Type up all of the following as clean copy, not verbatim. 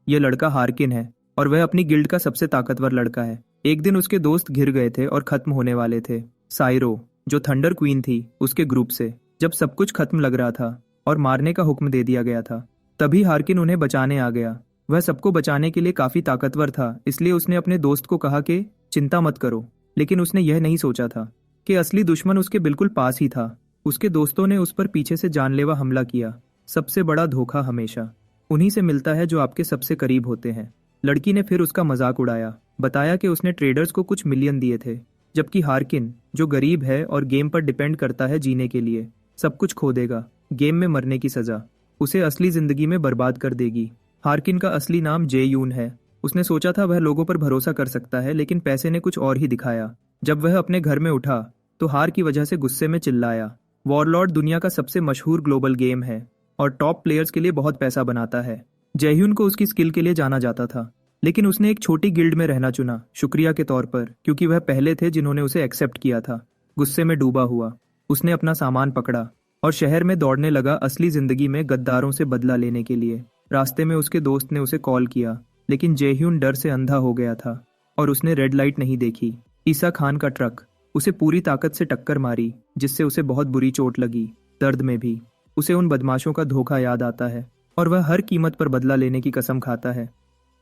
यह लड़का हार्किन है और वह अपनी गिल्ड का सबसे ताकतवर लड़का है। एक दिन उसके दोस्त घिर गए थे और खत्म होने वाले थे। साइरो, जो थंडर क्वीन थी, उसके ग्रुप से जब सब कुछ खत्म लग रहा था और मारने का हुक्म दे दिया गया था, तभी हार्किन उन्हें बचाने आ गया। वह सबको बचाने के लिए काफी ताकतवर था, इसलिए उसने अपने दोस्त को कहा कि चिंता मत करो। लेकिन उसने यह नहीं सोचा था कि असली दुश्मन उसके बिल्कुल पास ही था। उसके दोस्तों ने उस पर पीछे से जानलेवा हमला किया। सबसे बड़ा धोखा हमेशा उन्हीं से मिलता है जो आपके सबसे करीब होते हैं। लड़की ने फिर उसका मजाक उड़ाया, बताया कि उसने ट्रेडर्स को कुछ मिलियन दिए थे, जबकि हार्किन, जो गरीब है और गेम पर डिपेंड करता है जीने के लिए, सब कुछ खो देगा। गेम में मरने की सजा उसे असली जिंदगी में बर्बाद कर देगी। हार्किन का असली नाम जेयून है। उसने सोचा था वह लोगों पर भरोसा कर सकता है, लेकिन पैसे ने कुछ और ही दिखाया। जब वह अपने घर में उठा तो हार की वजह से गुस्से में चिल्लाया। वॉरलॉर्ड दुनिया का सबसे मशहूर ग्लोबल गेम है और टॉप प्लेयर्स के लिए बहुत पैसा बनाता है। जयह्यून को उसकी स्किल के लिए जाना जाता था, लेकिन उसने एक छोटी गिल्ड में रहना चुना, शुक्रिया के तौर पर, क्योंकि वह पहले थे जिन्होंने उसे एक्सेप्ट किया था। गुस्से में डूबा हुआ उसने अपना सामान पकड़ा और शहर में दौड़ने लगा, असली जिंदगी में गद्दारों से बदला लेने के लिए। रास्ते में उसके दोस्त ने उसे कॉल किया, लेकिन जयह्यून डर से अंधा हो गया था और उसने रेड लाइट नहीं देखी। ईसा खान का ट्रक उसे पूरी ताकत से टक्कर मारी, जिससे उसे बहुत बुरी चोट लगी। दर्द में भी उसे उन बदमाशों का धोखा याद आता है और वह हर कीमत पर बदला लेने की कसम खाता है।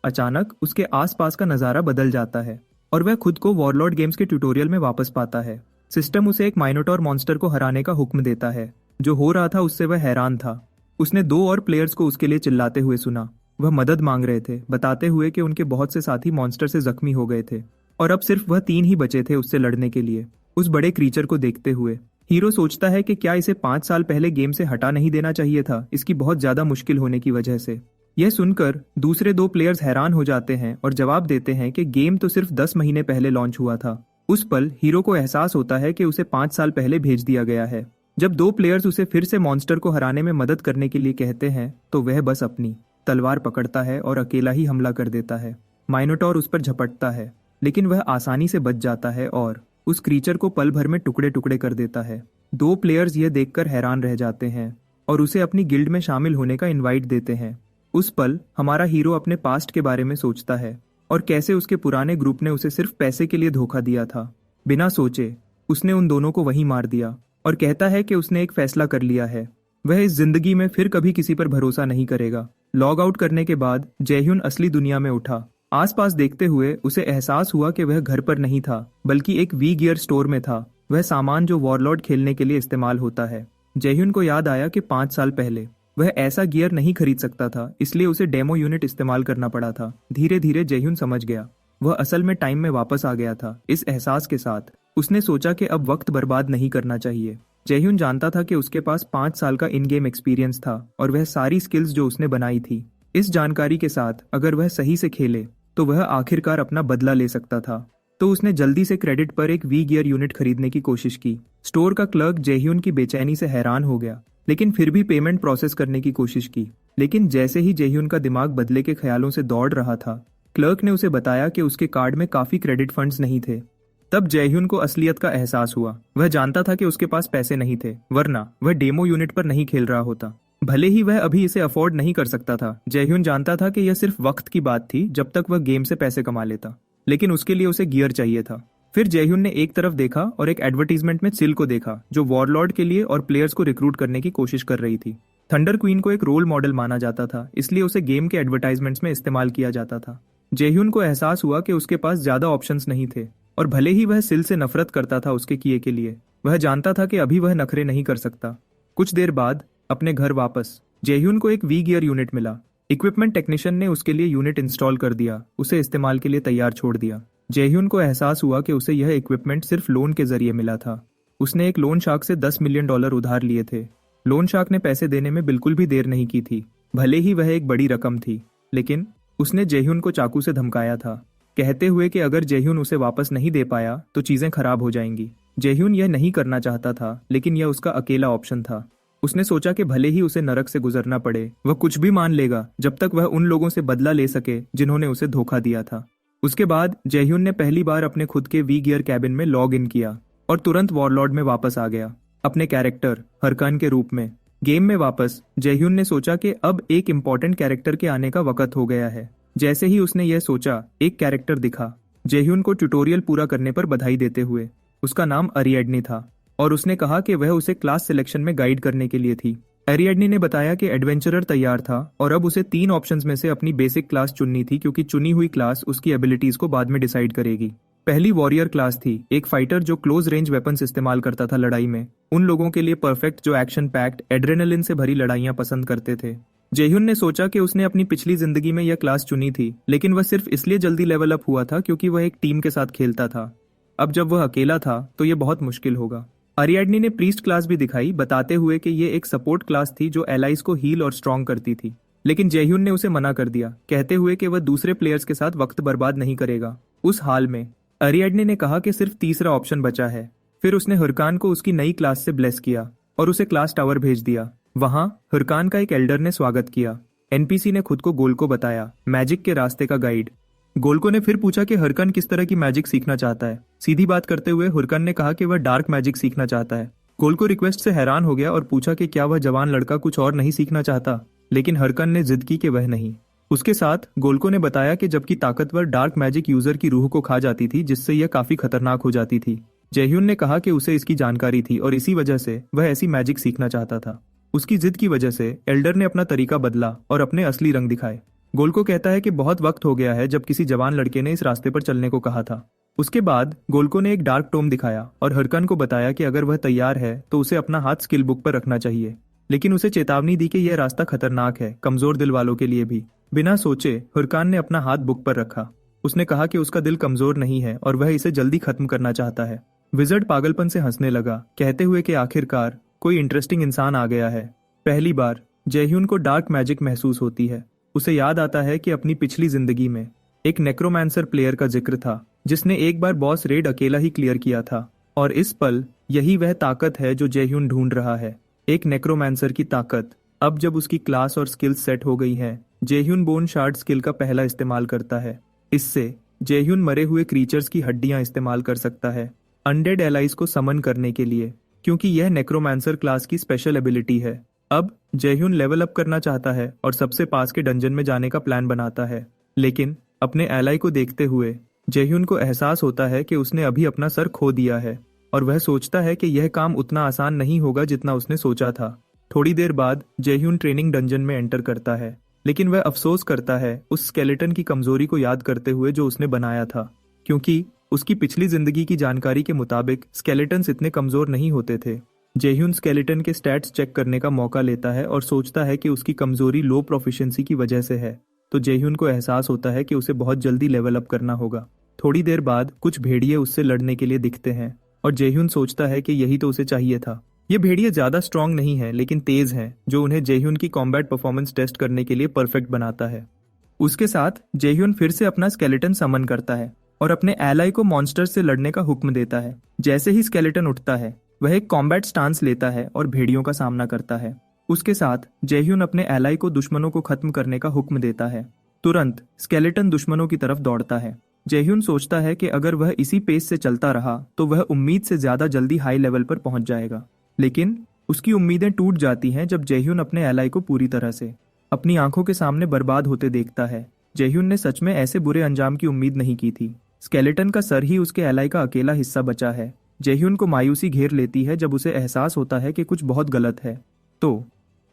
अचानक उसके आसपास का नजारा बदल जाता है और वह खुद को वॉरलॉर्ड गेम्स के ट्यूटोरियल में वापस पाता है। सिस्टम उसे एक माइनोटॉर मॉन्स्टर को हराने का हुक्म देता है। जो हो रहा था उससे वह हैरान था। उसने 2 और प्लेयर्स को उसके लिए चिल्लाते हुए सुना। वह मदद मांग रहे थे, बताते हुए कि उनके बहुत से साथी मॉन्स्टर से जख्मी हो गए थे और अब सिर्फ वह 3 ही बचे थे उससे लड़ने के लिए। उस बड़े क्रीचर को देखते हुए हीरो सोचता है कि क्या इसे 5 साल पहले गेम से हटा नहीं देना चाहिए था, इसकी बहुत ज्यादा मुश्किल होने की वजह से। यह सुनकर दूसरे 2 प्लेयर्स हैरान हो जाते हैं और जवाब देते हैं कि गेम तो सिर्फ 10 महीने पहले लॉन्च हुआ था। उस पल हीरो को एहसास होता है कि उसे 5 साल पहले भेज दिया गया है। जब 2 प्लेयर्स उसे फिर से मॉन्स्टर को हराने में मदद करने के लिए कहते हैं, तो वह बस अपनी तलवार पकड़ता है और अकेला ही हमला कर देता है। माइनोटॉर उस पर झपटता है, लेकिन वह आसानी से बच जाता है और उस क्रीचर को पल भर में टुकड़े टुकड़े कर देता है। 2 प्लेयर्स यह देखकर हैरान रह जाते हैं और उसे अपनी गिल्ड में शामिल होने का इनवाइट देते हैं। उस पल हमारा हीरो अपने पास्ट के बारे में सोचता है और कैसे उसके पुराने ग्रुप ने उसे सिर्फ पैसे के लिए धोखा दिया था। बिना सोचे उसने उन दोनों को वहीं मार दिया और कहता है कि उसने एक फैसला कर लिया है, वह इस जिंदगी में फिर कभी किसी पर भरोसा नहीं करेगा। लॉग आउट करने के बाद जयह्यून असली दुनिया में उठा। आसपास देखते हुए उसे एहसास हुआ कि वह घर पर नहीं था, बल्कि एक वी गियर स्टोर में था, वह सामान जो वॉरलॉर्ड खेलने के लिए इस्तेमाल होता है। जयह्यून को याद आया कि 5 साल पहले वह ऐसा गियर नहीं खरीद सकता था, इसलिए उसे डेमो यूनिट इस्तेमाल करना पड़ा था। धीरे धीरे जयह्यून समझ गया, वह असल में टाइम में वापस आ गया था। इस एहसास के साथ उसने सोचा कि अब वक्त बर्बाद नहीं करना चाहिए। जयह्यून जानता था कि उसके पास 5 साल का इन गेम एक्सपीरियंस था और वह सारी स्किल्स जो उसने बनाई थी। इस जानकारी के साथ अगर वह सही से खेले तो वह आखिरकार अपना बदला ले सकता था। तो उसने जल्दी से क्रेडिट पर एक वी गियर यूनिट खरीदने की कोशिश की। स्टोर का क्लर्क जयह्यून की बेचैनी से हैरान हो गया, लेकिन फिर भी पेमेंट प्रोसेस करने की कोशिश की। लेकिन जैसे ही जयह्यून का दिमाग बदले के ख्यालों से दौड़ रहा था, क्लर्क ने उसे बताया कि उसके कार्ड में काफी क्रेडिट फंड्स नहीं थे। तब जयह्यून को असलियत का एहसास हुआ। वह जानता था कि उसके पास पैसे नहीं थे, वरना वह डेमो यूनिट पर नहीं खेल रहा होता। भले ही वह अभी इसे अफोर्ड नहीं कर सकता था, जयह्यून जानता था कि यह सिर्फ वक्त की बात थी जब तक वह गेम से पैसे कमा लेता, लेकिन उसके लिए उसे गियर चाहिए था। फिर जयह्यून ने एक तरफ देखा और एक एडवर्टीजमेंट में सिल को देखा, जो वॉरलॉर्ड के लिए और प्लेयर्स को रिक्रूट करने की कोशिश कर रही थी। थंडर क्वीन को एक रोल मॉडल माना जाता था, इसलिए उसे गेम के एडवर्टाइजमेंट्स में इस्तेमाल किया जाता था। जयह्यून को एहसास हुआ कि उसके पास ज्यादा ऑप्शंस नहीं थे, और भले ही वह सिल से नफरत करता था उसके किए के लिए, वह जानता था कि अभी वह नखरे नहीं कर सकता। कुछ देर बाद अपने घर वापस जयह्यून को एक वी गियर यूनिट मिला। इक्विपमेंट टेक्नीशियन ने उसके लिए यूनिट इंस्टॉल कर दिया, उसे इस्तेमाल के लिए तैयार छोड़ दिया। जयह्यून को एहसास हुआ कि उसे यह इक्विपमेंट सिर्फ लोन के जरिए मिला था। उसने एक लोन शार्क से $10 मिलियन उधार लिए थे। लोन शार्क ने पैसे देने में बिल्कुल भी देर नहीं की थी, भले ही वह एक बड़ी रकम थी, लेकिन उसने जयह्यून को चाकू से धमकाया था, कहते हुए कि अगर जयह्यून उसे वापस नहीं दे पाया तो चीजें खराब हो जाएंगी। जयह्यून यह नहीं करना चाहता था, लेकिन यह उसका अकेला ऑप्शन था। उसने सोचा कि भले ही उसे नरक से गुजरना पड़े, वह कुछ भी मान लेगा जब तक वह उन लोगों से बदला ले सके जिन्होंने उसे धोखा दिया था। उसके बाद जयह्यून ने पहली बार अपने खुद के वी गियर कैबिन में लॉग इन किया और तुरंत वॉरलॉर्ड में वापस आ गया, अपने कैरेक्टर हरकान के रूप में। गेम में वापस जयह्यून ने सोचा कि अब एक इम्पोर्टेंट कैरेक्टर के आने का वक्त हो गया है। जैसे ही उसने यह सोचा, एक कैरेक्टर दिखा जयह्यून को ट्यूटोरियल पूरा करने पर बधाई देते हुए। उसका नाम अरिएडनी था और उसने कहा कि वह उसे क्लास सिलेक्शन में गाइड करने के लिए थी। अरिएडनी ने बताया कि एडवेंचरर तैयार था और अब उसे 3 ऑप्शंस में से अपनी बेसिक क्लास चुननी थी, क्योंकि चुनी हुई क्लास उसकी एबिलिटीज को बाद में डिसाइड करेगी। पहली वॉरियर क्लास थी, एक फाइटर जो क्लोज रेंज वेपन्स इस्तेमाल करता था लड़ाई में, उन लोगों के लिए परफेक्ट जो एक्शन पैक्ड एड्रेनलिन से भरी लड़ाइयां पसंद करते थे। जयह्यून ने सोचा कि उसने अपनी पिछली जिंदगी में यह क्लास चुनी थी, लेकिन वह सिर्फ इसलिए जल्दी लेवल अप हुआ था क्योंकि वह एक टीम के साथ खेलता था। अब जब वह अकेला था तो यह बहुत मुश्किल होगा। अरिएडनी ने प्रीस्ट क्लास भी दिखाई, बताते हुए कि ये एक सपोर्ट क्लास थी जो एलाइज को हील और स्ट्रॉन्ग करती थी। लेकिन जयह्यून ने उसे मना कर दिया, कहते हुए कि वह दूसरे प्लेयर्स के साथ वक्त बर्बाद नहीं करेगा। उस हाल में अरिएडनी ने कहा कि सिर्फ तीसरा ऑप्शन बचा है। फिर उसने हुरकान को उसकी नई क्लास से ब्लेस किया और उसे क्लास टावर भेज दिया। वहां हुरकान का एक एल्डर ने स्वागत किया। एनपीसी ने खुद को गोल्को बताया, मैजिक के रास्ते का गाइड। गोल्को ने फिर पूछा कि हुरकान किस तरह की मैजिक सीखना चाहता है। सीधी बात करते हुए हुरकान ने कहा कि वह डार्क मैजिक सीखना चाहता है। गोल्को रिक्वेस्ट से हैरान हो गया और पूछा कि क्या वह जवान लड़का कुछ और नहीं सीखना चाहता, लेकिन हुरकान ने जिद की कि वह नहीं। उसके साथ गोल्को ने बताया कि जबकि ताकतवर डार्क मैजिक यूजर की रूह को खा जाती थी, जिससे यह काफी खतरनाक हो जाती थी। जयह्यून ने कहा कि उसे इसकी जानकारी थी और इसी वजह से वह ऐसी मैजिक सीखना चाहता था। उसकी जिद की वजह से एल्डर ने अपना तरीका बदला और अपने असली रंग दिखाए। गोल्को कहता है कि बहुत वक्त हो गया है जब किसी जवान लड़के ने इस रास्ते पर चलने को कहा था। उसके बाद गोल्को ने एक डार्क टोम दिखाया और हुरकान को बताया कि अगर वह तैयार है तो उसे अपना हाथ स्किल बुक पर रखना चाहिए, लेकिन उसे चेतावनी दी कि यह रास्ता खतरनाक है, कमजोर दिल वालों के लिए भी। बिना सोचे हुरकान ने अपना हाथ बुक पर रखा। उसने कहा कि उसका दिल कमजोर नहीं है और वह इसे जल्दी खत्म करना चाहता है। विजर्ड पागलपन से हंसने लगा, कहते हुए कि आखिरकार कोई इंटरेस्टिंग इंसान आ गया है। पहली बार जयह्यून को डार्क मैजिक महसूस होती है। उसे याद आता है कि अपनी पिछली जिंदगी में एक नेक्रोमांसर प्लेयर का जिक्र था जिसने एक बार बॉस रेड अकेला ही क्लियर किया था, और इस पल यही वह ताकत है जो जयह्यून ढूंढ रहा है, एक नेक्रोमांसर की ताकत। अब जब उसकी क्लास और स्किल्स सेट हो गई हैं, जयह्यून बोन शार्ड स्किल का पहला इस्तेमाल करता है। इससे जयह्यून मरे हुए क्रीचर्स की हड्डियां इस्तेमाल कर सकता है अनडेड एलाइज को समन करने के लिए, क्योंकि यह नेक्रोमांसर क्लास की स्पेशल एबिलिटी है। अब जयह्यून लेवल अप करना चाहता है और सबसे पास के डंजन में जाने का प्लान बनाता है, लेकिन अपने एलाई को देखते हुए जयह्यून को एहसास होता है कि उसने अभी अपना सर खो दिया है और वह सोचता है कि यह काम उतना आसान नहीं होगा जितना उसने सोचा था। थोड़ी देर बाद जयह्यून ट्रेनिंग डंजन में एंटर करता है, लेकिन वह अफसोस करता है उस स्केलेटन की कमजोरी को याद करते हुए जो उसने बनाया था, क्योंकि उसकी पिछली जिंदगी की जानकारी के मुताबिक स्केलेटन्स इतने कमजोर नहीं होते थे। जयह्यून स्केलेटन के स्टैट्स चेक करने का मौका लेता है और सोचता है कि उसकी कमजोरी लो प्रोफिशिएंसी की वजह से है, तो जयह्यून को एहसास होता है कि उसे बहुत जल्दी लेवल अप करना होगा। थोड़ी देर बाद कुछ भेड़िए उससे लड़ने के लिए दिखते हैं और जयह्यून सोचता है कि यही तो उसे चाहिए था। ये भेड़िए ज्यादा स्ट्रांग नहीं है, लेकिन तेज हैं, जो उन्हें जयह्यून की कॉम्बैट परफॉर्मेंस टेस्ट करने के लिए परफेक्ट बनाता है। उसके साथ जयह्यून फिर से अपना स्केलेटन समन करता है और अपने एलाई को मॉन्स्टर से लड़ने का हुक्म देता है। जैसे ही स्केलेटन उठता है, वह एक कॉम्बैट स्टांस लेता है और भेड़ियों का सामना करता है। उसके साथ जयह्यून अपने एलाई को दुश्मनों को खत्म करने का हुक्म देता है। तुरंत स्केलेटन दुश्मनों की तरफ दौड़ता है। जयह्यून सोचता है कि अगर वह इसी पेस से चलता रहा तो वह उम्मीद से ज्यादा जल्दी हाई लेवल पर पहुंच जाएगा, लेकिन उसकी उम्मीदें टूट जाती हैं जब जयह्यून अपने एलाई को पूरी तरह से अपनी आंखों के सामने बर्बाद होते देखता है। जयह्यून ने सच में ऐसे बुरे अंजाम की उम्मीद नहीं की थी। स्केलेटन का सर ही उसके एलाई का अकेला हिस्सा बचा है। जयह्यून को मायूसी घेर लेती है जब उसे एहसास होता है कि कुछ बहुत गलत है, तो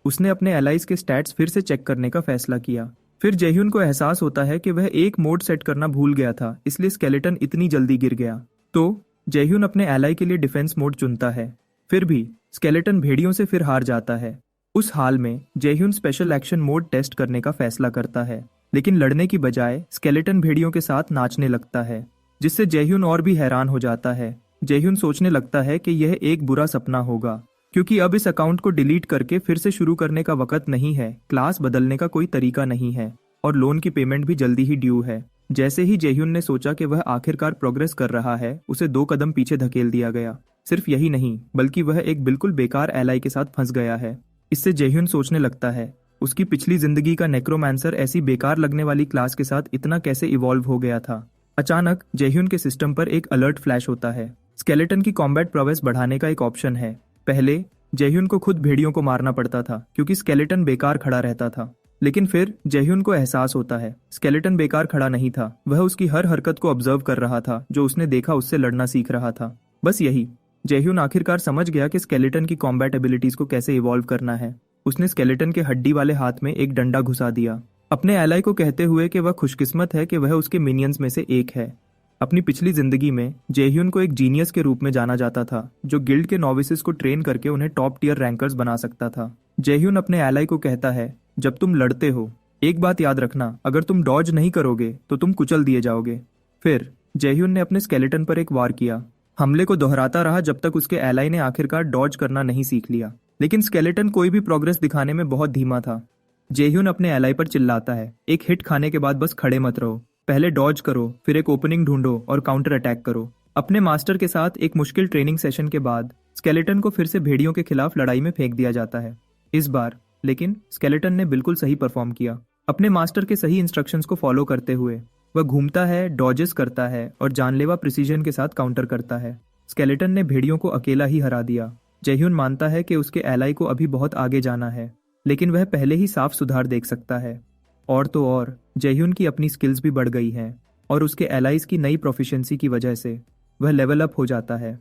उसने अपने एलाइज के स्टैट्स फिर से चेक करने का फैसला किया। फिर जयह्यून को एहसास होता है कि वह एक मोड सेट करना भूल गया था, इसलिए स्केलेटन इतनी जल्दी गिर गया। तो जयह्यून अपने एलाई के लिए डिफेंस मोड चुनता है। फिर भी स्केलेटन भेड़ियों से फिर हार जाता है। उस हाल में जयह्यून स्पेशल एक्शन मोड टेस्ट करने का फैसला करता है, लेकिन लड़ने की बजाय स्केलेटन भेड़ियों के साथ नाचने लगता है, जिससे जयह्यून और भी हैरान हो जाता है। जयह्यून सोचने लगता है कि यह एक बुरा सपना होगा, क्योंकि अब इस अकाउंट को डिलीट करके फिर से शुरू करने का वक्त नहीं है, क्लास बदलने का कोई तरीका नहीं है और लोन की पेमेंट भी जल्दी ही ड्यू है। जैसे ही जयह्यून ने सोचा कि वह आखिरकार प्रोग्रेस कर रहा है, उसे 2 कदम पीछे धकेल दिया गया। सिर्फ यही नहीं, बल्कि वह एक बिल्कुल बेकार एलाई के साथ फंस गया है। इससे जयह्यून सोचने लगता है उसकी पिछली जिंदगी का नेक्रोमांसर ऐसी बेकार लगने वाली क्लास के साथ इतना कैसे इवॉल्व हो गया था। अचानक जयह्यून के सिस्टम पर एक अलर्ट फ्लैश होता है। स्केलेटन की कॉम्बैट प्रोवेस बढ़ाने का एक ऑप्शन है। पहले जयह्यून को खुद भेड़ियों को मारना पड़ता था क्योंकि स्केलेटन बेकार खड़ा रहता था। लेकिन फिर जयह्यून को एहसास होता है स्केलेटन बेकार खड़ा नहीं था, वह उसकी हर हरकत को ऑब्जर्व कर रहा था जो उसने देखा उससे लड़ना सीख रहा था। बस यही, जयह्यून आखिरकार समझ गया कि स्केलेटन की कॉम्बैट एबिलिटीज को कैसे इवॉल्व करना है। उसने स्केलेटन के हड्डी वाले हाथ में एक डंडा घुसा दिया, अपने एलाई को कहते हुए कि वह खुशकिस्मत है कि वह उसके मिनियंस में से एक है। अपनी पिछली जिंदगी में जयह्यून को एक जीनियस के रूप में जाना जाता था जो गिल्ड के नॉविसेस को ट्रेन करके उन्हें टॉप टियर रैंकर्स बना सकता था। जयह्यून अपने एलाई को कहता है, जब तुम लड़ते हो एक बात याद रखना, अगर तुम डॉज नहीं करोगे तो तुम कुचल दिए जाओगे। फिर जयह्यून ने अपने स्केलेटन पर एक वार किया, हमले को दोहराता रहा जब तक उसके एलाई ने आखिरकार डॉज करना नहीं सीख लिया। लेकिन स्केलेटन कोई भी प्रोग्रेस दिखाने में बहुत धीमा था। जयह्यून अपने एलाई पर चिल्लाता है, एक हिट खाने के बाद बस खड़े मत रहो, पहले डॉज करो, फिर एक ओपनिंग ढूंढो और काउंटर अटैक करो। अपने मास्टर के साथ एक मुश्किल ट्रेनिंग सेशन के बाद स्केलेटन को फिर से भेड़ियों के खिलाफ लड़ाई में फेंक दिया जाता है। इस बार लेकिन स्केलेटन ने बिल्कुल सही परफॉर्म किया। अपने मास्टर के सही इंस्ट्रक्शंस को फॉलो करते हुए वह घूमता है, डॉजेस करता है और जानलेवा प्रिसीजन के साथ काउंटर करता है। स्केलेटन ने भेड़ियों को अकेला ही हरा दिया। जयह्यून मानता है कि उसके एलाई को अभी बहुत आगे जाना है, लेकिन वह पहले ही साफ सुधार देख सकता है। और तो और जयह्यून की अपनी स्किल्स भी बढ़ गई हैं और उसके एलाइज की नई प्रोफिशिएंसी की वजह से वह लेवल अप हो जाता है।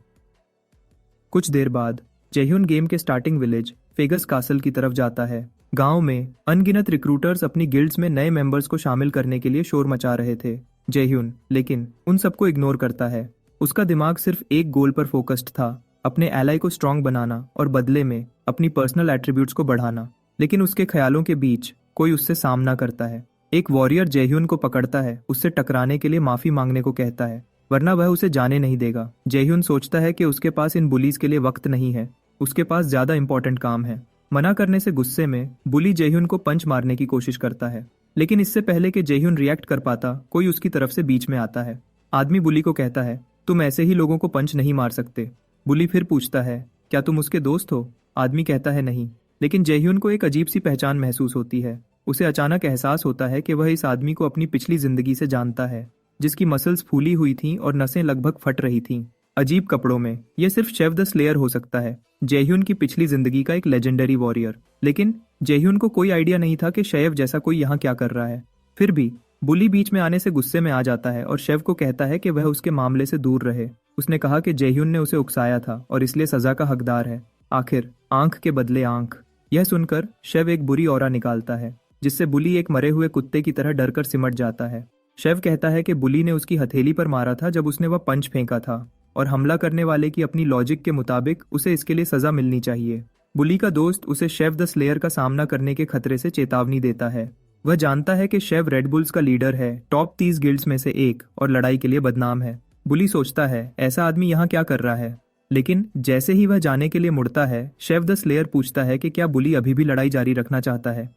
कुछ देर बाद जयह्यून गेम के स्टार्टिंग विलेज फेगस कासल की तरफ जाता है। गांव में अनगिनत रिक्रूटर्स अपनी गिल्ड्स में नए मेंबर्स को शामिल करने के लिए शोर मचा रहे थे। जयह्यून लेकिन उन सबको इग्नोर करता है। उसका दिमाग सिर्फ एक गोल पर फोकस्ड था, अपने एलाई को स्ट्रांग बनाना और बदले में अपनी पर्सनल एट्रीब्यूट्स को बढ़ाना। लेकिन उसके ख्यालों के बीच कोई उससे सामना करता है। एक वॉरियर जयह्यून को पकड़ता है, उससे टकराने के लिए माफी मांगने को कहता है, वरना वह उसे जाने नहीं देगा। जयह्यून सोचता है कि उसके पास इन बुलीज के लिए वक्त नहीं है, उसके पास ज्यादा इंपॉर्टेंट काम है। मना करने से गुस्से में बुली जयह्यून को पंच मारने की कोशिश करता है, लेकिन इससे पहले कि जयह्यून रिएक्ट कर पाता कोई उसकी तरफ से बीच में आता है। आदमी बुली को कहता है, तुम ऐसे ही लोगों को पंच नहीं मार सकते। बुली फिर पूछता है, क्या तुम उसके दोस्त हो? आदमी कहता है नहीं, लेकिन जयह्यून को एक अजीब सी पहचान महसूस होती है। उसे अचानक एहसास होता है कि वह इस आदमी को अपनी पिछली जिंदगी से जानता है, जिसकी मसल्स फूली हुई थीं और नसें लगभग फट रही थीं। अजीब कपड़ों में यह सिर्फ शेव द स्लेयर हो सकता है, जयह्यून की पिछली जिंदगी का एक लेजेंडरी वॉरियर। लेकिन जयह्यून को कोई आइडिया नहीं था कि शेव जैसा कोई यहाँ क्या कर रहा है। फिर भी बुली बीच में आने से गुस्से में आ जाता है और शेव को कहता है कि वह उसके मामले से दूर रहे। उसने कहा कि जयह्यून ने उसे उकसाया था और इसलिए सजा का हकदार है। आखिर आंख के बदले आंख। यह सुनकर शेव एक बुरी ऑरा निकालता है, जिससे बुली एक मरे हुए कुत्ते की तरह डरकर सिमट जाता है। शेव कहता है कि बुली ने उसकी हथेली पर मारा था जब उसने वह पंच फेंका था और हमला करने वाले की अपनी लॉजिक के मुताबिक उसे इसके लिए सजा मिलनी चाहिए। बुली का दोस्त उसे शेव द स्लेयर का सामना करने के खतरे से चेतावनी देता है। वह जानता है कि शेव रेड बुल्स का लीडर है, टॉप 30 गिल्ड्स में से एक, और लड़ाई के लिए बदनाम है। बुली सोचता है ऐसा आदमी यहाँ क्या कर रहा है, लेकिन जैसे ही वह जाने के लिए मुड़ता है, शेव द स्लेयर पूछता है कि क्या बुली अभी भी लड़ाई जारी रखना चाहता है।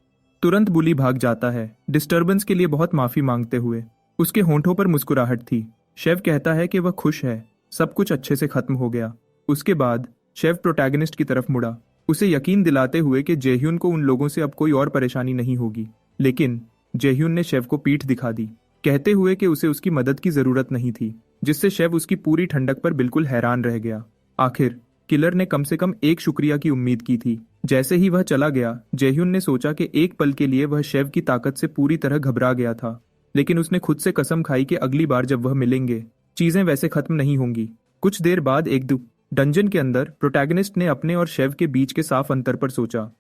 तुरंत बुली भाग जाता है, डिस्टर्बेंस के लिए बहुत माफी मांगते हुए। उसके होंठों पर मुस्कुराहट थी। शेव कहता है कि वह खुश है, सब कुछ अच्छे से खत्म हो गया। उसके बाद शेव प्रोटैगनिस्ट की तरफ मुड़ा, उसे यकीन दिलाते हुए कि जयह्यून को उन लोगों से अब कोई और परेशानी नहीं होगी। लेकिन जयह्यून ने शेव को पीठ दिखा दी, कहते हुए कि उसे उसकी मदद की जरूरत नहीं थी, जिससे शेव उसकी पूरी ठंडक पर बिल्कुल हैरान रह गया। आखिर किलर ने कम से कम एक शुक्रिया की उम्मीद की थी। जैसे ही वह चला गया, जयह्यून ने सोचा कि एक पल के लिए वह शेव की ताकत से पूरी तरह घबरा गया था, लेकिन उसने खुद से कसम खाई कि अगली बार जब वह मिलेंगे चीजें वैसे खत्म नहीं होंगी। कुछ देर बाद एक डंजन के अंदर प्रोटैगनिस्ट ने अपने और शेव के बीच के साफ अंतर पर सोचा।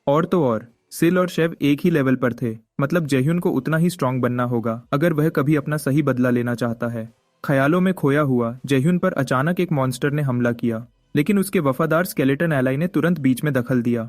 और तो और सिल और शेव एक ही लेवल पर थे, मतलब जयह्यून को उतना ही स्ट्रांग बनना होगा अगर वह कभी अपना सही बदला लेना चाहता है। ख्यालों में खोया हुआ जयह्यून पर अचानक एक मॉन्स्टर ने हमला किया, लेकिन उसके वफादार स्केलेटन एलाई ने तुरंत बीच में दखल दिया।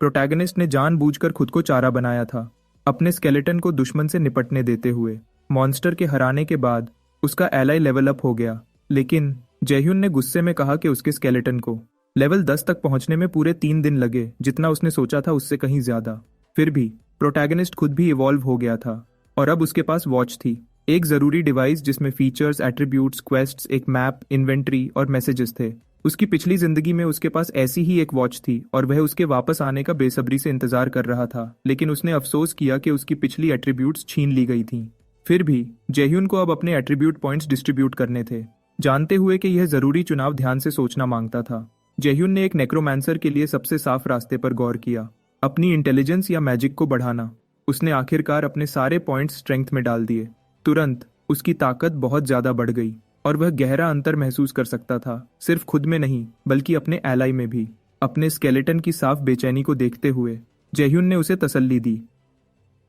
प्रोटैगनिस्ट ने जानबूझकर खुद को चारा बनाया था, अपने स्केलेटन को दुश्मन से निपटने देते हुए। मॉन्स्टर के हराने के बाद उसका एलाई लेवल अप हो गया, लेकिन जयह्यून ने गुस्से में कहा कि उसके स्केलेटन को लेवल 10 तक पहुंचने में पूरे 3 दिन लगे, जितना उसने सोचा था उससे कहीं ज्यादा। फिर भी प्रोटैगनिस्ट खुद भी इवॉल्व हो गया था और अब उसके पास वॉच थी, एक जरूरी डिवाइस जिसमें फीचर्स, एट्रीब्यूट्स, क्वेस्ट्स, एक मैप, इन्वेंट्री और मैसेजेस थे। उसकी पिछली जिंदगी में उसके पास ऐसी ही एक वॉच थी और वह उसके वापस आने का बेसब्री से इंतजार कर रहा था, लेकिन उसने अफसोस किया कि उसकी पिछली एट्रीब्यूट्स छीन ली गई थीं। फिर भी जयह्यून को अब अपने एट्रीब्यूट पॉइंट्स डिस्ट्रीब्यूट करने थे, जानते हुए कि यह जरूरी चुनाव ध्यान से सोचना मांगता था। जयह्यून ने एक नेक्रोमांसर के लिए सबसे साफ रास्ते पर गौर किया, अपनी इंटेलिजेंस या मैजिक को बढ़ाना। उसने आखिरकार अपने सारे पॉइंट्स स्ट्रेंथ में डाल दिए। तुरंत उसकी ताकत बहुत ज्यादा बढ़ गई और वह गहरा अंतर महसूस कर सकता था, सिर्फ खुद में नहीं बल्कि अपने एलाई में भी। अपने स्केलेटन की साफ बेचैनी को देखते हुए जयह्यून ने उसे तसल्ली दी।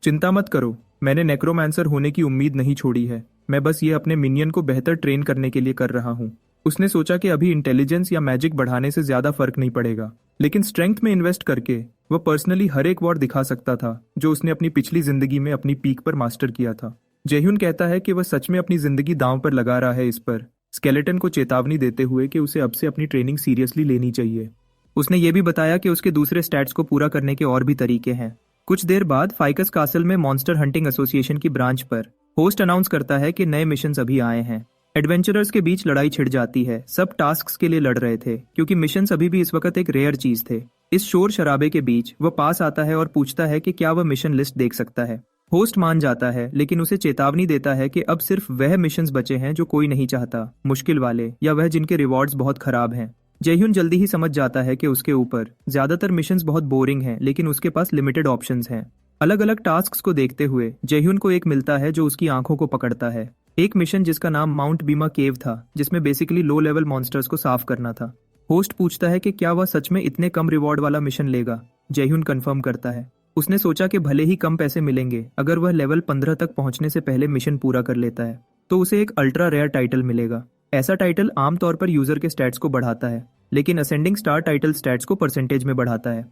चिंता मत करो, मैंने नेक्रोमांसर होने की उम्मीद नहीं छोड़ी है। मैं बस ये अपने मिनियन को बेहतर ट्रेन करने के लिए कर रहा हूँ। उसने सोचा कि अभी इंटेलिजेंस या मैजिक बढ़ाने से ज्यादा फर्क नहीं पड़ेगा, लेकिन स्ट्रेंथ में इन्वेस्ट करके वह पर्सनली हर एक वॉर दिखा सकता था जो उसने अपनी पिछली जिंदगी में अपनी पीक पर मास्टर किया था। जयह्यून कहता है कि वह सच में अपनी जिंदगी दांव पर लगा रहा है, इस पर स्केलेटन को चेतावनी देते हुए कि उसे अब से अपनी ट्रेनिंग सीरियसली लेनी चाहिए। उसने ये भी बताया कि उसके दूसरे स्टैट्स को पूरा करने के और भी तरीके हैं। कुछ देर बाद फाइकस कासल में मॉन्स्टर हंटिंग एसोसिएशन की ब्रांच पर होस्ट अनाउंस करता है कि नए मिशंस अभी आए हैं। एडवेंचरर्स के बीच लड़ाई छिड़ जाती है। सब टास्क्स के लिए लड़ रहे थे क्योंकि मिशंस अभी भी इस वक्त एक रेयर चीज थे। इस शोर शराबे के बीच वह पास आता है और पूछता है कि क्या वह मिशन लिस्ट देख सकता है। होस्ट मान जाता है, लेकिन उसे चेतावनी देता है कि अब सिर्फ वह मिशंस बचे हैं जो कोई नहीं चाहता, मुश्किल वाले या वह जिनके रिवॉर्ड्स बहुत खराब हैं। जयह्यून जल्दी ही समझ जाता है कि उसके ऊपर ज्यादातर मिशंस बहुत बोरिंग हैं, लेकिन उसके पास लिमिटेड ऑप्शंस हैं। अलग अलग टास्क्स को देखते हुए जयह्यून को एक मिलता है जो उसकी आंखों को पकड़ता है। एक मिशन जिसका नाम माउंट बीमा केव था, जिसमें बेसिकली लो लेवल मॉन्स्टर्स को साफ करना था। होस्ट पूछता है कि क्या वह सच में इतने कम रिवॉर्ड वाला मिशन लेगा। जयह्यून कंफर्म करता है। उसने सोचा कि भले ही कम पैसे मिलेंगे, अगर वह लेवल 15 तक पहुंचने से पहले मिशन पूरा कर लेता है तो उसे एक अल्ट्रा रेयर टाइटल मिलेगा। ऐसा टाइटल आमतौर पर यूजर के स्टैट्स को बढ़ाता है, लेकिन असेंडिंग स्टार टाइटल स्टैट्स को परसेंटेज में बढ़ाता है।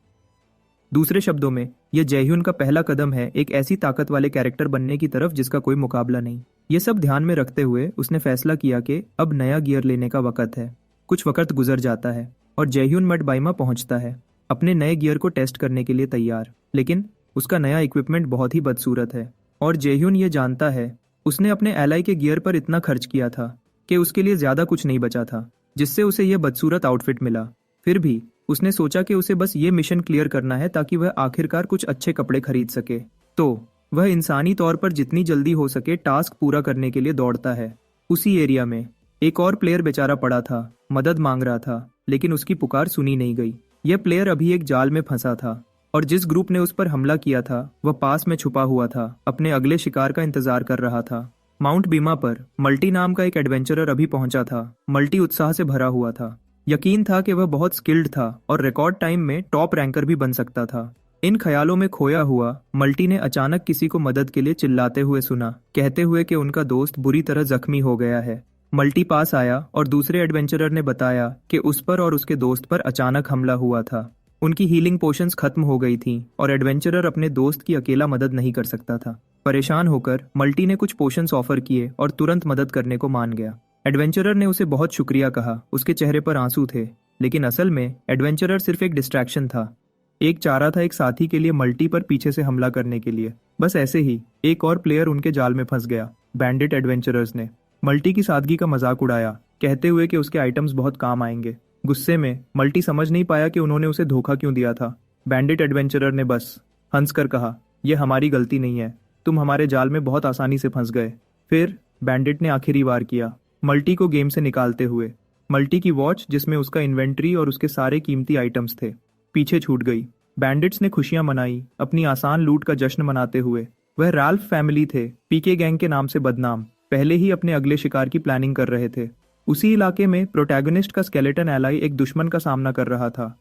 दूसरे शब्दों में यह जयह्यून का पहला कदम है एक ऐसी ताकत वाले कैरेक्टर बनने की तरफ जिसका कोई मुकाबला नहीं। ये सब ध्यान में रखते हुए उसने फैसला किया कि अब नया गियर लेने का वक्त है। कुछ वक्त गुजर जाता है और जयह्यून मड बाइमा पहुंचता है, अपने नए गियर को टेस्ट करने के लिए तैयार। लेकिन उसका नया इक्विपमेंट बहुत ही बदसूरत है और जयह्यून ये जानता है उसने अपने एलाई के गियर पर इतना खर्च किया था कि उसके लिए ज्यादा कुछ नहीं बचा था, जिससे उसे यह बदसूरत आउटफिट मिला। फिर भी उसने सोचा कि उसे बस ये मिशन क्लियर करना है ताकि वह आखिरकार कुछ अच्छे कपड़े खरीद सके। तो वह इंसानी तौर पर जितनी जल्दी हो सके टास्क पूरा करने के लिए दौड़ता है। उसी एरिया में एक और प्लेयर बेचारा पड़ा था, मदद मांग रहा था, लेकिन उसकी पुकार सुनी नहीं गई। यह प्लेयर अभी एक जाल में फंसा था और जिस ग्रुप ने उस पर हमला किया था वह पास में छुपा हुआ था, अपने अगले शिकार का इंतजार कर रहा था। माउंट बीमा पर मल्टी नाम का एक एडवेंचरर अभी पहुंचा था। मल्टी उत्साह से भरा हुआ था। यकीन था कि वह बहुत स्किल्ड था और रिकॉर्ड टाइम में टॉप रैंकर भी बन सकता था। इन ख्यालों में खोया हुआ मल्टी ने अचानक किसी को मदद के लिए चिल्लाते हुए सुना, कहते हुए कि उनका दोस्त बुरी तरह जख्मी हो गया है। मल्टी पास आया और दूसरे एडवेंचरर ने बताया कि उस पर और उसके दोस्त पर अचानक हमला हुआ था। उनकी हीलिंग पोशंस खत्म हो गई थीं और एडवेंचरर अपने दोस्त की अकेला मदद नहीं कर सकता था। परेशान होकर मल्टी ने कुछ पोशंस ऑफर किए और तुरंत मदद करने को मान गया। एडवेंचरर ने उसे बहुत शुक्रिया कहा, उसके चेहरे पर आंसू थे, लेकिन असल में एडवेंचरर सिर्फ एक डिस्ट्रैक्शन था। एक चारा था एक साथी के लिए मल्टी पर पीछे से हमला करने के लिए। बस ऐसे ही एक और प्लेयर उनके जाल में फंस गया। बैंडिट एडवेंचरर्स ने मल्टी की सादगी का मजाक उड़ाया, कहते हुए कि उसके आइटम्स बहुत काम आएंगे। गुस्से में मल्टी समझ नहीं पाया कि उन्होंने उसे धोखा क्यों दिया था। बैंडिट एडवेंचरर ने बस हंसकर कहा, यह हमारी गलती नहीं है, तुम हमारे जाल में बहुत आसानी से फंस गए। फिर बैंडिट ने आखिरी वार किया, मल्टी को गेम से निकालते हुए। मल्टी की वॉच, जिसमें उसका इन्वेंट्री और उसके सारे कीमती आइटम्स थे, पीछे छूट गई। बैंडिट्स ने खुशियां मनाई, अपनी आसान लूट का जश्न मनाते हुए। वह राल्फ फैमिली थे, पीके गैंग के नाम से बदनाम, पहले ही अपने अगले शिकार की प्लानिंग कर रहे थे। उसी इलाके में प्रोटैगनिस्ट का स्केलेटन एलाई एक दुश्मन का सामना कर रहा था।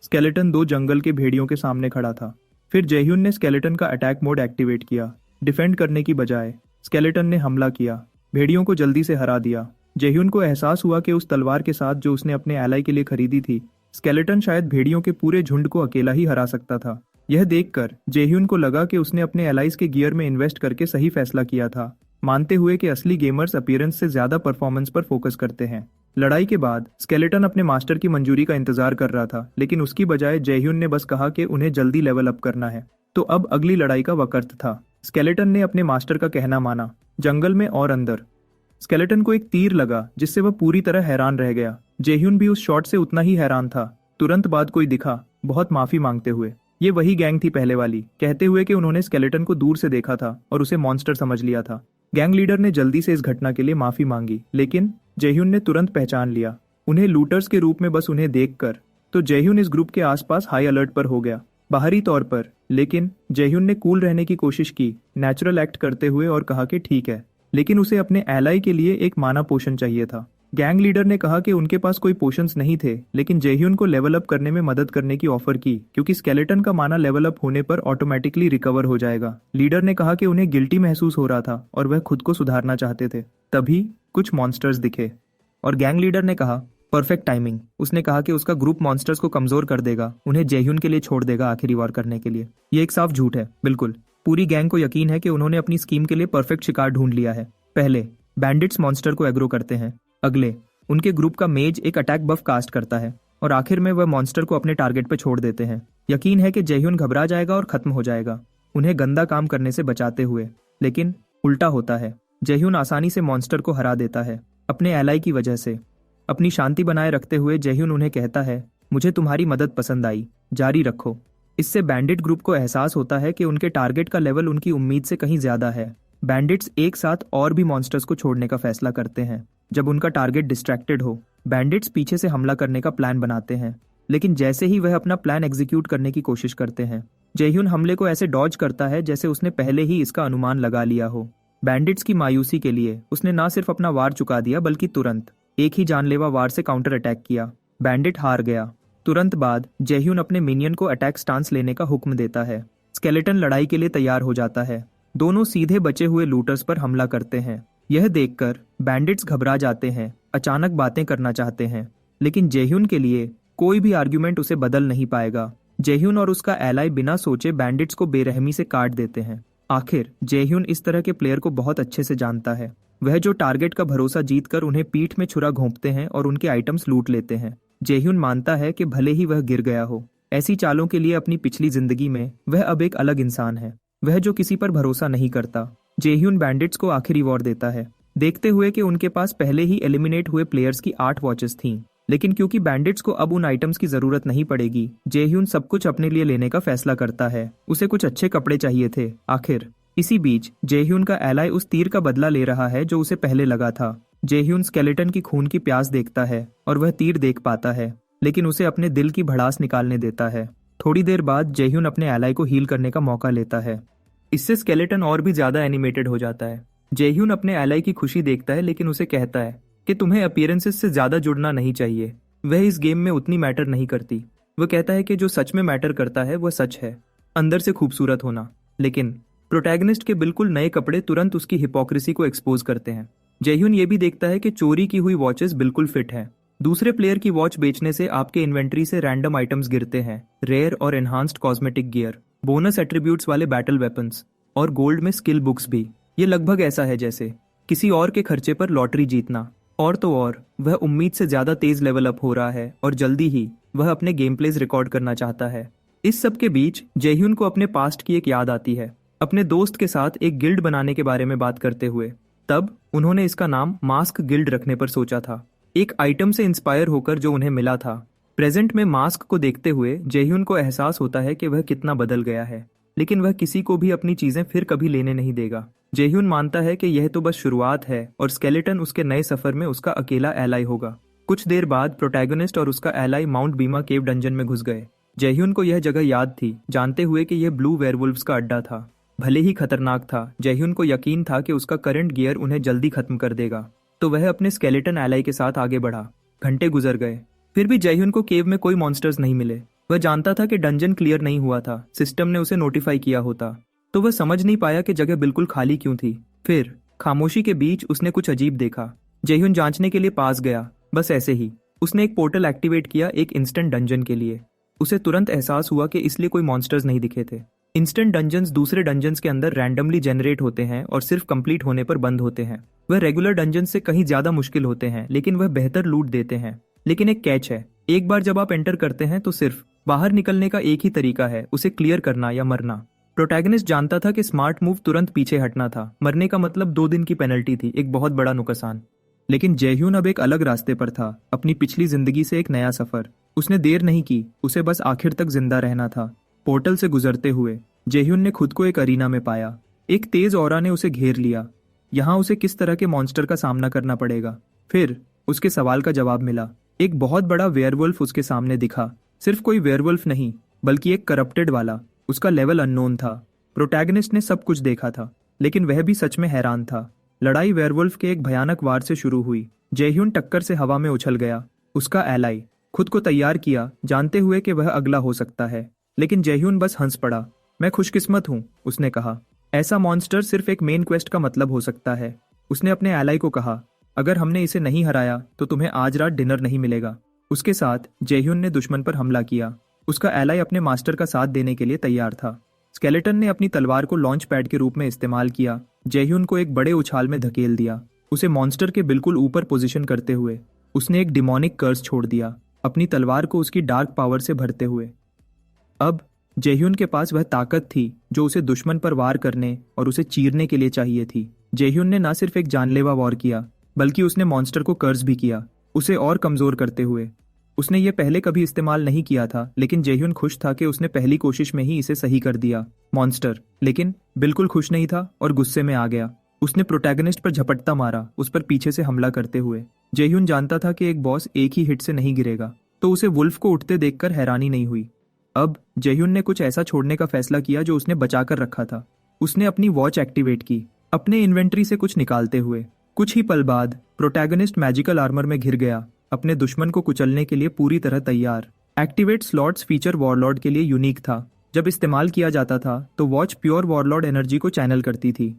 स्केलेटन 2 जंगल के भेड़ियों के सामने खड़ा था। फिर जयह्यून ने स्केलेटन का अटैक मोड एक्टिवेट किया। डिफेंड करने की बजाय स्केलेटन ने हमला किया, भेड़ियों को जल्दी से हरा दिया। जयह्यून को एहसास हुआ कि उस तलवार के साथ जो उसने अपने एलाई के लिए खरीदी थी, स्केलेटन शायद भेड़ियों के पूरे झुंड को अकेला ही हरा सकता था। यह देखकर जयह्यून को लगा कि उसने अपने एलाइज के गियर में इन्वेस्ट करके सही फैसला किया था, मानते हुए कि असली गेमर्स अपीयरेंस से ज्यादा परफॉर्मेंस पर फोकस करते हैं। लड़ाई के बाद स्केलेटन अपने मास्टर की मंजूरी का इंतजार कर रहा था, लेकिन उसकी बजाय जयह्यून ने बस कहा कि उन्हें जल्दी लेवल अप करना है। तो अब अगली लड़ाई का वक्त था। स्केलेटन ने अपने मास्टर का कहना माना। जंगल में और अंदर स्केलेटन को एक तीर लगा जिससे वह पूरी तरह हैरान रह गया। जयह्यून भी उस शॉट से उतना ही हैरान था। तुरंत बाद कोई दिखा, बहुत माफी मांगते हुए। ये वही गैंग थी पहले वाली, कहते हुए कि उन्होंने स्केलेटन को दूर से देखा था और उसे मॉन्स्टर समझ लिया था। गैंग लीडर ने जल्दी से इस घटना के लिए माफी मांगी, लेकिन जयह्यून ने तुरंत पहचान लिया। उन्हें लूटर्स के रूप में बस उन्हें देखकर तो जयह्यून इस ग्रुप के आसपास हाई अलर्ट पर हो गया, बाहरी तौर पर। लेकिन जयह्यून ने कूल रहने की कोशिश की, नेचुरल एक्ट करते हुए, और कहा कि ठीक है, लेकिन उसे अपने एलाई के लिए एक माना पोशन चाहिए था। गैंग लीडर ने कहा कि उनके पास कोई पोशंस नहीं थे, लेकिन जयह्यून को लेवल अप करने में मदद करने की ऑफर की, क्योंकि स्केलेटन का माना लेवल अप होने पर ऑटोमेटिकली रिकवर हो जाएगा। लीडर ने कहा कि उन्हें गिल्टी महसूस हो रहा था और वह खुद को सुधारना चाहते थे। तभी कुछ मॉन्स्टर्स दिखे और गैंग लीडर ने कहा, परफेक्ट टाइमिंग। उसने कहा कि उसका ग्रुप मॉन्स्टर्स को कमजोर कर देगा, उन्हें जयह्यून के लिए छोड़ देगा आखिरी वार करने के लिए। ये एक साफ झूठ है, बिल्कुल। पूरी गैंग को यकीन है कि उन्होंने अपनी स्कीम के लिए परफेक्ट शिकार ढूंढ लिया है। पहले बैंडिट्स मॉन्स्टर को एग्रो करते हैं, अगले उनके ग्रुप का मेज एक अटैक बफ कास्ट करता है, और आखिर में वह मॉन्स्टर को अपने टारगेट पर छोड़ देते हैं। यकीन है कि जयह्यून घबरा जाएगा और खत्म हो जाएगा, उन्हें गंदा काम करने से बचाते हुए। लेकिन उल्टा होता है, जयह्यून आसानी से मॉन्स्टर को हरा देता है, अपने एलाई की वजह से। अपनी शांति बनाए रखते हुए जयह्यून उन्हें कहता है, मुझे तुम्हारी मदद पसंद आई, जारी रखो। इससे बैंडिट ग्रुप को एहसास होता है कि उनके टारगेट का लेवल उनकी उम्मीद से कहीं ज्यादा है। बैंडिट्स एक साथ और भी मॉन्स्टर्स को छोड़ने का फैसला करते हैं। जब उनका टारगेट डिस्ट्रैक्टेड हो, बैंडिट्स पीछे से हमला करने का प्लान बनाते हैं, लेकिन जैसे ही वह अपना प्लान एग्जीक्यूट करने की कोशिश करते हैं, जयह्यून हमले को ऐसे डॉज करता है जैसे उसने पहले ही इसका अनुमान लगा लिया हो। बैंडिट्स की मायूसी के लिए उसने न सिर्फ अपना वार चुका दिया, बल्कि तुरंत एक ही जानलेवा वार से काउंटर अटैक किया। बैंडिट हार गया। तुरंत बाद जयह्यून अपने मिनियन को अटैक स्टांस लेने का हुक्म देता है। स्केलेटन लड़ाई के लिए तैयार हो जाता है। दोनों सीधे बचे हुए लूटर्स पर हमला करते हैं। यह देखकर बैंडिट्स घबरा जाते हैं, अचानक बातें करना चाहते हैं, लेकिन जयह्यून के लिए कोई भी आर्ग्यूमेंट उसे बदल नहीं पाएगा। जयह्यून और उसका एलाई बिना सोचे बैंडिट्स को बेरहमी से काट देते हैं। आखिर जयह्यून इस तरह के प्लेयर को बहुत अच्छे से जानता है। वह जो टारगेट का भरोसा जीतकर उन्हें पीठ में छुरा घोंपते हैं और उनके आइटम्स लूट लेते हैं। जयह्यून मानता है कि भले ही वह गिर गया हो, ऐसी चालों के लिए अपनी पिछली जिंदगी में वह अब एक अलग इंसान है, वह जो किसी पर भरोसा नहीं करता। जयह्यून बैंडिट्स को आखिरी वॉर देता है, देखते हुए कि उनके पास पहले ही एलिमिनेट हुए प्लेयर्स की 8 वॉचेस थीं। लेकिन क्योंकि बैंडिट्स को अब उन आइटम्स की जरूरत नहीं पड़ेगी, जयह्यून सब कुछ अपने लिए लेने का फैसला करता है। उसे कुछ अच्छे कपड़े चाहिए थे। आखिर इसी बीच जयह्यून का एलाई उस तीर का बदला ले रहा है जो उसे पहले लगा था। जयह्यून स्केलेटन की खून की प्यास देखता है और वह तीर देख पाता है, लेकिन उसे अपने दिल की भड़ास निकालने देता है। थोड़ी देर बाद जयह्यून अपने एलाई को हील करने का मौका लेता है। इससे स्केलेटन और भी ज्यादा एनिमेटेड हो जाता है। जयह्यून अपने एलाई की खुशी देखता है, लेकिन उसे कहता है कि तुम्हें अपीयरेंसेस से ज्यादा जुड़ना नहीं चाहिए, वह इस गेम में उतनी मैटर नहीं करती। वह कहता है कि जो सच में मैटर करता है वह सच है, अंदर से खूबसूरत होना। लेकिन प्रोटैगनिस्ट के बिल्कुल नए कपड़े तुरंत उसकी हिपोक्रेसी को एक्सपोज करते हैं। जयह्यून ये भी देखता है कि चोरी की हुई वॉचेस बिल्कुल फिट हैं। दूसरे प्लेयर की वॉच बेचने से आपके इन्वेंट्री से रैंडम आइटम्स गिरते हैं, रेयर और enhanced cosmetic gear, bonus attributes वाले बैटल वेपन्स और गोल्ड में स्किल बुक्स भी। ये लगभग ऐसा है जैसे किसी और के खर्चे पर लॉटरी जीतना। और तो और वह उम्मीद से ज्यादा तेज लेवल अप हो रहा है और जल्दी ही वह अपने गेम प्लेज रिकॉर्ड करना चाहता है। इस सब के बीच जयह्यून को अपने पास्ट की एक याद आती है, अपने दोस्त के साथ एक गिल्ड बनाने के बारे में बात करते हुए। तब उन्होंने इसका नाम मास्क गिल्ड रखने पर सोचा था, एक आइटम से इंस्पायर होकर जो उन्हें मिला था। प्रेजेंट में मास्क को देखते हुए जयह्यून को एहसास होता है कि वह कितना बदल गया है, लेकिन वह किसी को भी अपनी चीजें फिर कभी लेने नहीं देगा। जयह्यून मानता है कि यह तो बस शुरुआत है और स्केलेटन उसके नए सफर में उसका अकेला एलाई होगा। कुछ देर बाद प्रोटैगनिस्ट और उसका एलाई माउंट बीमा केव डंजन में घुस गए। जयह्यून को यह जगह याद थी, जानते हुए कि यह ब्लू वेयरवुल्व्स का अड्डा था। भले ही खतरनाक था, जयह्यून को यकीन था कि उसका करंट गियर उन्हें जल्दी खत्म कर देगा, तो वह अपने स्केलेटन एलाई के साथ आगे बढ़ा। घंटे गुजर गए, फिर भी जयह्यून को केव में कोई मॉन्स्टर्स नहीं मिले। वह जानता था कि डंजन क्लियर नहीं हुआ था, सिस्टम ने उसे नोटिफाई किया होता, तो वह समझ नहीं पाया कि जगह बिल्कुल खाली क्यों थी। फिर खामोशी के बीच उसने कुछ अजीब देखा। जयह्यून जांचने के लिए पास गया। बस ऐसे ही उसने एक पोर्टल एक्टिवेट किया, एक इंस्टेंट डंजन के लिए। उसे तुरंत एहसास हुआ कि इसलिए कोई मॉन्स्टर्स नहीं दिखे थे। इंस्टेंट डंजन्स दूसरे डंजन्स के अंदर रैंडमली जनरेट होते हैं और सिर्फ कंप्लीट होने पर बंद होते हैं। वह रेगुलर डंजन्स से कहीं ज्यादा मुश्किल होते हैं, लेकिन वह बेहतर लूट देते हैं। लेकिन एक कैच है, एक बार जब आप एंटर करते हैं तो सिर्फ बाहर निकलने का एक ही तरीका है, उसे क्लियर करना या मरना। प्रोटैगनिस्ट जानता था कि स्मार्ट मूव तुरंत पीछे हटना था, मरने का मतलब 2 दिन की पेनल्टी थी, एक बहुत बड़ा नुकसान। लेकिन जयह्यून अब एक अलग रास्ते पर था, अपनी पिछली जिंदगी से एक नया सफर। उसने देर नहीं की, उसे बस आखिर तक जिंदा रहना था। पोर्टल से गुजरते हुए जयह्यून ने खुद को एक अरीना में पाया। एक तेज ऑरा ने उसे घेर लिया। यहाँ उसे किस तरह के मॉन्स्टर का सामना करना पड़ेगा। फिर उसके सवाल का जवाब मिला। एक बहुत बड़ा वेयरवुल्फ उसके सामने दिखा, सिर्फ कोई वेयरवुल्फ नहीं, बल्कि एक करप्टेड वाला। उसका लेवल अननोन था। प्रोटैगनिस्ट ने सब कुछ देखा था, लेकिन वह भी सच में हैरान था। लड़ाई वेयरवुल्फ के एक भयानक वार से शुरू हुई। जेह्यून टक्कर से हवा में उछल गया। उसका एलाई खुद को तैयार किया, जानते हुए कि वह अगला हो सकता है। लेकिन जेह्यून बस हंस पड़ा। मैं खुशकिस्मत हूँ, उसने कहा। ऐसा मॉन्स्टर सिर्फ एक मेन क्वेस्ट का मतलब हो सकता है। उसने अपने एलाई को कहा, अगर हमने इसे नहीं हराया तो तुम्हें आज रात डिनर नहीं मिलेगा। उसके साथ जेह्यून ने दुश्मन पर हमला किया। उसका एलाई अपने मास्टर का साथ देने के लिए तैयार था। स्केलेटन ने अपनी तलवार को लॉन्च पैड के रूप में इस्तेमाल किया। जेह्यून को एक बड़े उछाल में धकेल दिया, उसे मॉन्स्टर के बिल्कुल ऊपर पोजीशन करते हुए। उसने एक डिमोनिक कर्स छोड़ दिया, अपनी तलवार को उसकी डार्क पावर से भरते हुए। अब जेह्यून के पास वह ताकत थी जो उसे दुश्मन पर वार करने और उसे चीरने के लिए चाहिए थी। जेह्यून ने न सिर्फ एक जानलेवा वॉर किया, बल्कि उसने मॉन्स्टर को कर्स भी किया, उसे और कमजोर करते हुए। उसने ये पहले कभी इस्तेमाल नहीं किया था, लेकिन जेह्यून खुश था कि उसने पहली कोशिश में ही इसे सही कर दिया। मॉन्स्टर लेकिन बिल्कुल खुश नहीं था और गुस्से में आ गया। उसने प्रोटैगनिस्ट पर झपट्टा मारा, उस पर पीछे से हमला करते हुए। जेह्यून जानता था कि एक बॉस एक ही हिट से नहीं गिरेगा, तो उसे वुल्फ को उठते देखकर हैरानी नहीं हुई। अब जेह्यून ने कुछ ऐसा छोड़ने का फैसला किया जो उसने बचाकर रखा था। उसने अपनी वॉच एक्टिवेट की, अपने इन्वेंट्री से कुछ निकालते हुए। कुछ ही पल बाद प्रोटैगनिस्ट मैजिकल आर्मर में घिर गया, अपने दुश्मन को कुचलने के लिए पूरी तरह तैयार। एक्टिवेट स्लॉट्स फीचर वॉरलॉर्ड के लिए यूनिक था। जब इस्तेमाल किया जाता था तो वॉच प्योर वॉरलॉर्ड एनर्जी को चैनल करती थी,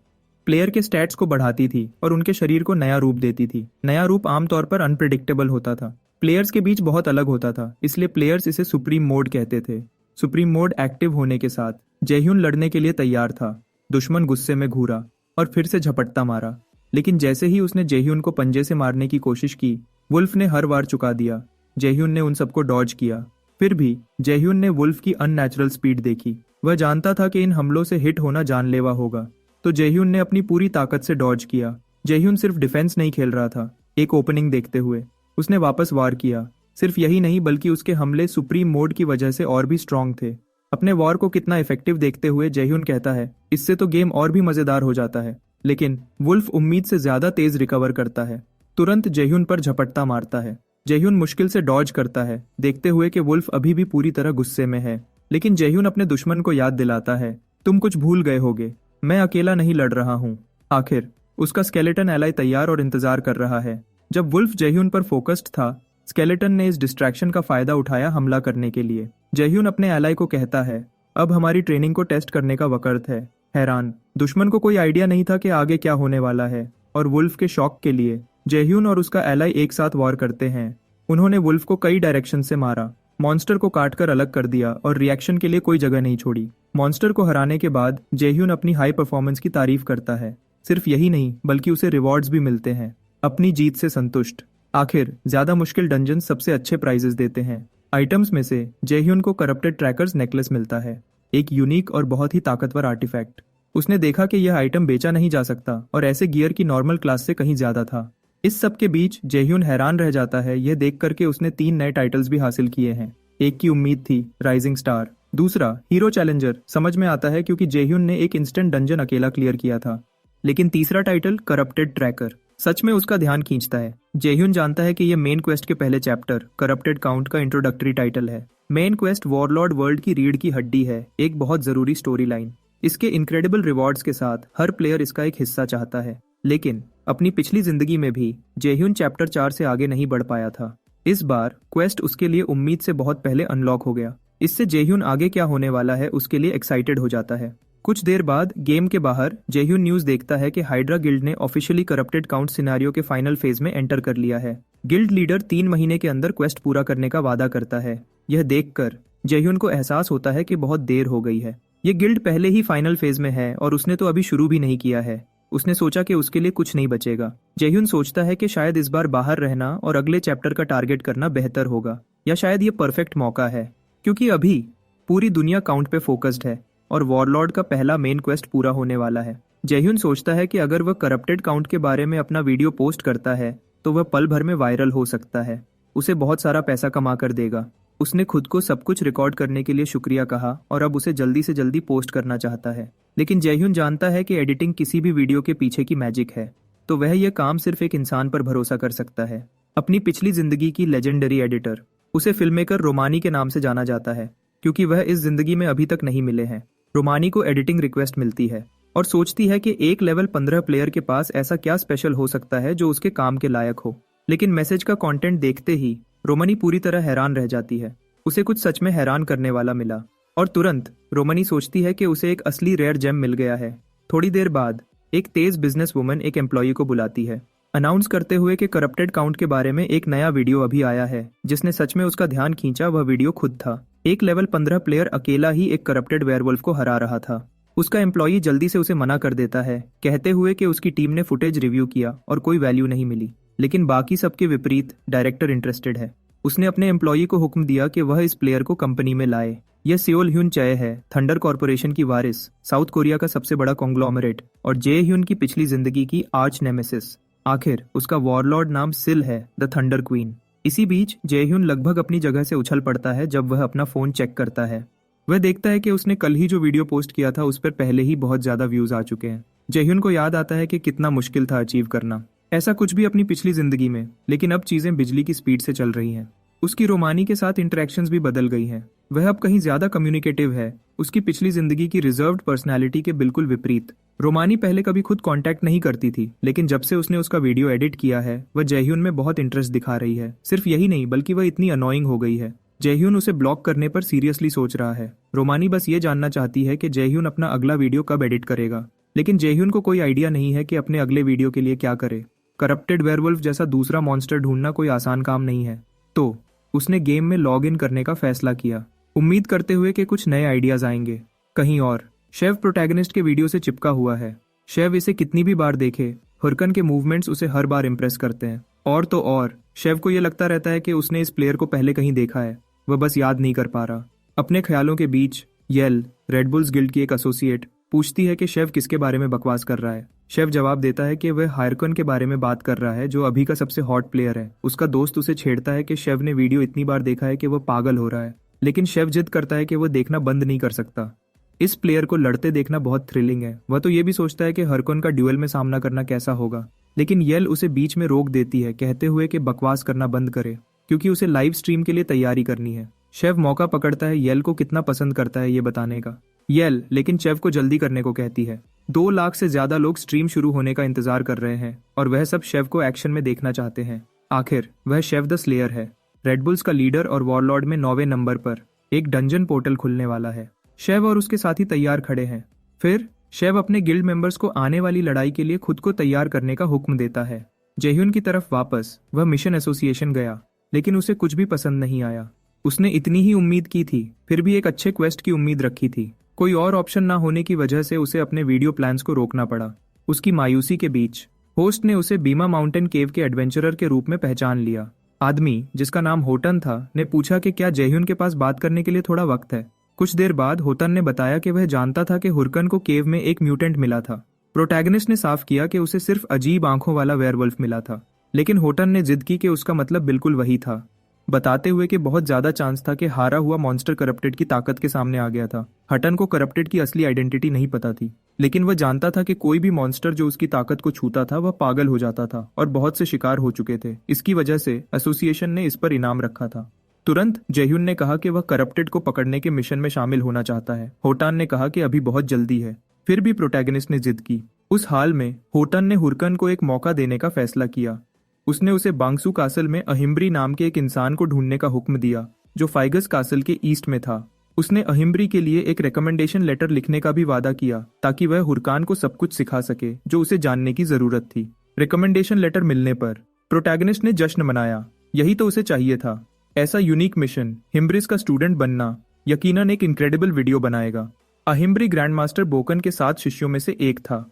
प्लेयर के स्टैट्स को बढ़ाती थी और उनके शरीर को नया रूप देती थी। नया रूप आमतौर पर अनप्रिडिक्टेबल होता था, प्लेयर्स के बीच बहुत अलग होता था, इसलिए प्लेयर्स इसे सुप्रीम मोड कहते थे। सुप्रीम मोड एक्टिव होने के साथ जेह्यून लड़ने के लिए तैयार था। दुश्मन गुस्से में घूरा और फिर से झपट्टा मारा, लेकिन जैसे ही उसने जेह्यून को पंजे से मारने की कोशिश की, वुल्फ ने हर वार चुका दिया। जेह्यून ने उन सबको डॉज किया। फिर भी जेह्यून ने वुल्फ की अननेचुरल स्पीड देखी। वह जानता था कि इन हमलों से हिट होना जानलेवा होगा, तो जेह्यून ने अपनी पूरी ताकत से डॉज किया। जेह्यून सिर्फ डिफेंस नहीं खेल रहा था, एक ओपनिंग देखते हुए उसने वापस वार किया। सिर्फ यही नहीं, बल्कि उसके हमले सुप्रीम मोड की वजह से और भी स्ट्रांग थे। अपने वॉर को कितना इफेक्टिव देखते हुए जेह्यून कहता है, इससे तो गेम और भी मजेदार हो जाता है। लेकिन वुल्फ उम्मीद से ज्यादा तेज रिकवर करता है, तुरंत जेह्यून पर झपट्टा मारता है। जेह्यून मुश्किल से डॉज करता है, देखते हुए कि वुल्फ अभी भी पूरी तरह गुस्से में है। लेकिन जेह्यून अपने दुश्मन को याद दिलाता है, तुम कुछ भूल गए होगे, मैं अकेला नहीं लड़ रहा हूँ। आखिर उसका स्केलेटन एलाई तैयार और इंतजार कर रहा है। जब वुल्फ जेह्यून पर फोकस्ड था, स्केलेटन ने इस डिस्ट्रैक्शन का फायदा उठाया हमला करने के लिए। जेह्यून अपने एलाई को कहता है, अब हमारी ट्रेनिंग को टेस्ट करने का वक्त है। हैरान दुश्मन को कोई आइडिया नहीं था कि आगे क्या होने वाला है, और वुल्फ के शॉक के लिए जेह्यून और उसका एलाई एक साथ वॉर करते हैं। उन्होंने वुल्फ को कई डायरेक्शन से मारा, मॉन्स्टर को काटकर अलग कर दिया और रिएक्शन के लिए कोई जगह नहीं छोड़ी। मॉन्स्टर को हराने के बाद जेह्यून अपनी हाई परफॉर्मेंस की तारीफ करता है। सिर्फ यही नहीं, बल्कि उसे रिवॉर्ड्स भी मिलते हैं। अपनी जीत से संतुष्ट, आखिर ज्यादा मुश्किल डंजन सबसे अच्छे प्राइजेस देते हैं। आइटम्स में से जेह्यून को करप्टेड ट्रैकर्स नेकलेस मिलता है, एक यूनिक और बहुत ही ताकतवर आर्टिफैक्ट। उसने देखा कि यह आइटम बेचा नहीं जा सकता और ऐसे गियर की नॉर्मल क्लास से कहीं ज्यादा था। इस सब के बीच जेह्यून हैरान रह जाता है यह देख करके उसने 3 नए टाइटल्स भी हासिल किए हैं। एक की उम्मीद थी, राइजिंग स्टार। दूसरा हीरो चैलेंजर, समझ में आता है क्योंकि जेह्यून ने एक इंस्टेंट डंजन अकेला क्लियर किया था। लेकिन तीसरा टाइटल करप्टेड ट्रैकर सच में उसका ध्यान खींचता है। जेह्यून जानता है कि यह मेन क्वेस्ट के पहले चैप्टर करप्टेड काउंट का इंट्रोडक्टरी टाइटल है। मेन क्वेस्ट वॉरलॉर्ड वर्ल्ड की रीढ़ की हड्डी है, एक बहुत जरूरी स्टोरी लाइन। इसके इनक्रेडिबल रिवॉर्ड्स के साथ हर प्लेयर इसका एक हिस्सा चाहता है। लेकिन अपनी पिछली जिंदगी में भी जेह्यून चैप्टर 4 से आगे नहीं बढ़ पाया था। इस बार क्वेस्ट उसके लिए उम्मीद से बहुत पहले अनलॉक हो गया। इससे जेह्यून आगे क्या होने वाला है उसके लिए एक्साइटेड हो जाता है। कुछ देर बाद गेम के बाहर जेह्यून न्यूज देखता है कि हाइड्रा गिल्ड ने ऑफिशियली करप्टेड काउंट सिनेरियो के फाइनल फेज में एंटर कर लिया है। गिल्ड लीडर 3 महीने के अंदर क्वेस्ट पूरा करने का वादा करता है। यह देखकर जेह्यून को एहसास होता है कि बहुत देर हो गई है। ये गिल्ड पहले ही फाइनल फेज में है और उसने तो अभी शुरू भी नहीं किया है। उसने सोचा कि उसके लिए कुछ नहीं बचेगा। जेह्यून सोचता है कि शायद इस बार बाहर रहना और अगले चैप्टर का टारगेट करना बेहतर होगा, या शायद ये परफेक्ट मौका है, क्योंकि अभी पूरी दुनिया काउंट पे फोकस्ड है और वॉरलॉर्ड का पहला मेन क्वेस्ट पूरा होने वाला है। जेह्यून सोचता है कि अगर वह करप्टेड काउंट के बारे में अपना वीडियो पोस्ट करता है तो वह पल भर में वायरल हो सकता है, उसे बहुत सारा पैसा कमा कर देगा। उसने खुद को सब कुछ रिकॉर्ड करने के लिए शुक्रिया कहा और अब उसे जल्दी से जल्दी पोस्ट करना चाहता है। लेकिन जेह्यून जानता है कि एडिटिंग किसी भी वीडियो के पीछे की मैजिक है, तो वह यह काम सिर्फ एक इंसान पर भरोसा कर सकता है, अपनी पिछली जिंदगी की लेजेंडरी एडिटर। उसे फिल्ममेकर रोमानी के नाम से जाना जाता है क्योंकि वह इस जिंदगी में अभी तक नहीं मिले हैं। रोमानी को एडिटिंग रिक्वेस्ट मिलती है और सोचती है कि एक लेवल 15 प्लेयर के पास ऐसा क्या स्पेशल हो सकता है जो उसके काम के लायक हो। लेकिन मैसेज का कंटेंट देखते ही रोमनी पूरी तरह हैरान रह जाती है। उसे कुछ सच में हैरान करने वाला मिला और तुरंत रोमनी सोचती है कि उसे एक असली रेयर जेम मिल गया है। थोड़ी देर बाद एक तेज बिजनेस वुमन एक एम्प्लॉई को बुलाती है, अनाउंस करते हुए कि करप्टेड काउंट के बारे में एक नया वीडियो अभी आया है। जिसने सच में उसका ध्यान खींचा वह वीडियो खुद था। एक लेवल 15 प्लेयर अकेला ही एक करप्टेड वेयरवुल्फ को हरा रहा था। उसका एम्प्लॉई जल्दी से उसे मना कर देता है, कहते हुए कि उसकी टीम ने फुटेज रिव्यू किया और कोई वैल्यू नहीं मिली। लेकिन बाकी सबके विपरीत डायरेक्टर इंटरेस्टेड है। उसने अपने एम्प्लॉई को हुक्म दिया कि वह इस प्लेयर को कंपनी में लाए। यह सियोल ह्यून चय है, थंडर कॉर्पोरेशन की वारिस, साउथ कोरिया का सबसे बड़ा कॉन्ग्लोमरेट और जे ह्यून की पिछली जिंदगी की आर्च नेमेसिस। आखिर उसका वॉरलॉर्ड नाम सिल है, द थंडर क्वीन। इसी बीच जे ह्यून लगभग अपनी जगह से उछल पड़ता है जब वह अपना फोन चेक करता है। वह देखता है कि उसने कल ही जो वीडियो पोस्ट किया था उस पर पहले ही बहुत ज्यादा व्यूज आ चुके हैं। जेह्यून को याद आता है कि कितना मुश्किल था अचीव करना ऐसा कुछ भी अपनी पिछली जिंदगी में, लेकिन अब चीजें बिजली की स्पीड से चल रही हैं। उसकी रोमानी के साथ इंटरेक्शंस भी बदल गई हैं। वह अब कहीं ज्यादा कम्युनिकेटिव है, उसकी पिछली जिंदगी की रिजर्व्ड पर्सनैलिटी के बिल्कुल विपरीत। रोमानी पहले कभी खुद कांटेक्ट नहीं करती थी, लेकिन जब से उसने उसका वीडियो एडिट किया है वह जेह्यून में बहुत इंटरेस्ट दिखा रही है। सिर्फ यही नहीं बल्कि वह इतनी अनोइंग हो गई है। जेह्यून उसे ब्लॉक करने पर सीरियसली सोच रहा है। रोमानी बस ये जानना चाहती है कि जेह्यून अपना अगला वीडियो कब एडिट करेगा, लेकिन जेह्यून को कोई आइडिया नहीं है कि अपने अगले वीडियो के लिए क्या करे। करप्टेड वेयरवुल्फ जैसा दूसरा मॉन्स्टर ढूंढना कोई आसान काम नहीं है, तो उसने गेम में लॉग इन करने का फैसला किया, उम्मीद करते हुए कि कुछ नए आइडियाज आएंगे। कहीं और शेव प्रोटैगनिस्ट के वीडियो से चिपका हुआ है। शेव इसे कितनी भी बार देखे, हुर्कन के मूवमेंट्स उसे हर बार इंप्रेस करते हैं। और तो और शेव को यह लगता रहता है कि उसने इस प्लेयर को पहले कहीं देखा है, वह बस याद नहीं कर पा रहा। अपने ख्यालों के बीच येल, रेडबुल्स गिल्ड की एक एसोसिएट, पूछती है कि शेव किसके बारे में बकवास कर रहा है। शेव जवाब देता है कि वह हायरकन के बारे में बात कर रहा है, जो अभी का सबसे हॉट प्लेयर है। उसका दोस्त उसे छेड़ता है कि शेव ने वीडियो इतनी बार देखा है कि वह पागल हो रहा है, लेकिन शेव जिद करता है कि वह देखना बंद नहीं कर सकता। इस प्लेयर को लड़ते देखना बहुत थ्रिलिंग है। वह तो ये भी सोचता है कि हरकन का ड्यूएल में सामना करना कैसा होगा, लेकिन येल उसे बीच में रोक देती है, कहते हुए कि बकवास करना बंद करे क्योंकि उसे लाइव स्ट्रीम के लिए तैयारी करनी है। शेव मौका पकड़ता है येल को कितना पसंद करता है ये बताने का। येल लेकिन शेव को जल्दी करने को कहती है। 2 लाख से ज्यादा लोग स्ट्रीम शुरू होने का इंतजार कर रहे हैं और वह सब शेव को एक्शन में देखना चाहते हैं। आखिर वह शेव द स्लेयर है, रेडबुल्स का लीडर और वॉरलॉर्ड में 9वें नंबर पर एक डंजन पोर्टल खुलने वाला है। शेव और उसके साथी तैयार खड़े हैं। फिर शेव अपने गिल्ड मेंबर्स को आने वाली लड़ाई के लिए खुद को तैयार करने का हुक्म देता है। जेह्यून की तरफ वापस वह मिशन एसोसिएशन गया, लेकिन उसे कुछ भी पसंद नहीं आया। उसने इतनी ही उम्मीद की थी, फिर भी एक अच्छे क्वेस्ट की उम्मीद रखी थी। कोई और ऑप्शन ना होने की वजह से उसे अपने वीडियो प्लान्स को रोकना पड़ा। उसकी मायूसी के बीच होस्ट ने उसे बीमा माउंटेन केव के एडवेंचरर के रूप में पहचान लिया। आदमी, जिसका नाम होटन था, ने पूछा कि क्या जेह्यून के पास बात करने के लिए थोड़ा वक्त है। कुछ देर बाद होटन ने बताया कि वह जानता था कि हुर्कन को केव में एक म्यूटेंट मिला था। प्रोटैगनिस्ट ने साफ किया कि उसे सिर्फ अजीब आंखों वाला वेयरवुल्फ मिला था, लेकिन होटन ने जिद की कि उसका मतलब बिल्कुल वही था, बताते हुए कि बहुत ज्यादा चांस था कि हारा हुआ मॉन्स्टर करप्टेड की ताकत के सामने आ गया था। हटन को करप्टेड की असली आइडेंटिटी नहीं पता थी, लेकिन वह जानता था कि कोई भी मॉन्स्टर जो उसकी ताकत को छूता था वह पागल हो जाता था और बहुत से शिकार हो चुके थे। इसकी वजह से एसोसिएशन ने इस पर इनाम रखा था। तुरंत जेह्यून ने कहा कि वह करप्टेड को पकड़ने के मिशन में शामिल होना चाहता है। होटान ने कहा कि अभी बहुत जल्दी है, फिर भी प्रोटैगनिस्ट ने जिद की। उस हाल में होटन ने हुर्कन को एक मौका देने का फैसला किया। उसने उसे बांगसू कासल में अहिम्ब्री नाम के एक इंसान को ढूंढने का हुक्म दिया, जो फाइगस कासल के ईस्ट में था। उसने अहिम्ब्री के लिए एक रिकमेंडेशन लेटर लिखने का भी वादा किया, ताकि वह हुर्कान को सब कुछ सिखा सके जो उसे जानने की जरूरत थी। रिकमेंडेशन लेटर मिलने पर प्रोटैगनिस्ट ने जश्न मनाया। यही तो उसे चाहिए था। ऐसा यूनिक मिशन, हिम्ब्रिस का स्टूडेंट बनना, यकीनन एक इनक्रेडिबल वीडियो बनाएगा। अहिम्ब्री ग्रैंड मास्टर बोकन के 7 शिष्यों में से एक था।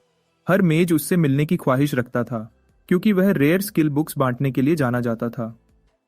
हर मेज उससे मिलने की ख्वाहिश रखता था, क्योंकि वह रेयर स्किल बुक्स बांटने के लिए जाना जाता था।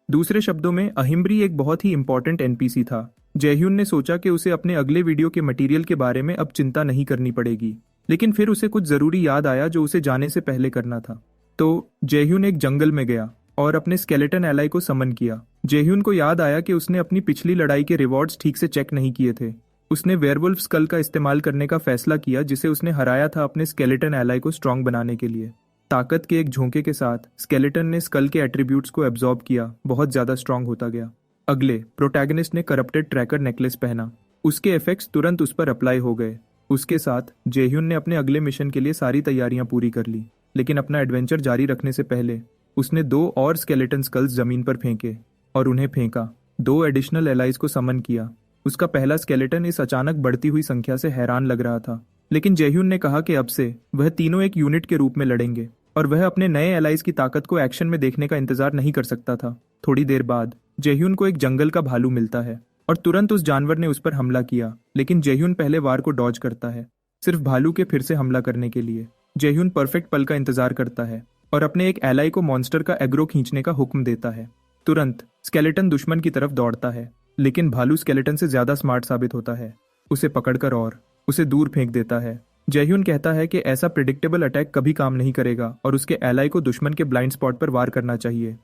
दूसरे शब्दों में अहिम्ब्री एक बहुत ही इंपॉर्टेंट एनपीसी था। जेह्यून ने सोचा कि उसे अपने अगले वीडियो के मटेरियल के बारे में अब चिंता नहीं करनी पड़ेगी, लेकिन फिर उसे कुछ जरूरी याद आया जो उसे जाने से पहले करना था। तो जेह्यून एक जंगल में गया और अपने स्केलेटन एलाई को समन किया। जेह्यून को याद आया कि उसने अपनी पिछली लड़ाई के रिवॉर्ड्स ठीक से चेक नहीं किए थे। उसने वेयरवुल्फ स्कल का इस्तेमाल करने का फैसला किया, जिसे उसने हराया था अपने स्केलेटन एलाई को स्ट्रॉन्ग बनाने के लिए। ताकत के एक झोंके के साथ स्केलेटन ने स्कल के एट्रीब्यूट्स को एब्जॉर्ब किया, बहुत ज्यादा स्ट्रांग होता गया। अगले प्रोटैगनिस्ट ने करप्टेड ट्रैकर नेकलेस पहना। उसके इफेक्ट्स तुरंत उस पर अप्लाई हो गए। उसके साथ जेह्यून ने अपने अगले मिशन के लिए सारी तैयारियां पूरी कर ली, लेकिन अपना एडवेंचर जारी रखने से पहले उसने 2 और स्केलेटन स्कल्स जमीन पर फेंके और उन्हें फेंका। 2 एडिशनल एलाइज को समन किया। उसका पहला स्केलेटन इस अचानक बढ़ती हुई संख्या से हैरान लग रहा था, लेकिन जेह्यून ने कहा कि अब से वह तीनों एक यूनिट के रूप में लड़ेंगे और वह अपने नए एलाइज की ताकत को एक्शन में देखने का इंतजार नहीं कर सकता था। थोड़ी देर बाद जेह्यून को एक जंगल का भालू मिलता है और तुरंत उस जानवर ने उस पर हमला किया, लेकिन जेह्यून पहले वार को डॉज करता है, सिर्फ भालू के फिर से हमला करने के लिए। जेह्यून परफेक्ट पल का इंतजार करता है और अपने एक एलाई को मॉन्स्टर का एग्रो खींचने का हुक्म देता है। तुरंत स्केलेटन दुश्मन की तरफ दौड़ता है, लेकिन भालू स्केलेटन से ज्यादा स्मार्ट साबित होता है। उसे पकड़कर और उसे दूर फेंक देता है। जेह्यून कहता है कि ऐसा प्रिडिक्टेबल अटैक कभी काम नहीं करेगा और उसके एलाई को दुश्मन के ब्लाइंड स्पॉट पर वार करना चाहिए।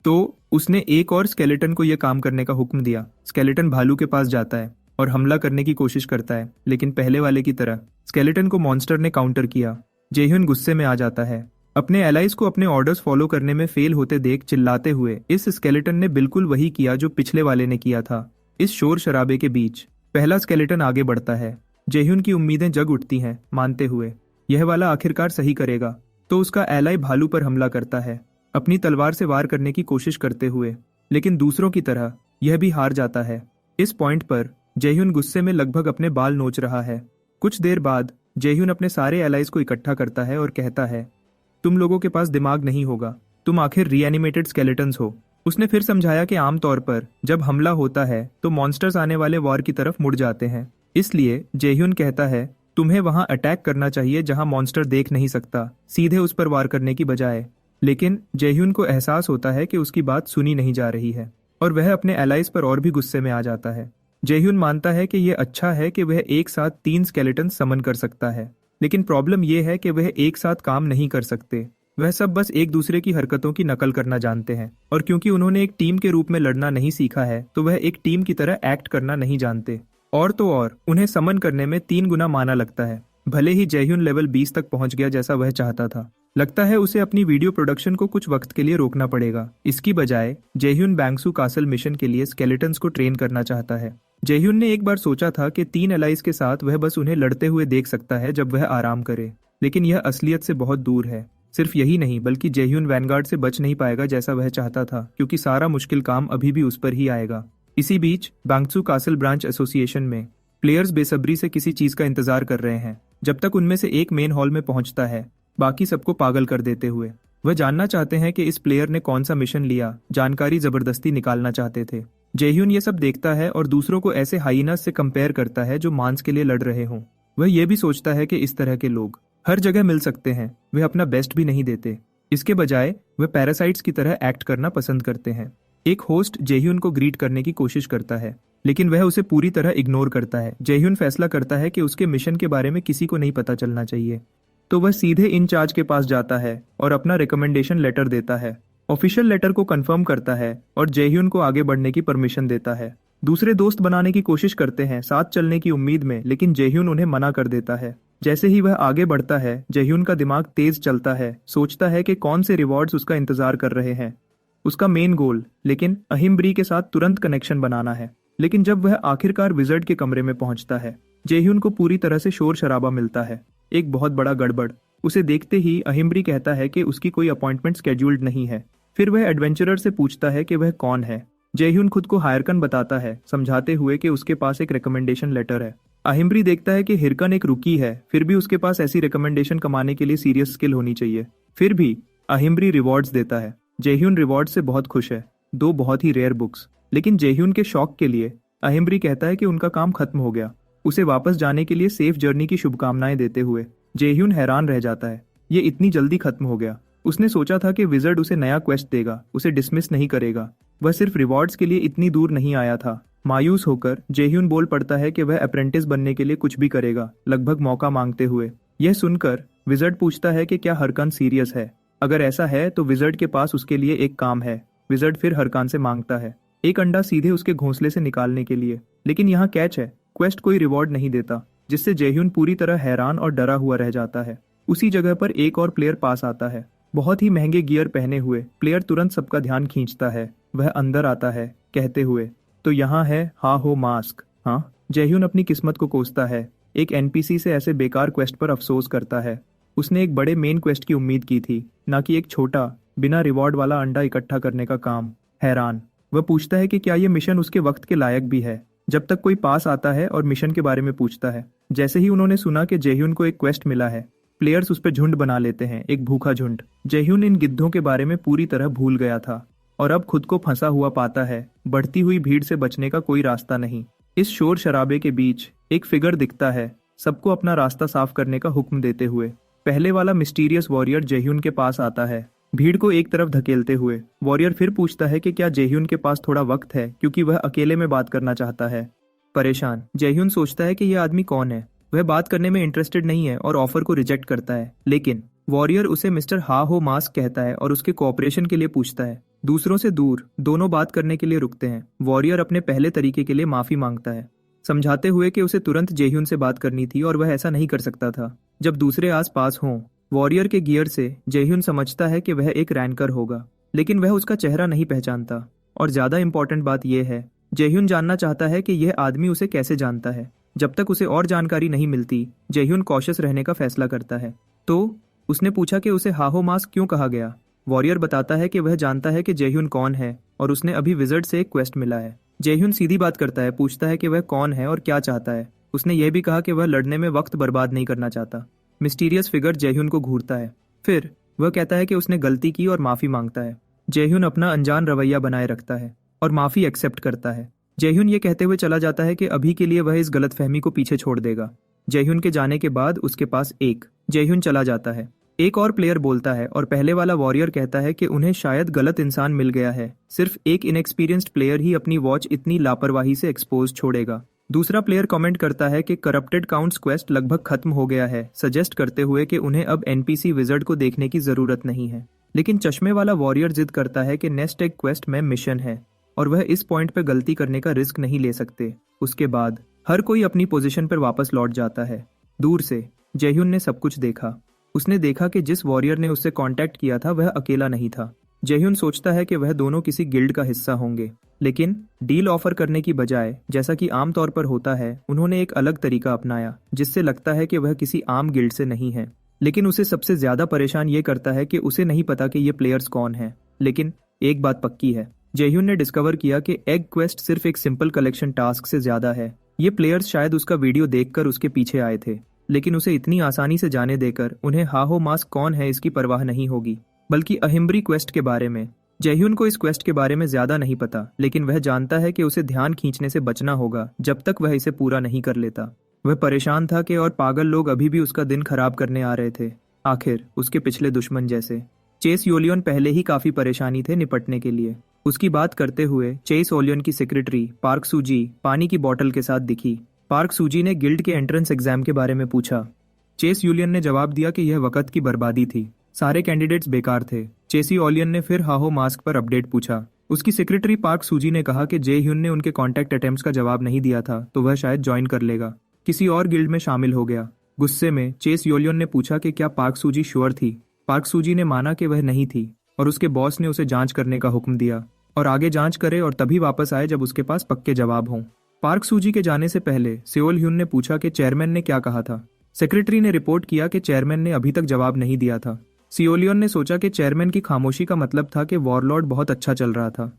तो उसने एक और स्केलेटन को यह काम करने का हुक्म दिया। स्केलेटन भालू के पास जाता है और हमला करने की कोशिश करता है, लेकिन पहले वाले की तरह स्केलेटन को मॉन्स्टर ने काउंटर किया। जेह्यून गुस्से में आ जाता है। अपने एलाइज को अपने ऑर्डर्स फॉलो करने में फेल होते देख चिल्लाते हुए इस स्केलेटन ने बिल्कुल वही किया जो पिछले वाले ने किया था। इस शोर शराबे के बीच पहला स्केलेटन आगे बढ़ता है। जेह्यून की उम्मीदें जग उठती हैं, मानते हुए यह वाला आखिरकार सही करेगा। तो उसका एलाई भालू पर हमला करता है, अपनी तलवार से वार करने की कोशिश करते हुए, लेकिन दूसरों की तरह यह भी हार जाता है। इस पॉइंट पर जेह्यून गुस्से में लगभग अपने बाल नोच रहा है। कुछ देर बाद जेह्यून अपने सारे एलाइज को इकट्ठा करता है और कहता है, तुम लोगों के पास दिमाग नहीं होगा, तुम आखिर रीएनिमेटेड स्केलेटन्स हो। उसने फिर समझाया कि आमतौर पर जब हमला होता है तो मॉन्स्टर्स आने वाले वॉर की तरफ मुड़ जाते हैं। इसलिए जेह्यून कहता है, तुम्हें वहां अटैक करना चाहिए जहां मॉन्स्टर देख नहीं सकता, सीधे उस पर वार करने की बजाय। लेकिन जेह्यून को एहसास होता है कि उसकी बात सुनी नहीं जा रही है और वह अपने एलाइज पर और भी गुस्से में आ जाता है। जेह्यून मानता है कि यह अच्छा है कि वह एक साथ 3 स्केलेटन समन कर सकता है, लेकिन प्रॉब्लम यह है कि वह एक साथ काम नहीं कर सकते। वह सब बस एक दूसरे की हरकतों की नकल करना जानते हैं, और क्योंकि उन्होंने एक टीम के रूप में लड़ना नहीं सीखा है तो वह एक टीम की तरह एक्ट करना नहीं जानते। और तो और उन्हें समन करने में 3 गुना माना लगता है। भले ही जेह्यून लेवल 20 तक पहुंच गया जैसा वह चाहता था, लगता है उसे अपनी वीडियो प्रोडक्शन को कुछ वक्त के लिए रोकना पड़ेगा। इसकी बजाय जेह्यून बैंगसू कासल मिशन के लिए स्केलेटन्स को ट्रेन करना चाहता है। जेह्यून ने एक बार सोचा था कि 3 एलाइज के साथ वह बस उन्हें लड़ते हुए देख सकता है जब वह आराम करे, लेकिन यह असलियत से बहुत दूर है। सिर्फ यही नहीं, बल्कि जेह्यून वैनगार्ड से बच नहीं पाएगा जैसा वह चाहता था, क्योंकि सारा मुश्किल काम अभी भी उस पर ही आएगा। इसी बीच बैंगसू कासल ब्रांच एसोसिएशन में प्लेयर्स बेसब्री से किसी चीज का इंतजार कर रहे हैं। जब तक उनमें से एक मेन हॉल में पहुंचता है, बाकी सबको पागल कर देते हुए वह जानना चाहते हैं कि इस प्लेयर ने कौन सा मिशन लिया, जानकारी जबरदस्ती निकालना चाहते थे। जेह्यून ये सब देखता है और दूसरों को ऐसे हाइनास से कंपेयर करता है जो मांस के लिए लड़ रहे हों। वह ये भी सोचता है कि इस तरह के लोग हर जगह मिल सकते हैं, वे अपना बेस्ट भी नहीं देते। इसके बजाय वे पैरासाइट्स की तरह एक्ट करना पसंद करते हैं। एक होस्ट जेह्यून को ग्रीट करने की कोशिश करता है, लेकिन वह उसे पूरी तरह इग्नोर करता है। जेह्यून फैसला करता है कि उसके मिशन के बारे में किसी को नहीं पता चलना चाहिए, तो वह सीधे इंचार्ज के पास जाता है और अपना रिकमेंडेशन लेटर देता है। ऑफिशियल लेटर को कंफर्म करता है और जेह्यून को आगे बढ़ने की परमिशन देता है। दूसरे दोस्त बनाने की कोशिश करते हैं साथ चलने की उम्मीद में, लेकिन जेह्यून उन्हें मना कर देता है। जैसे ही वह आगे बढ़ता है, जेह्यून का दिमाग तेज चलता है, सोचता है कि कौन से रिवॉर्ड्स उसका इंतजार कर रहे हैं। उसका मेन गोल लेकिन अहिम्ब्री के साथ तुरंत कनेक्शन बनाना है। लेकिन जब वह आखिरकार विजर्ड के कमरे में पहुंचता है, जेह्यून को पूरी तरह से शोर शराबा मिलता है, एक बहुत बड़ा गड़बड़। उसे देखते ही अहिम्ब्री कहता है कि उसकी कोई अपॉइंटमेंट स्केड्यूल्ड नहीं है। फिर वह एडवेंचरर से पूछता है कि वह कौन है। जेह्यून खुद को हायरकन बताता है, समझाते हुए कि उसके पास एक रिकमेंडेशन लेटर है। अहिम्ब्री देखता है कि हिरकन एक रुकी है, फिर भी उसके पास ऐसी रिकमेंडेशन कमाने के लिए सीरियस स्किल होनी चाहिए। फिर भी अहिम्ब्री रिवॉर्ड्स देता है। जेह्यून रिवॉर्ड से बहुत खुश है, 2 बहुत ही रेयर बुक्स। लेकिन जेह्यून के शौक के लिए अहिम्ब्री कहता है कि उनका काम खत्म हो गया। उसे वापस जाने के लिए सेफ जर्नी की शुभकामनाएं देते हुए जेह्यून हैरान रह जाता है, ये इतनी जल्दी खत्म हो गया। उसने सोचा था कि विजर्ड उसे नया क्वेस्ट देगा, उसे डिसमिस नहीं करेगा। वह सिर्फ रिवॉर्ड्स के लिए इतनी दूर नहीं आया था। मायूस होकर जेह्यून बोल पड़ता है कि वह अप्रेंटिस बनने के लिए कुछ भी करेगा, लगभग मौका मांगते हुए। यह सुनकर विजर्ड पूछता है कि क्या हरकान सीरियस है। अगर ऐसा है तो विजर्ड के पास उसके लिए एक काम है। विजर्ड फिर हरकान से मांगता है एक अंडा सीधे उसके घोंसले से निकालने के लिए, लेकिन यहाँ कैच है, क्वेस्ट कोई रिवॉर्ड नहीं देता, जिससे जेह्यून पूरी तरह हैरान और डरा हुआ रह जाता है। उसी जगह पर एक और प्लेयर पास आता है, बहुत ही महंगे गियर पहने हुए। प्लेयर तुरंत सबका ध्यान खींचता है। वह अंदर आता है कहते हुए, तो यहाँ है हा हो मास्क। हाँ, जयह्यून अपनी किस्मत को कोसता है। एक एनपीसी से ऐसे बेकार क्वेस्ट पर अफसोस करता है। उसने एक बड़े मेन क्वेस्ट की उम्मीद की थी, ना कि एक छोटा बिना रिवॉर्ड वाला अंडा इकट्ठा करने का काम। हैरान, वह पूछता है कि क्या ये मिशन उसके वक्त के लायक भी है। जब तक कोई पास आता है और मिशन के बारे में पूछता है। जैसे ही उन्होंने सुना कि जयह्यून को एक क्वेस्ट मिला है, प्लेयर्स उस पर झुंड बना लेते हैं, एक भूखा झुंड। जयह्यून इन गिद्धों के बारे में पूरी तरह भूल गया था और अब खुद को फंसा हुआ पाता है। बढ़ती हुई भीड़ से बचने का कोई रास्ता नहीं। इस शोर शराबे के बीच एक फिगर दिखता है, सबको अपना रास्ता साफ करने का हुक्म देते हुए। पहले वाला मिस्टीरियस वॉरियर जयह्यून के पास आता है, भीड़ को एक तरफ धकेलते हुए। वॉरियर फिर पूछता है कि क्या जयह्यून के पास थोड़ा वक्त है, क्योंकि वह अकेले में बात करना चाहता है। परेशान जयह्यून सोचता है कि यह आदमी कौन है। वह बात करने में इंटरेस्टेड नहीं है और ऑफर को रिजेक्ट करता है। लेकिन वॉरियर उसे मिस्टर हा हो मास्क कहता है और उसके कोऑपरेशन के लिए पूछता है। दूसरों से दूर दोनों बात करने के लिए रुकते हैं। वॉरियर अपने पहले तरीके के लिए माफी मांगता है, समझाते हुए कि उसे तुरंत जयह्यून से बात करनी थी और वह ऐसा नहीं कर सकता था जब दूसरे आस पास हों। वॉरियर के गियर से जयह्यून समझता है कि वह एक रैंकर होगा, लेकिन वह उसका चेहरा नहीं पहचानता। और ज्यादा इंपॉर्टेंट बात यह है, जयह्यून जानना चाहता है कि यह आदमी उसे कैसे जानता है। जब तक उसे और जानकारी नहीं मिलती, जयह्यून कॉशियस रहने का फैसला करता है। तो उसने पूछा कि उसे हाहो मास्क क्यों कहा गया। वॉरियर बताता है कि वह जानता है कि जयह्यून कौन है और उसने अभी विज़र्ड से एक क्वेस्ट मिला है। जयह्यून सीधी बात करता है, पूछता है कि वह कौन है और क्या चाहता है। उसने यह भी कहा कि वह लड़ने में वक्त बर्बाद नहीं करना चाहता। मिस्टीरियस फिगर जयह्यून को घूरता है। फिर वह कहता है कि उसने गलती की और माफी मांगता है। जयह्यून अपना अनजान रवैया बनाए रखता है और माफी एक्सेप्ट करता है। जयह्यून ये कहते हुए चला जाता है कि अभी के लिए वह इस गलतफहमी को पीछे छोड़ देगा। जयह्यून के जाने के बाद उसके पास जयह्यून चला जाता है। एक और प्लेयर बोलता है और पहले वाला वॉरियर कहता है कि उन्हें शायद गलत इंसान मिल गया है। सिर्फ एक इनएक्सपीरियंस्ड प्लेयर ही अपनी वॉच इतनी लापरवाही से एक्सपोज छोड़ेगा। दूसरा प्लेयर कमेंट करता है कि करप्टेड काउंट्स क्वेस्ट लगभग खत्म हो गया है, सजेस्ट करते हुए कि उन्हें अब एनपीसी विज़र्ड को देखने की जरूरत नहीं है। लेकिन चश्मे वाला वॉरियर जिद करता है कि नेक्स्ट एग क्वेस्ट में मिशन है और वह इस पॉइंट पर गलती करने का रिस्क नहीं ले सकते। उसके बाद हर कोई अपनी पोजीशन पर वापस लौट जाता है। दूर से जयह्यून ने सब कुछ देखा। उसने देखा कि जिस वॉरियर ने उससे कांटेक्ट किया था वह अकेला नहीं था। जयह्यून सोचता है कि वह दोनों किसी गिल्ड का हिस्सा होंगे, लेकिन डील ऑफर करने की बजाय, जैसा कि आमतौर पर होता है, उन्होंने एक अलग तरीका अपनाया जिससे लगता है कि वह किसी आम गिल्ड से नहीं है। लेकिन उसे सबसे ज्यादा परेशान ये करता है कि उसे नहीं पता कि ये प्लेयर्स कौन हैं। लेकिन एक बात पक्की है, जयह्यून ने डिस्कवर किया कि एग क्वेस्ट सिर्फ एक सिंपल कलेक्शन टास्क से ज्यादा है। ये प्लेयर्स शायद उसका वीडियो देखकर उसके पीछे आए थे, लेकिन उसे इतनी आसानी से जाने देकर उन्हें हाहो मास्क कौन है इसकी परवाह नहीं होगी, बल्कि अहिम्ब्री क्वेस्ट के बारे में। जयह्यून को इस क्वेस्ट के बारे में ज्यादा नहीं पता, लेकिन वह जानता है कि उसे ध्यान खींचने से बचना होगा जब तक वह इसे पूरा नहीं कर लेता। वह परेशान था कि और पागल लोग अभी भी उसका दिन खराब करने आ रहे थे, आखिर उसके पिछले दुश्मन जैसे। चेस योलियन पहले ही काफी परेशानी थे निपटने के लिए। उसकी बात करते हुए चेस ओलियन की सेक्रेटरी पार्क सूजी पानी की बोतल के साथ दिखी। पार्क सूजी ने गिल्ड के एंट्रेंस एग्जाम के बारे में पूछा। चेस यूलियन ने जवाब दिया कि यह वक्त की बर्बादी थी, सारे कैंडिडेट्स बेकार थे। चेसी ओलियन ने फिर हाहो मास्क पर अपडेट पूछा। उसकी सेक्रेटरी पार्क सूजी ने कहा कि जयह्यून ने उनके कॉन्टैक्ट अटेम्प्ट्स का जवाब नहीं दिया था, तो वह शायद ज्वाइन कर लेगा, किसी और गिल्ड में शामिल हो गया। गुस्से में चेस योलियन ने पूछा कि क्या पार्क सूजी श्योर थी। पार्क सूजी ने माना कि वह नहीं थी और उसके बॉस ने उसे जांच करने का हुक्म दिया और आगे जांच करे और तभी वापस आए जब उसके पास पक्के जवाब हों। पार्क सूजी के जाने से पहले सेओल ह्यून ने पूछा कि चेयरमैन ने क्या कहा था। सेक्रेटरी ने रिपोर्ट किया कि चेयरमैन ने अभी तक जवाब नहीं दिया था। सियोलियन ने सोचा कि चेयरमैन की खामोशी का मतलब था कि वॉरलॉर्ड बहुत अच्छा चल रहा था।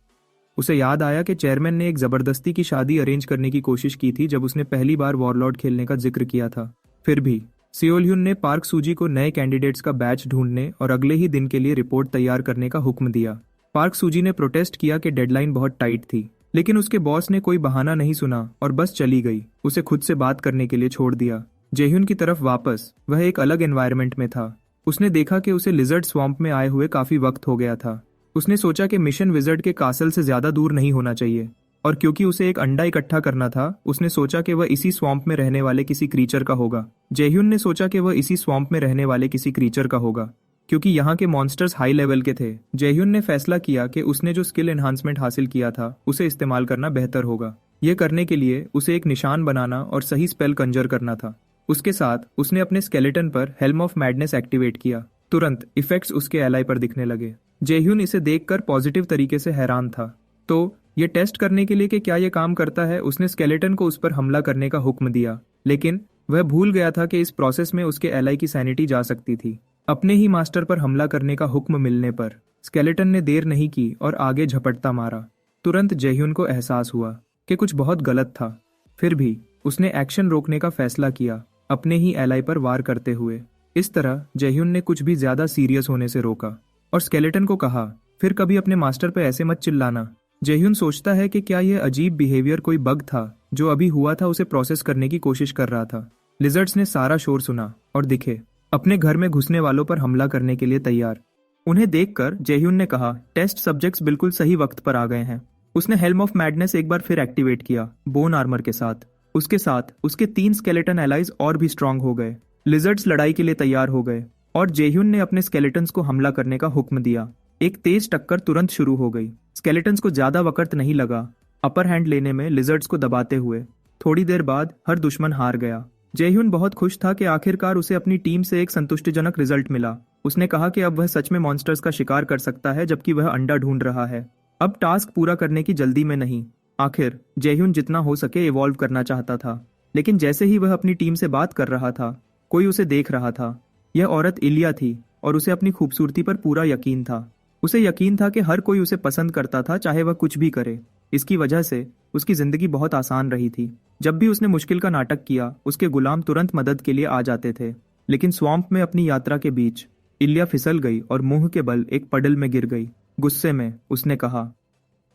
उसे याद आया कि चेयरमैन ने एक जबरदस्ती की शादी अरेंज करने की कोशिश की थी जब उसने पहली बार वॉरलॉर्ड खेलने का जिक्र किया था। फिर भी सियोल ने पार्क सूजी को नए कैंडिडेट्स का बैच ढूंढने और अगले ही दिन के लिए रिपोर्ट तैयार करने का हुक्म दिया। पार्क सूजी ने प्रोटेस्ट किया कि डेडलाइन बहुत टाइट थी, लेकिन उसके बॉस ने कोई बहाना नहीं सुना और बस चली गई, उसे खुद से बात करने के लिए छोड़ दिया। जयह्यून की तरफ वापस वह एक अलग एनवायरनमेंट में था। उसने देखा कि उसे लिजर्ड स्वैम्प में आए हुए काफी वक्त हो गया था। उसने सोचा कि मिशन विजर्ड के कासल से ज्यादा दूर नहीं होना चाहिए, और क्योंकि उसे एक अंडा इकट्ठा करना था, उसने सोचा कि वह इसी स्वैम्प में रहने वाले किसी क्रीचर का होगा। जयह्यून ने सोचा कि वह इसी स्वैम्प में रहने वाले किसी क्रीचर का होगा, क्योंकि यहाँ के मॉन्स्टर्स हाई लेवल के थे। जयह्यून ने फैसला किया कि उसने जो स्किल एनहांसमेंट हासिल किया था उसे इस्तेमाल करना बेहतर होगा। यह करने के लिए उसे एक निशान बनाना और सही स्पेल कंजर करना था। उसके साथ उसने अपने स्केलेटन पर हेल्म ऑफ मैडनेस एक्टिवेट किया। तुरंत इफेक्ट्स उसके एलाई पर दिखने लगे। जयह्यून इसे देखकर पॉजिटिव तरीके से हैरान था। तो ये टेस्ट करने के लिए कि क्या ये काम करता है, उसने स्केलेटन को उस पर हमला करने का हुक्म दिया, लेकिन वह भूल गया था कि इस प्रोसेस में उसके एलाई की सैनिटी जा सकती थी। अपने ही मास्टर पर हमला करने का हुक्म मिलने पर स्केलेटन ने देर नहीं की और आगे झपटता मारा। तुरंत जयह्यून को एहसास हुआ कि कुछ बहुत गलत था। फिर भी उसने एक्शन रोकने का फैसला किया, अपने ही एलाई पर वार करते हुए। इस तरह जयह्यून ने कुछ भी ज्यादा सीरियस होने से रोका और स्केलेटन को कहा, फिर कभी अपने मास्टर पे ऐसे मत चिल्लाना। जयह्यून सोचता है कि क्या यह अजीब बिहेवियर कोई बग था जो अभी हुआ था, उसे प्रोसेस करने की कोशिश कर रहा था। लिजर्ड्स ने सारा शोर सुना और दिखे अपने घर में घुसने वालों पर हमला करने के लिए तैयार। उन्हें देखकर जयह्यून ने कहा, टेस्ट सब्जेक्ट्स बिल्कुल सही वक्त पर आ गए हैं। उसने हेल्म ऑफ मैडनेस एक बार फिर एक्टिवेट किया, बोन आर्मर के साथ। उसके साथ उसके 3 स्केलेटन एलाइज और भी स्ट्रांग हो गए। लिजर्ड्स लड़ाई के लिए तैयार हो गए और जयह्यून ने अपने स्केलेटन्स को हमला करने का हुक्म दिया। एक तेज टक्कर तुरंत शुरू हो गई। स्केलेटन्स को ज्यादा वक्त नहीं लगा अपर हैंड लेने में लिजर्ड्स को दबाते हुए। थोड़ी देर बाद हर दुश्मन हार गया। जयह्यून बहुत खुश था कि आखिरकार उसे अपनी टीम से एक संतुष्टिजनक रिजल्ट मिला। उसने कहा कि अब वह सच में मॉन्स्टर्स का शिकार कर सकता है, जबकि वह अंडा ढूंढ रहा है। अब टास्क पूरा करने की जल्दी में नहीं। आखिर जयह्यून जितना हो सके इवॉल्व करना चाहता था, लेकिन जैसे ही वह अपनी टीम से बात कर रहा था, कोई उसे देख रहा था। यह औरत इलिया थी और उसे अपनी खूबसूरती पर पूरा यकीन था। उसे यकीन था कि हर कोई उसे पसंद करता था, चाहे वह कुछ भी करे। इसकी वजह से उसकी जिंदगी बहुत आसान रही थी। जब भी उसने मुश्किल का नाटक किया, उसके गुलाम तुरंत मदद के लिए आ जाते थे। लेकिन स्वैम्प में अपनी यात्रा के बीच इलिया फिसल गई और मुंह के बल एक पडल में गिर गई। गुस्से में उसने कहा,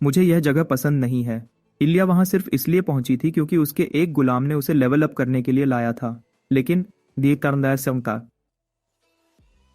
मुझे यह जगह पसंद नहीं है। इलिया वहां सिर्फ इसलिए पहुंची थी क्योंकि उसके एक गुलाम ने उसे लेवल अप करने के लिए लाया था, लेकिन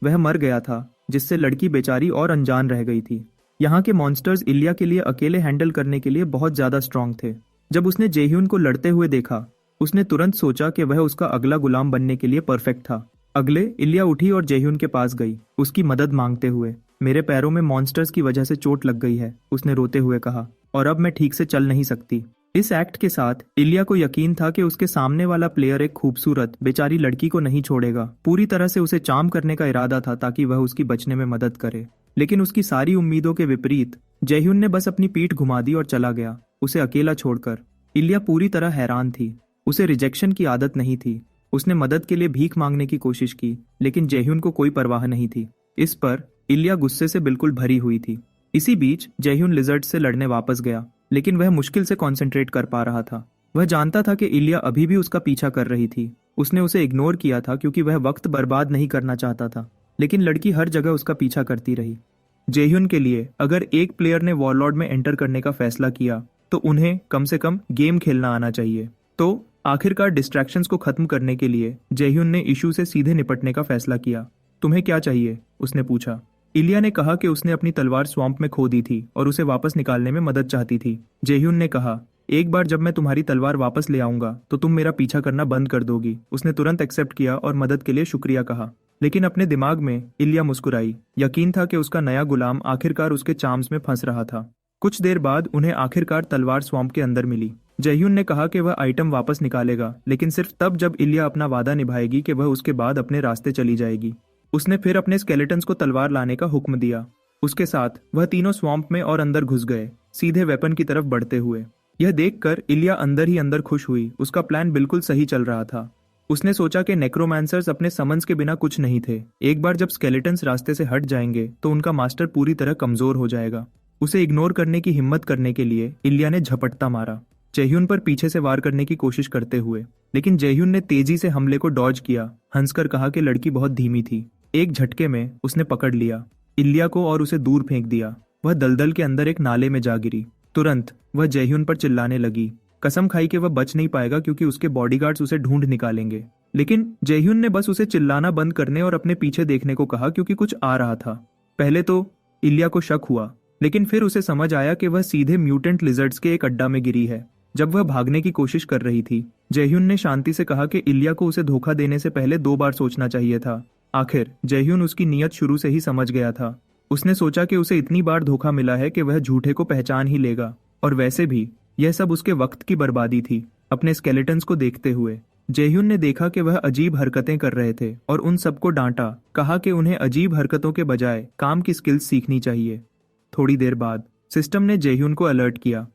वह मर गया था, जिससे लड़की बेचारी और अनजान रह गई थी। यहाँ के मॉन्स्टर्स इलिया के लिए अकेले हैंडल करने के लिए बहुत ज्यादा स्ट्रांग थे। जब उसने जयह्यून को लड़ते हुए देखा, उसने तुरंत सोचा कि वह उसका अगला गुलाम बनने के लिए परफेक्ट था। अगले इलिया उठी और जयह्यून के पास गई, उसकी मदद मांगते हुए। मेरे पैरों में मॉन्स्टर्स की वजह से चोट लग गई है, उसने रोते हुए कहा, और अब मैं ठीक से चल नहीं सकती। इस एक्ट के साथ इलिया को यकीन था कि उसके सामने वाला प्लेयर एक खूबसूरत बेचारी लड़की को नहीं छोड़ेगा। पूरी तरह से उसे चार्म करने का इरादा था ताकि वह उसकी बचने में मदद करे। लेकिन उसकी सारी उम्मीदों के विपरीत जयह्यून ने बस अपनी पीठ घुमा दी और चला गया, उसे अकेला छोड़कर। इलिया पूरी तरह हैरान थी। उसे रिजेक्शन की आदत नहीं थी। उसने मदद के लिए भीख मांगने की कोशिश की, लेकिन जयह्यून को कोई परवाह नहीं थी। इस पर इलिया गुस्से से बिल्कुल भरी हुई थी। इसी बीच जयह्यून लिजर्ड से लड़ने वापस गया, लेकिन वह मुश्किल से कंसंट्रेट कर पा रहा था। वह जानता था कि इलिया अभी भी उसका पीछा कर रही थी। उसने उसे इग्नोर किया था क्योंकि वह वक्त बर्बाद नहीं करना चाहता था, लेकिन लड़की हर जगह उसका पीछा करती रही। जयह्यून के लिए अगर एक प्लेयर ने वॉरलॉर्ड में एंटर करने का फैसला किया तो उन्हें कम से कम गेम खेलना आना चाहिए। तो आखिरकार डिस्ट्रैक्शंस को खत्म करने के लिए जयह्यून ने इशू से सीधे निपटने का फैसला किया। तुम्हें क्या चाहिए? उसने पूछा। इलिया ने कहा कि उसने अपनी तलवार स्वैम्प में खो दी थी और उसे वापस निकालने में मदद चाहती थी। जयह्यून ने कहा, एक बार जब मैं तुम्हारी तलवार वापस ले आऊंगा तो तुम मेरा पीछा करना बंद कर दोगी। उसने तुरंत एक्सेप्ट किया और मदद के लिए शुक्रिया कहा। लेकिन अपने दिमाग में इलिया मुस्कुराई। यकीन था कि उसका नया गुलाम आखिरकार उसके चार्म्स में फंस रहा था। कुछ देर बाद उन्हें आखिरकार तलवार स्वैम्प के अंदर मिली। जयह्यून ने कहा कि वह आइटम वापस निकालेगा, लेकिन सिर्फ तब जब इलिया अपना वादा निभाएगी कि वह उसके बाद अपने रास्ते चली जाएगी। उसने फिर अपने स्केलेटन्स को तलवार लाने का हुक्म दिया। उसके साथ वह तीनों स्वैम्प में और अंदर घुस गए, सीधे वेपन की तरफ बढ़ते हुए। यह देखकर इलिया अंदर ही अंदर खुश हुई। उसका प्लान बिल्कुल सही चल रहा था। उसने सोचा कि नेक्रोमांसर्स अपने समन्स के बिना कुछ नहीं थे। एक बार जब स्केलेटन्स रास्ते से हट जाएंगे तो उनका मास्टर पूरी तरह कमजोर हो जाएगा। उसे इग्नोर करने की हिम्मत करने के लिए इलिया ने झपट्टा मारा, जयह्यून पर पीछे से वार करने की कोशिश करते हुए। लेकिन जयह्यून ने तेजी से हमले को डॉज किया, हंसकर कहा कि लड़की बहुत धीमी थी। एक झटके में उसने पकड़ लिया इलिया को और उसे दूर फेंक दिया। वह दलदल के अंदर एक नाले में जा गिरी। तुरंत वह जयह्यून पर चिल्लाने लगी। कसम खाई कि वह बच नहीं पाएगा क्योंकि उसके बॉडीगार्ड्स उसे ढूंढ निकालेंगे। लेकिन जयह्यून ने बस उसे चिल्लाना बंद करने और अपने पीछे देखने को कहा, क्योंकि कुछ आ रहा था। पहले तो इलिया को शक हुआ, लेकिन फिर उसे समझ आया कि वह सीधे म्यूटेंट लिजर्ड्स के एक अड्डा में गिरी है। जब वह भागने की कोशिश कर रही थी, जयह्यून ने शांति से कहा कि इलिया को उसे धोखा देने से पहले 2 बार सोचना चाहिए था। आखिर जयह्यून उसकी नीयत शुरू से ही समझ गया था। उसने सोचा कि उसे इतनी बार धोखा मिला है कि वह झूठे को पहचान ही लेगा, और वैसे भी यह सब उसके वक्त की बर्बादी थी। अपने स्केलेटन्स को देखते हुए जयह्यून ने देखा कि वह अजीब हरकतें कर रहे थे और उन सबको डांटा, कहा कि उन्हें अजीब हरकतों के बजाय काम की स्किल्स सीखनी चाहिए। थोड़ी देर बाद सिस्टम ने जेह्यून को अलर्ट किया।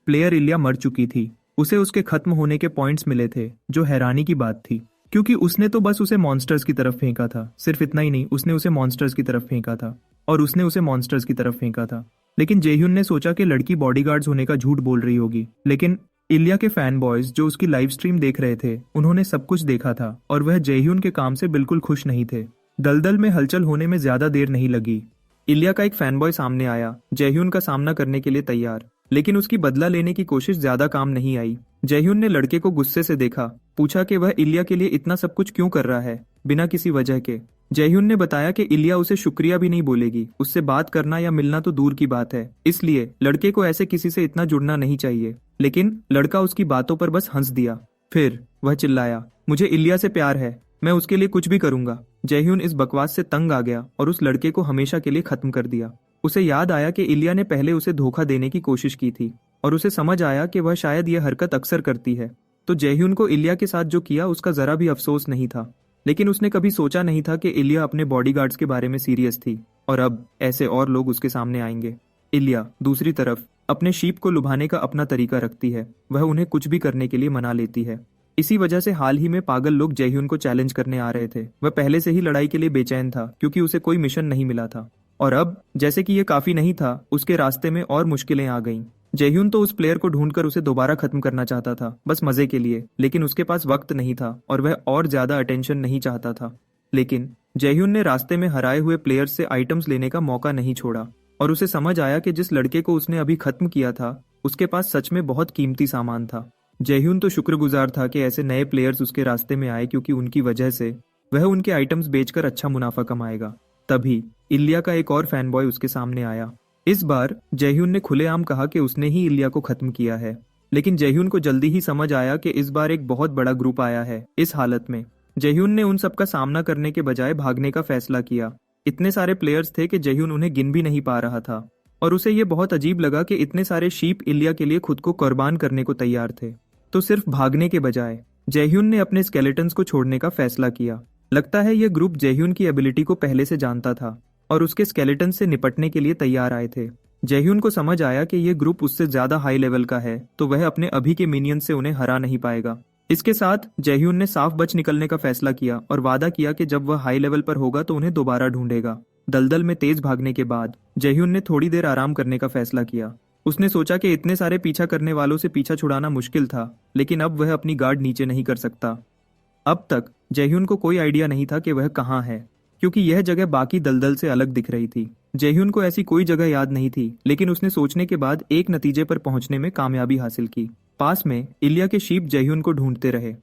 प्लेयर इलिया मर चुकी थी। उसे उसके खत्म होने के पॉइंट्स मिले थे, जो हैरानी की बात थी, क्योंकि उसने तो बस उसे मॉन्स्टर्स की तरफ फेंका था। सिर्फ इतना ही नहीं, उसने उसे मॉन्स्टर्स की तरफ फेंका था और उसने उसे मॉन्स्टर्स की तरफ फेंका था। लेकिन जेह्यून ने सोचा कि लड़की बॉडीगार्ड्स होने का झूठ बोल रही होगी। लेकिन इलिया के फैन बॉयज जो उसकी लाइव स्ट्रीम देख रहे थे, उन्होंने सब कुछ देखा था और वह जेह्यून के काम से बिल्कुल खुश नहीं थे। दलदल में हलचल होने में ज्यादा देर नहीं लगी। इलिया का एक फैन बॉय सामने आया, जेह्यून का सामना करने के लिए तैयार। लेकिन उसकी बदला लेने की कोशिश ज्यादा काम नहीं आई। जेह्यून ने लड़के को गुस्से से देखा, पूछा कि वह इलिया के लिए इतना सब कुछ क्यों कर रहा है बिना किसी वजह के। जेह्यून ने बताया कि इलिया उसे शुक्रिया भी नहीं बोलेगी, उससे बात करना या मिलना तो दूर की बात है, इसलिए लड़के को ऐसे किसी से इतना जुड़ना नहीं चाहिए। लेकिन लड़का उसकी बातों पर बस हंस दिया। फिर वह चिल्लाया, मुझे इलिया से प्यार है, मैं उसके लिए कुछ भी करूंगा। जेह्यून इस बकवास से तंग आ गया और उस लड़के को हमेशा के लिए खत्म कर दिया। उसे याद आया कि इलिया ने पहले उसे धोखा देने की कोशिश की थी और उसे समझ आया कि वह शायद यह हरकत अक्सर करती है। तो जेह्यून को इलिया के साथ जो किया उसका जरा भी अफसोस नहीं था। लेकिन उसने कभी सोचा नहीं था कि इलिया अपने बॉडीगार्ड्स के बारे में सीरियस थी और अब ऐसे और लोग उसके सामने आएंगे। इलिया दूसरी तरफ अपने शीप को लुभाने का अपना तरीका रखती है, वह उन्हें कुछ भी करने के लिए मना लेती है। इसी वजह से हाल ही में पागल लोग जेह्यून को चैलेंज करने आ रहे थे। वह पहले से ही लड़ाई के लिए बेचैन था क्योंकि उसे कोई मिशन नहीं मिला था और अब जैसे कि यह काफी नहीं था, उसके रास्ते में और मुश्किलें आ गईं। जेह्यून तो उस प्लेयर को ढूंढकर उसे दोबारा खत्म करना चाहता था, बस मजे के लिए, लेकिन उसके पास वक्त नहीं था और वह और ज्यादा अटेंशन नहीं चाहता था। लेकिन जेह्यून ने रास्ते में हराए हुए प्लेयर्स से आइटम्स लेने का मौका नहीं छोड़ा और उसे समझ आया कि जिस लड़के को उसने अभी खत्म किया था उसके पास सच में बहुत कीमती सामान था। जेह्यून तो शुक्रगुजार था कि ऐसे नए प्लेयर्स उसके रास्ते में आए, क्योंकि उनकी वजह से वह उनके आइटम्स बेचकर अच्छा मुनाफा कमाएगा। तभी इलिया का एक और फैन बॉय उसके सामने आया। इस बार जेह्यून ने खुलेआम कहा कि उसने ही इलिया को खत्म किया है। लेकिन जेह्यून को जल्दी ही समझ आया कि इस बार एक बहुत बड़ा ग्रुप आया है। इस हालत में जेह्यून ने उन सबका सामना करने के बजाय भागने का फैसला किया। इतने सारे प्लेयर्स थे कि जेह्यून उन्हें गिन भी नहीं पा रहा था और उसे ये बहुत अजीब लगा कि इतने सारे शीप इलिया के लिए खुद को कुर्बान करने को तैयार थे। तो सिर्फ भागने के बजाय जेह्यून ने अपने स्केलेटन्स को छोड़ने का फैसला किया। लगता है यह ग्रुप जेह्यून की एबिलिटी को पहले से जानता था और उसके स्केलेटन से निपटने के लिए तैयार आए थे। जेह्यून को समझ आया कि यह ग्रुप उससे ज्यादा हाई लेवल का है, तो वह अपने अभी के मिनियंस से उन्हें हरा नहीं पाएगा। इसके साथ जेह्यून ने साफ बच निकलने का फैसला किया और वादा किया कि जब वह हाई लेवल पर होगा तो उन्हें दोबारा ढूंढेगा। दलदल में तेज भागने के बाद जेह्यून ने थोड़ी देर आराम करने का फैसला किया। उसने सोचा कि इतने सारे पीछा करने वालों से पीछा छुड़ाना मुश्किल था, लेकिन अब वह अपनी गार्ड नीचे नहीं कर सकता। अब तक जेह्यून को कोई आइडिया नहीं था कि वह कहाँ है, क्योंकि यह जगह बाकी दलदल से अलग दिख रही थी। जेह्यून को ऐसी कोई जगह याद नहीं थी, लेकिन उसने सोचने के बाद एक नतीजे पर पहुंचने में कामयाबी हासिल की। पास में इलिया के शीप जेह्यून को ढूंढते रहे,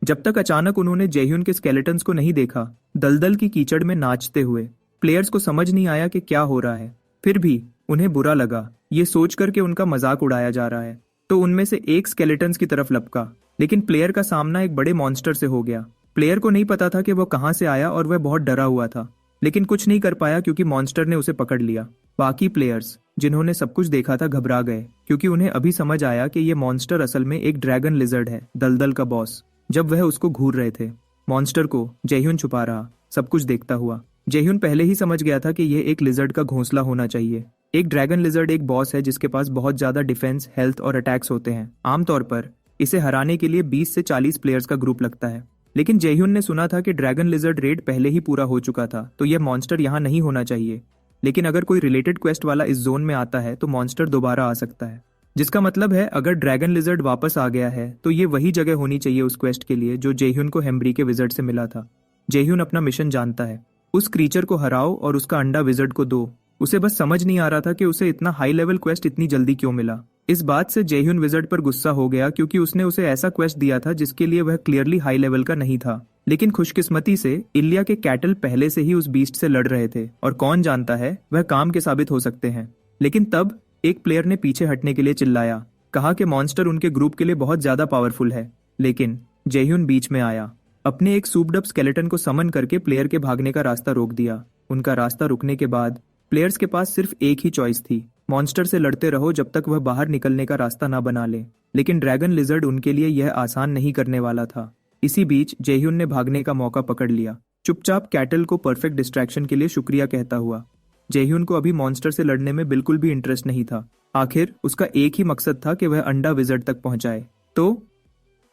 जब तक अचानक उन्होंने जेह्यून के स्केलेटन्स को नहीं देखा, दलदल की कीचड़ में नाचते हुए। प्लेयर्स को समझ नहीं आया कि क्या हो रहा है, फिर भी उन्हें बुरा लगा ये सोचकर कि उनका मजाक उड़ाया जा रहा है। तो उनमें से एक स्केलेटन्स की तरफ लपका, लेकिन प्लेयर का सामना एक बड़े मॉन्स्टर से हो गया। प्लेयर को नहीं पता था कि वह कहां से आया और वह बहुत डरा हुआ था, लेकिन कुछ नहीं कर पाया क्योंकि मॉन्स्टर ने उसे पकड़ लिया। बाकी प्लेयर्स जिन्होंने सब कुछ देखा था घबरा गए, क्योंकि उन्हें अभी समझ आया कि यह मॉन्स्टर असल में एक ड्रैगन लिजर्ड है, दलदल का बॉस। जब वह उसको घूर रहे थे, मॉन्स्टर को जेह्यून छुपा रहा, सब कुछ देखता हुआ। जेह्यून पहले ही समझ गया था कि यह एक लिजर्ड का घोंसला होना चाहिए। एक ड्रैगन लिजर्ड एक बॉस है जिसके पास बहुत ज्यादा डिफेंस, हेल्थ और अटैक्स होते हैं। आमतौर पर इसे हराने के लिए 20 से 40 प्लेयर्स का ग्रुप लगता है। लेकिन जेह्यून ने सुना था कि ड्रैगन लिजर्ड रेड पहले ही पूरा हो चुका था, तो यह मॉन्स्टर यहाँ नहीं होना चाहिए। लेकिन अगर कोई रिलेटेड क्वेस्ट वाला इस जोन में आता है तो मॉन्स्टर दोबारा आ सकता है, जिसका मतलब है अगर ड्रैगन लिजर्ड वापस आ गया है तो ये वही जगह होनी चाहिए उस क्वेस्ट के लिए जो जेह्यून को हेम्ब्री के विजर्ड से मिला था। जेह्यून अपना मिशन जानता है, उस क्रीचर को हराओ और उसका अंडा विजर्ड को दो। उसे बस समझ नहीं आ रहा था कि उसे इतना हाई लेवल क्वेस्ट इतनी जल्दी क्यों मिला। इस बात से जेह्यून विजर्ड पर गुस्सा हो गया, क्योंकि उसने उसे ऐसा क्वेस्ट दिया था जिसके लिए वह क्लियरली हाई लेवल का नहीं था। लेकिन खुशकिस्मती से इलिया के कैटल पहले से ही उस बीस्ट से लड़ रहे थे और कौन जानता है वह काम के साबित हो सकते हैं। लेकिन तब एक प्लेयर ने पीछे हटने के लिए चिल्लाया, कहा कि मॉन्स्टर उनके ग्रुप के लिए बहुत ज्यादा पावरफुल है। लेकिन जेह्यून बीच में आया, अपने एक सूप्ड अप स्केलेटन को समन करके प्लेयर के भागने का रास्ता रोक दिया। उनका रास्ता रुकने के बाद प्लेयर्स के पास सिर्फ एक ही चॉइस थी, मॉन्स्टर से लड़ते रहो जब तक वह बाहर निकलने का रास्ता ना बना ले। लेकिन ड्रैगन लिजर्ड उनके लिए यह आसान नहीं करने वाला था। इसी बीच जेह्यून ने भागने का मौका पकड़ लिया, चुपचाप कैटल को परफेक्ट डिस्ट्रैक्शन के लिए शुक्रिया कहता हुआ। जेह्यून को अभी मॉन्स्टर से लड़ने में बिल्कुल भी इंटरेस्ट नहीं था। आखिर उसका एक ही मकसद था कि वह अंडा विजर्ड तक पहुंचाए। तो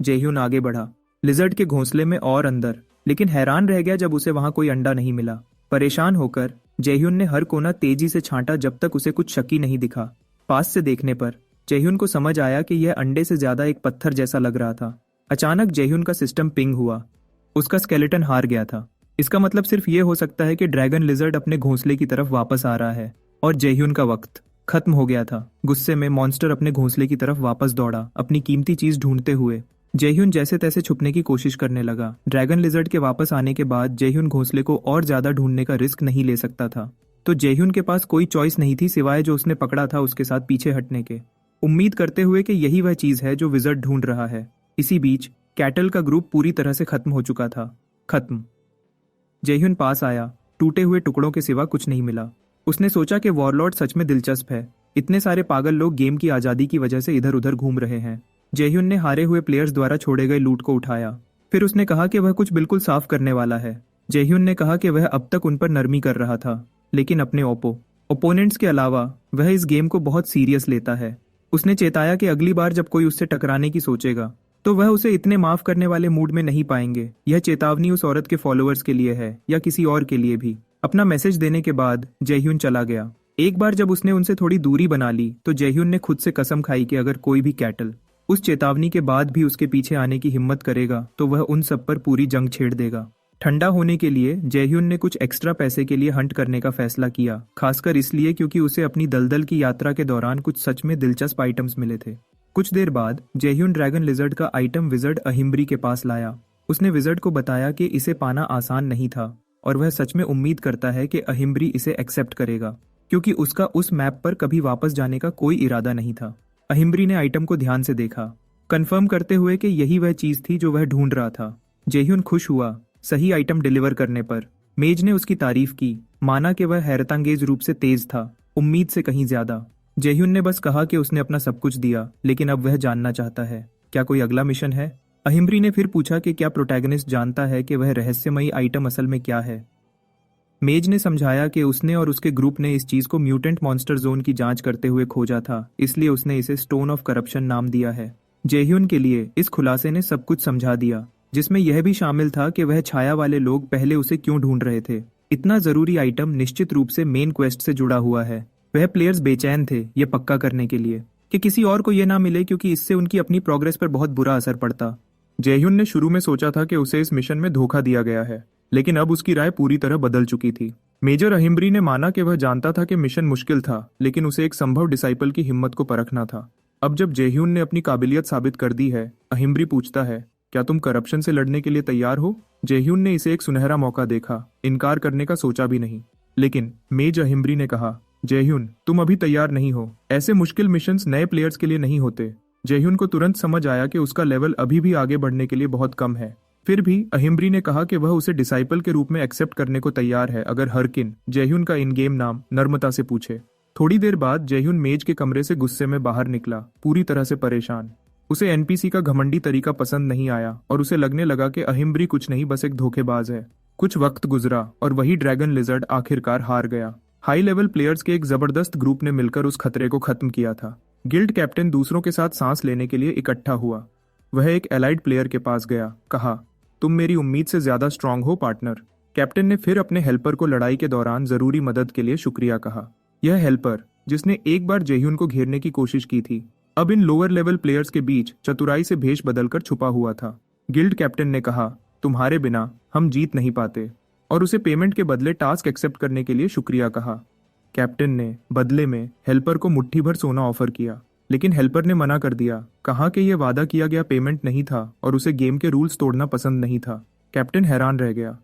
जेह्यून आगे बढ़ा, लिजर्ड के घोंसले में और अंदर, लेकिन हैरान रह गया जब उसे वहां कोई अंडा नहीं मिला। परेशान होकर जेह्यून ने हर कोना तेजी से छांटा जब तक उसे कुछ शक ही नहीं दिखा। पास से देखने पर जेह्यून को समझ आया कि यह अंडे से ज्यादा एक पत्थर जैसा लग रहा था। अचानक जेह्यून का सिस्टम पिंग हुआ। उसका स्केलेटन हार गया था। इसका मतलब सिर्फ ये हो सकता है कि ड्रैगन लिजर्ड अपने घोंसले की तरफ वापस आ रहा है और जेह्यून का वक्त खत्म हो गया था। गुस्से में मॉन्स्टर अपने घोंसले की तरफ वापस दौड़ा, अपनी कीमती चीज ढूंढते हुए। जेह्यून जैसे तैसे छुपने की कोशिश करने लगा। ड्रैगन लिजर्ड के वापस आने के बाद जेह्यून घोंसले को और ज्यादा ढूंढने का रिस्क नहीं ले सकता था, तो जेह्यून के पास कोई चॉइस नहीं थी सिवाय जो उसने पकड़ा था उसके साथ पीछे हटने के, उम्मीद करते हुए कि यही वह चीज है जो विजर्ड ढूंढ रहा है। इसी बीच कैटल का ग्रुप पूरी तरह से खत्म हो चुका था। खत्म। जेह्यून पास आया, टूटे हुए टुकड़ों के सिवा कुछ नहीं मिला। उसने सोचा कि वॉरलॉर्ड सच में दिलचस्प है। इतने सारे पागल लोग गेम की आजादी की वजह से इधर उधर घूम रहे हैं। जेह्यून ने हारे हुए प्लेयर्स द्वारा छोड़े गए लूट को उठाया। फिर उसने कहा कि वह कुछ बिल्कुल साफ करने वाला है। जेह्यून ने कहा कि वह अब तक उन पर नरमी कर रहा था, लेकिन अपने ओपोनेंट्स के अलावा वह इस गेम को बहुत सीरियस लेता है। उसने चेताया कि अगली बार जब कोई उससे टकराने की सोचेगा तो वह उसे इतने माफ करने वाले मूड में नहीं पाएंगे। यह चेतावनी उस औरत के फॉलोअर्स के लिए है या किसी और के लिए भी। अपना मैसेज देने के बाद जेह्यून चला गया। एक बार जब उसने उनसे थोड़ी दूरी बना ली तो जेह्यून ने खुद से कसम खाई कि अगर कोई भी कैटल उस चेतावनी के बाद भी उसके पीछे आने की हिम्मत करेगा तो वह उन सब पर पूरी जंग छेड़ देगा। ठंडा होने के लिए जेह्यून ने कुछ एक्स्ट्रा पैसे के लिए हंट करने का फैसला किया, खासकर इसलिए क्योंकि उसे अपनी दलदल की यात्रा के दौरान कुछ सच में दिलचस्प आइटम्स मिले थे। कुछ देर बाद जेह्यून ड्रैगन लिजर्ड का आइटम विजर्ड अहिम्ब्री के पास लाया। उसने विजर्ड को बताया कि इसे पाना आसान नहीं था और वह सच में उम्मीद करता है कि अहिम्ब्री इसे एक्सेप्ट करेगा, क्योंकि उसका उस मैप पर कभी वापस जाने का कोई इरादा नहीं था। अहिम्ब्री ने आइटम को ध्यान से देखा, कंफर्म करते हुए कि यही वह चीज थी जो वह ढूंढ रहा था। जेह्यून खुश हुआ सही आइटम डिलीवर करने पर। मेज ने उसकी तारीफ की, माना कि वह हैरतअंगेज रूप से तेज था, उम्मीद से कहीं ज्यादा। जेह्यून ने बस कहा कि उसने अपना सब कुछ दिया, लेकिन अब वह जानना चाहता है क्या कोई अगला मिशन है। अहिम्ब्री ने फिर पूछा कि क्या प्रोटैगनिस्ट जानता है कि वह रहस्यमयी आइटम असल में क्या है। मेज ने समझाया कि उसने और उसके ग्रुप ने इस चीज को म्यूटेंट मॉन्स्टर जोन की जांच करते हुए खोजा था, इसलिए उसने इसे स्टोन ऑफ करप्शन नाम दिया है। जेह्यून के लिए इस खुलासे ने सब कुछ समझा दिया, जिसमें यह भी शामिल था कि वह छाया वाले लोग पहले उसे क्यों ढूंढ रहे थे। इतना जरूरी आइटम निश्चित रूप से मेन क्वेस्ट से जुड़ा हुआ है। वह प्लेयर्स बेचैन थे ये पक्का करने के लिए कि किसी और को यह ना मिले, क्योंकि इससे उनकी अपनी प्रोग्रेस पर बहुत बुरा असर पड़ता। जेह्यून ने शुरू में सोचा था कि उसे इस मिशन में धोखा दिया गया है, लेकिन अब उसकी राय पूरी तरह बदल चुकी थी। मेजर अहिम्ब्री ने माना कि वह जानता था कि मिशन मुश्किल था, लेकिन उसे एक संभव डिसाइपल की हिम्मत को परखना था। अब जब जेह्यून ने अपनी काबिलियत साबित कर दी है, अहिम्ब्री पूछता है, क्या तुम करप्शन से लड़ने के लिए तैयार हो? जेह्यून ने इसे एक सुनहरा मौका देखा, इनकार करने का सोचा भी नहीं। लेकिन मेज अहिम्ब्री ने कहा, जेह्यून तुम अभी तैयार नहीं हो। ऐसे मुश्किल मिशंस नए प्लेयर्स के लिए नहीं होते। जेह्यून को तुरंत समझ आया कि उसका लेवल अभी भी आगे बढ़ने के लिए बहुत कम है। फिर भी अहिम्ब्री ने कहा कि वह उसे डिसाइपल के रूप में एक्सेप्ट करने को तैयार है अगर हरकिन जेह्यून का इन गेम नाम नर्मता से पूछे। थोड़ी देर बाद जेह्यून मेज के कमरे से गुस्से में बाहर निकला, पूरी तरह से परेशान। उसे एनपीसी का घमंडी तरीका पसंद नहीं आया और उसे लगने लगा कि अहिम्ब्री कुछ नहीं बस एक धोखेबाज है। कुछ वक्त गुजरा और वही ड्रैगन लिजर्ड आखिरकार हार गया। हाई लेवल प्लेयर्स के एक जबरदस्त ग्रुप ने मिलकर उस खतरे को खत्म किया था। गिल्ड कैप्टन दूसरों के साथ सांस लेने के लिए इकट्ठा हुआ। वह एक एलाइड प्लेयर के पास गया, कहा, तुम मेरी उम्मीद से ज्यादा स्ट्रांग हो पार्टनर। कैप्टन ने फिर अपने हेल्पर को लड़ाई के दौरान जरूरी मदद के लिए शुक्रिया कहा। यह हेल्पर, जिसने एक बार जेह्यून को घेरने की कोशिश की थी, अब इन लोअर लेवल प्लेयर्स के बीच चतुराई से भेष बदलकर छुपा हुआ था। गिल्ड कैप्टन ने कहा, तुम्हारे बिना हम जीत नहीं पाते, और उसे पेमेंट के बदले टास्क एक्सेप्ट करने के लिए शुक्रिया कहा। कैप्टन ने बदले में हेल्पर को मुट्ठी भर सोना ऑफर किया, लेकिन हेल्पर ने मना कर दिया, कहा कि यह वादा किया गया पेमेंट नहीं था और उसे गेम के रूल्स तोड़ना पसंद नहीं था। कैप्टन हैरान रह गया।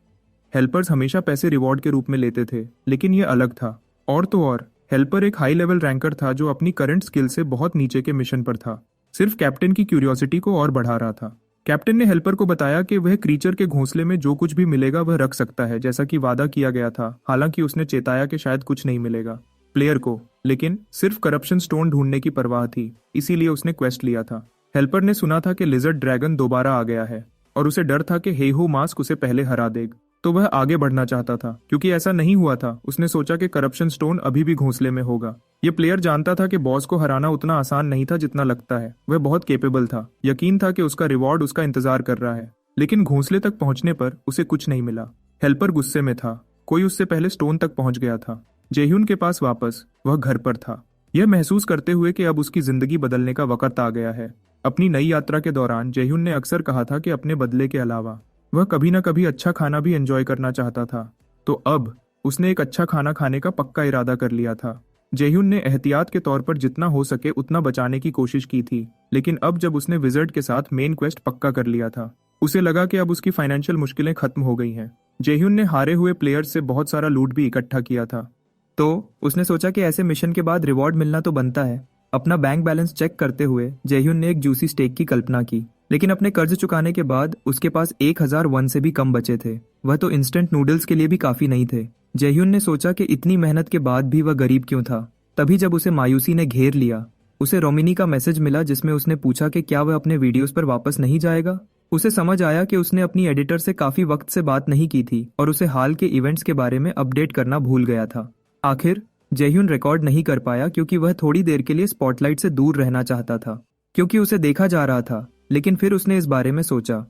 हेल्पर्स हमेशा पैसे रिवॉर्ड के रूप में लेते थे, लेकिन यह अलग था। और तो और हेल्पर एक हाई लेवल रैंकर था जो अपनी करंट स्किल से बहुत नीचे के मिशन पर था। सिर्फ कैप्टन की क्यूरियोसिटी को और बढ़ा रहा था। कैप्टन ने हेल्पर को बताया कि वह क्रीचर के घोंसले में जो कुछ भी मिलेगा वह रख सकता है, जैसा कि वादा किया गया था। हालांकि उसने चेताया कि शायद कुछ नहीं मिलेगा प्लेयर को, लेकिन सिर्फ करप्शन स्टोन ढूंढने की परवाह थी, इसीलिए उसने क्वेस्ट लिया था। हेल्पर ने सुना था कि लिजर्ड ड्रैगन दोबारा आ गया है और उसे डर था कि हेहो मास्क उसे पहले हरा देगा। तो वह आगे बढ़ना चाहता था। क्योंकि ऐसा नहीं हुआ था, उसने सोचा कि करप्शन स्टोन अभी भी घोंसले में होगा। ये प्लेयर जानता था कि बॉस को हराना उतना आसान नहीं था जितना लगता है। वह बहुत केपेबल था। यकीन था कि उसका रिवॉर्ड उसका इंतजार कर रहा है। लेकिन घोंसले तक पहुंचने पर उसे कुछ नहीं मिला। हेल्पर गुस्से में था। कोई उससे पहले स्टोन तक पहुंच गया था। जेह्यून के पास वापस वह घर पर था, यह महसूस करते हुए कि अब उसकी जिंदगी बदलने का वक्त आ गया है। अपनी नई यात्रा के दौरान जेह्यून ने अक्सर कहा था कि अपने बदले के अलावा वह कभी न कभी अच्छा खाना भी एंजॉय करना चाहता था। तो अब उसने एक अच्छा खाना खाने का पक्का इरादा कर लिया था। जेह्यून ने एहतियात के तौर पर जितना हो सके उतना बचाने की कोशिश की थी। लेकिन अब जब उसने विजर्ड के साथ मेन क्वेस्ट पक्का कर लिया था, उसे लगा कि अब उसकी फाइनेंशियल मुश्किलें खत्म हो गई हैं। जेह्यून ने हारे हुए प्लेयर्स से बहुत सारा लूट भी इकट्ठा किया था। तो उसने सोचा कि ऐसे मिशन के बाद रिवॉर्ड मिलना तो बनता है। अपना बैंक बैलेंस चेक करते हुए जेह्यून ने एक जूसी स्टेक की कल्पना की। लेकिन अपने कर्ज चुकाने के बाद उसके पास 1000 वन से भी कम बचे थे। वह तो इंस्टेंट नूडल्स के लिए भी काफी नहीं थे। जेह्यून ने सोचा कि इतनी मेहनत के बाद भी वह गरीब क्यों था। तभी जब उसे मायूसी ने घेर लिया, उसे रोमिनी का मैसेज मिला जिसमें उसने पूछा कि क्या वह अपने वीडियोस पर वापस नहीं जाएगा। उसे समझ आया कि उसने अपनी एडिटर से काफी वक्त से बात नहीं की थी और उसे हाल के इवेंट्स के बारे में अपडेट करना भूल गया था। आखिर जेह्यून रिकॉर्ड नहीं कर पाया क्योंकि वह थोड़ी देर के लिए स्पॉटलाइट से दूर रहना चाहता था, क्योंकि उसे देखा जा रहा था। लेकिन फिर उसने इस बारे में सोचा।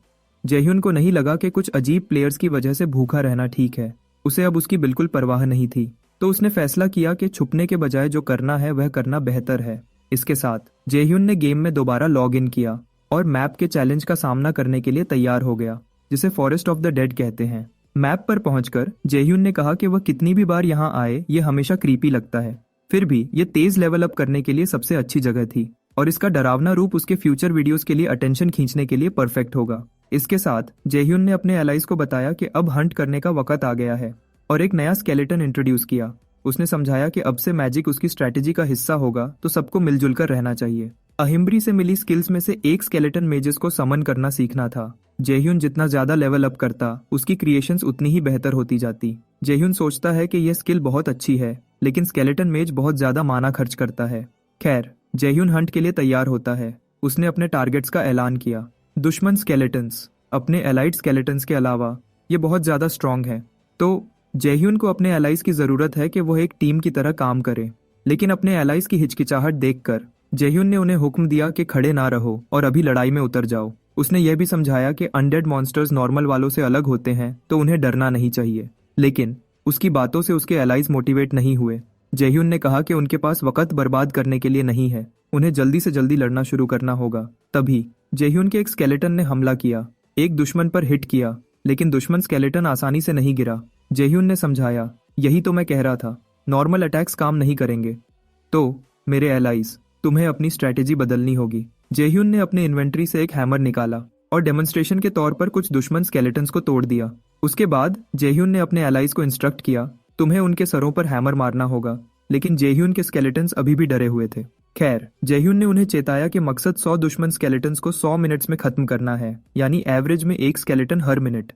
जेह्यून को नहीं लगा कि कुछ अजीब प्लेयर्स की वजह से भूखा रहना ठीक है। उसे अब उसकी बिल्कुल परवाह नहीं थी। तो उसने फैसला किया कि छुपने के बजाय जो करना है वह करना बेहतर है। इसके साथ जेह्यून ने गेम में दोबारा लॉग इन किया और मैप के चैलेंज का सामना करने के लिए तैयार हो गया, जिसे फॉरेस्ट ऑफ द डेड कहते हैं। मैप पर पहुंचकर जेह्यून ने कहा कि वह कितनी भी बार यहाँ आए ये हमेशा क्रीपी लगता है। फिर भी ये तेज लेवल अप करने के लिए सबसे अच्छी जगह थी और इसका डरावना रूप उसके फ्यूचर वीडियोस के लिए अटेंशन खींचने के लिए परफेक्ट होगा। इसके साथ जेह्यून ने अपने एलाइज को बताया कि अब हंट करने का वक्त आ गया है और एक नया स्केलेटन इंट्रोड्यूस किया। उसने समझाया कि अब से मैजिक उसकी स्ट्रैटेजी का हिस्सा होगा, तो सबको मिलजुल कर रहना चाहिए। अहिम्ब्री से मिली स्किल्स में से एक स्केलेटन मेजेस को समन करना सीखना था। जेह्यून जितना ज्यादा लेवल अप करता, उसकी क्रिएशंस उतनी ही बेहतर होती जाती। जेह्यून सोचता है कि यह स्किल बहुत अच्छी है, लेकिन स्केलेटन मेज बहुत ज्यादा माना खर्च करता है। खैर, जेह्यून हंट के लिए तैयार होता है। उसने अपने टारगेट्स का ऐलान किया। दुश्मन स्केलेटन्स अपने एलाइड स्केलेटन्स के अलावा ये बहुत ज्यादा स्ट्रांग है। तो जेह्यून को अपने एलाइज की जरूरत है कि वह एक टीम की तरह काम करे। लेकिन अपने एलाइज की हिचकिचाहट देखकर जेह्यून ने उन्हें हुक्म दिया कि खड़े ना रहो और अभी लड़ाई में उतर जाओ। उसने यह भी समझाया कि अनडेड मॉन्स्टर्स नॉर्मल वालों से अलग होते हैं, तो उन्हें डरना नहीं चाहिए। लेकिन उसकी बातों से उसके एलाइज मोटिवेट नहीं हुए। जेह्यून ने कहा कि उनके पास वक्त बर्बाद करने के लिए नहीं है, उन्हें जल्दी से जल्दी लड़ना शुरू करना होगा। तभी जेह्यून के एक स्केलेटन ने हमला किया, एक दुश्मन पर हिट किया, लेकिन दुश्मन स्केलेटन आसानी से नहीं गिरा। जेह्यून ने समझाया, यही तो मैं कह रहा था, नॉर्मल अटैक्स काम नहीं करेंगे। तो मेरे एलाइज, तुम्हें अपनी स्ट्रैटेजी बदलनी होगी। जेह्यून ने अपने इन्वेंट्री से एक हैमर निकाला और डेमोन्स्ट्रेशन के तौर पर कुछ दुश्मन स्केलेटन्स को तोड़ दिया। उसके बाद जेह्यून ने अपने एलाइज को इंस्ट्रक्ट किया, तुम्हें उनके सरों पर हैमर मारना होगा। लेकिन जेह्यून के स्केलेटन्स अभी भी डरे हुए थे। खैर, जेह्यून ने उन्हें चेताया कि मकसद 100 दुश्मन स्केलेटन्स को 100 मिनट्स में खत्म करना है, यानी एवरेज में एक स्केलेटन हर मिनट।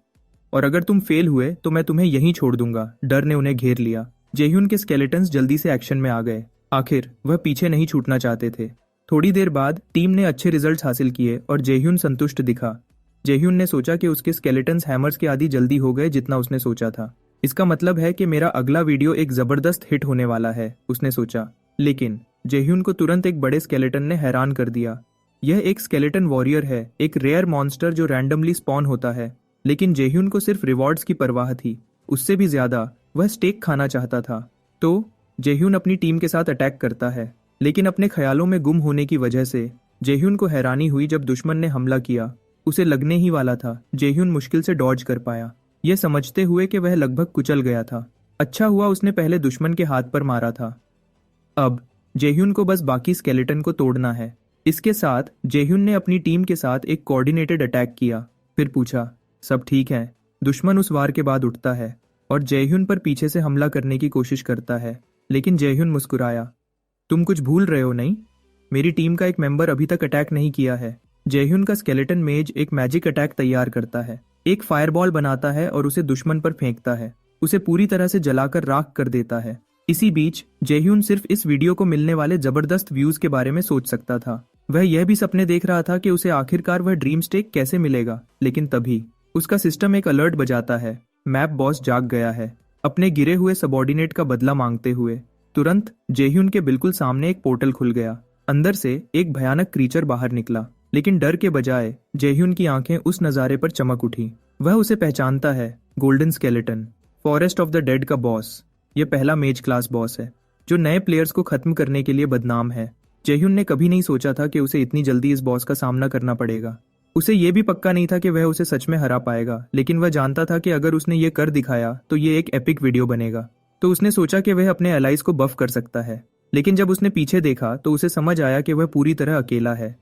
और अगर तुम फेल हुए तो मैं तुम्हें यहीं छोड़ दूंगा। डर ने उन्हें घेर लिया। जेह्यून के स्केलेटन्स जल्दी से एक्शन में आ गए। आखिर वह पीछे नहीं छूटना चाहते थे। थोड़ी देर बाद टीम ने अच्छे रिजल्ट्स हासिल किए और जेह्यून संतुष्ट दिखा। जेह्यून ने सोचा कि उसके स्केलेटन्स हैमर्स के आदि जल्दी हो गए जितना उसने सोचा था। इसका मतलब है कि मेरा अगला वीडियो एक जबरदस्त हिट होने वाला है, उसने सोचा। लेकिन जेह्यून को तुरंत एक बड़े स्केलेटन ने हैरान कर दिया। यह एक स्केलेटन वॉरियर है, एक रेयर मॉन्स्टर जो रैंडमली स्पॉन होता है। लेकिन जेह्यून को सिर्फ रिवॉर्ड्स की परवाह थी, उससे भी ज्यादा वह स्टेक खाना चाहता था। तो जेह्यून अपनी टीम के साथ अटैक करता है, लेकिन अपने ख्यालों में गुम होने की वजह से जेह्यून को हैरानी हुई जब दुश्मन ने हमला किया। उसे लगने ही वाला था। जेह्यून मुश्किल से डॉज कर पाया, यह समझते हुए कि वह लगभग कुचल गया था। अच्छा हुआ उसने पहले दुश्मन के हाथ पर मारा था। अब जेह्यून को बस बाकी स्केलेटन को तोड़ना है। इसके साथ जेह्यून ने अपनी टीम के साथ एक कोऑर्डिनेटेड अटैक किया। फिर पूछा, सब ठीक है? दुश्मन उस वार के बाद उठता है और जेह्यून पर पीछे से हमला करने की कोशिश करता है। लेकिन जेह्यून मुस्कुराया, तुम कुछ भूल रहे हो नहीं? मेरी टीम का एक मेंबर अभी तक अटैक नहीं किया है। जेह्यून का स्केलेटन मेज एक मैजिक अटैक तैयार करता है, एक फायरबॉल बनाता है और उसे दुश्मन पर फेंकता है। उसे पूरी तरह से जलाकर राख कर देता है। इसी बीच जेह्यून सिर्फ इस वीडियो को मिलने वाले जबरदस्त व्यूज के बारे में सोच सकता था। वह यह भी सपने देख रहा था कि उसे आखिरकार वह ड्रीम स्टेक कैसे मिलेगा। लेकिन तभी उसका सिस्टम एक अलर्ट बजाता है। मैप बॉस जाग गया है, अपने गिरे हुए सबॉर्डिनेट का बदला मांगते हुए। तुरंत जेह्यून के बिल्कुल सामने एक पोर्टल खुल गया। अंदर से एक भयानक क्रीचर बाहर निकला, लेकिन डर के बजाय जेह्यून की आंखें उस नज़ारे पर चमक उठी। वह उसे पहचानता है, golden skeleton, forest of the dead का बॉस। यह पहला मेज क्लास बॉस है जो नए प्लेयर्स को खत्म करने के लिए बदनाम है। जेह्यून ने कभी नहीं सोचा था कि उसे इतनी जल्दी इस बॉस का सामना करना पड़ेगा। उसे यह भी पक्का नहीं था कि वह उसे सच में हरा पाएगा, लेकिन वह जानता था कि अगर उसने ये कर दिखाया तो ये एक एपिक वीडियो बनेगा। तो उसने सोचा कि वह अपने एलाइज को बफ कर सकता है। लेकिन जब उसने पीछे देखा तो उसे समझ आया कि वह पूरी तरह अकेला है।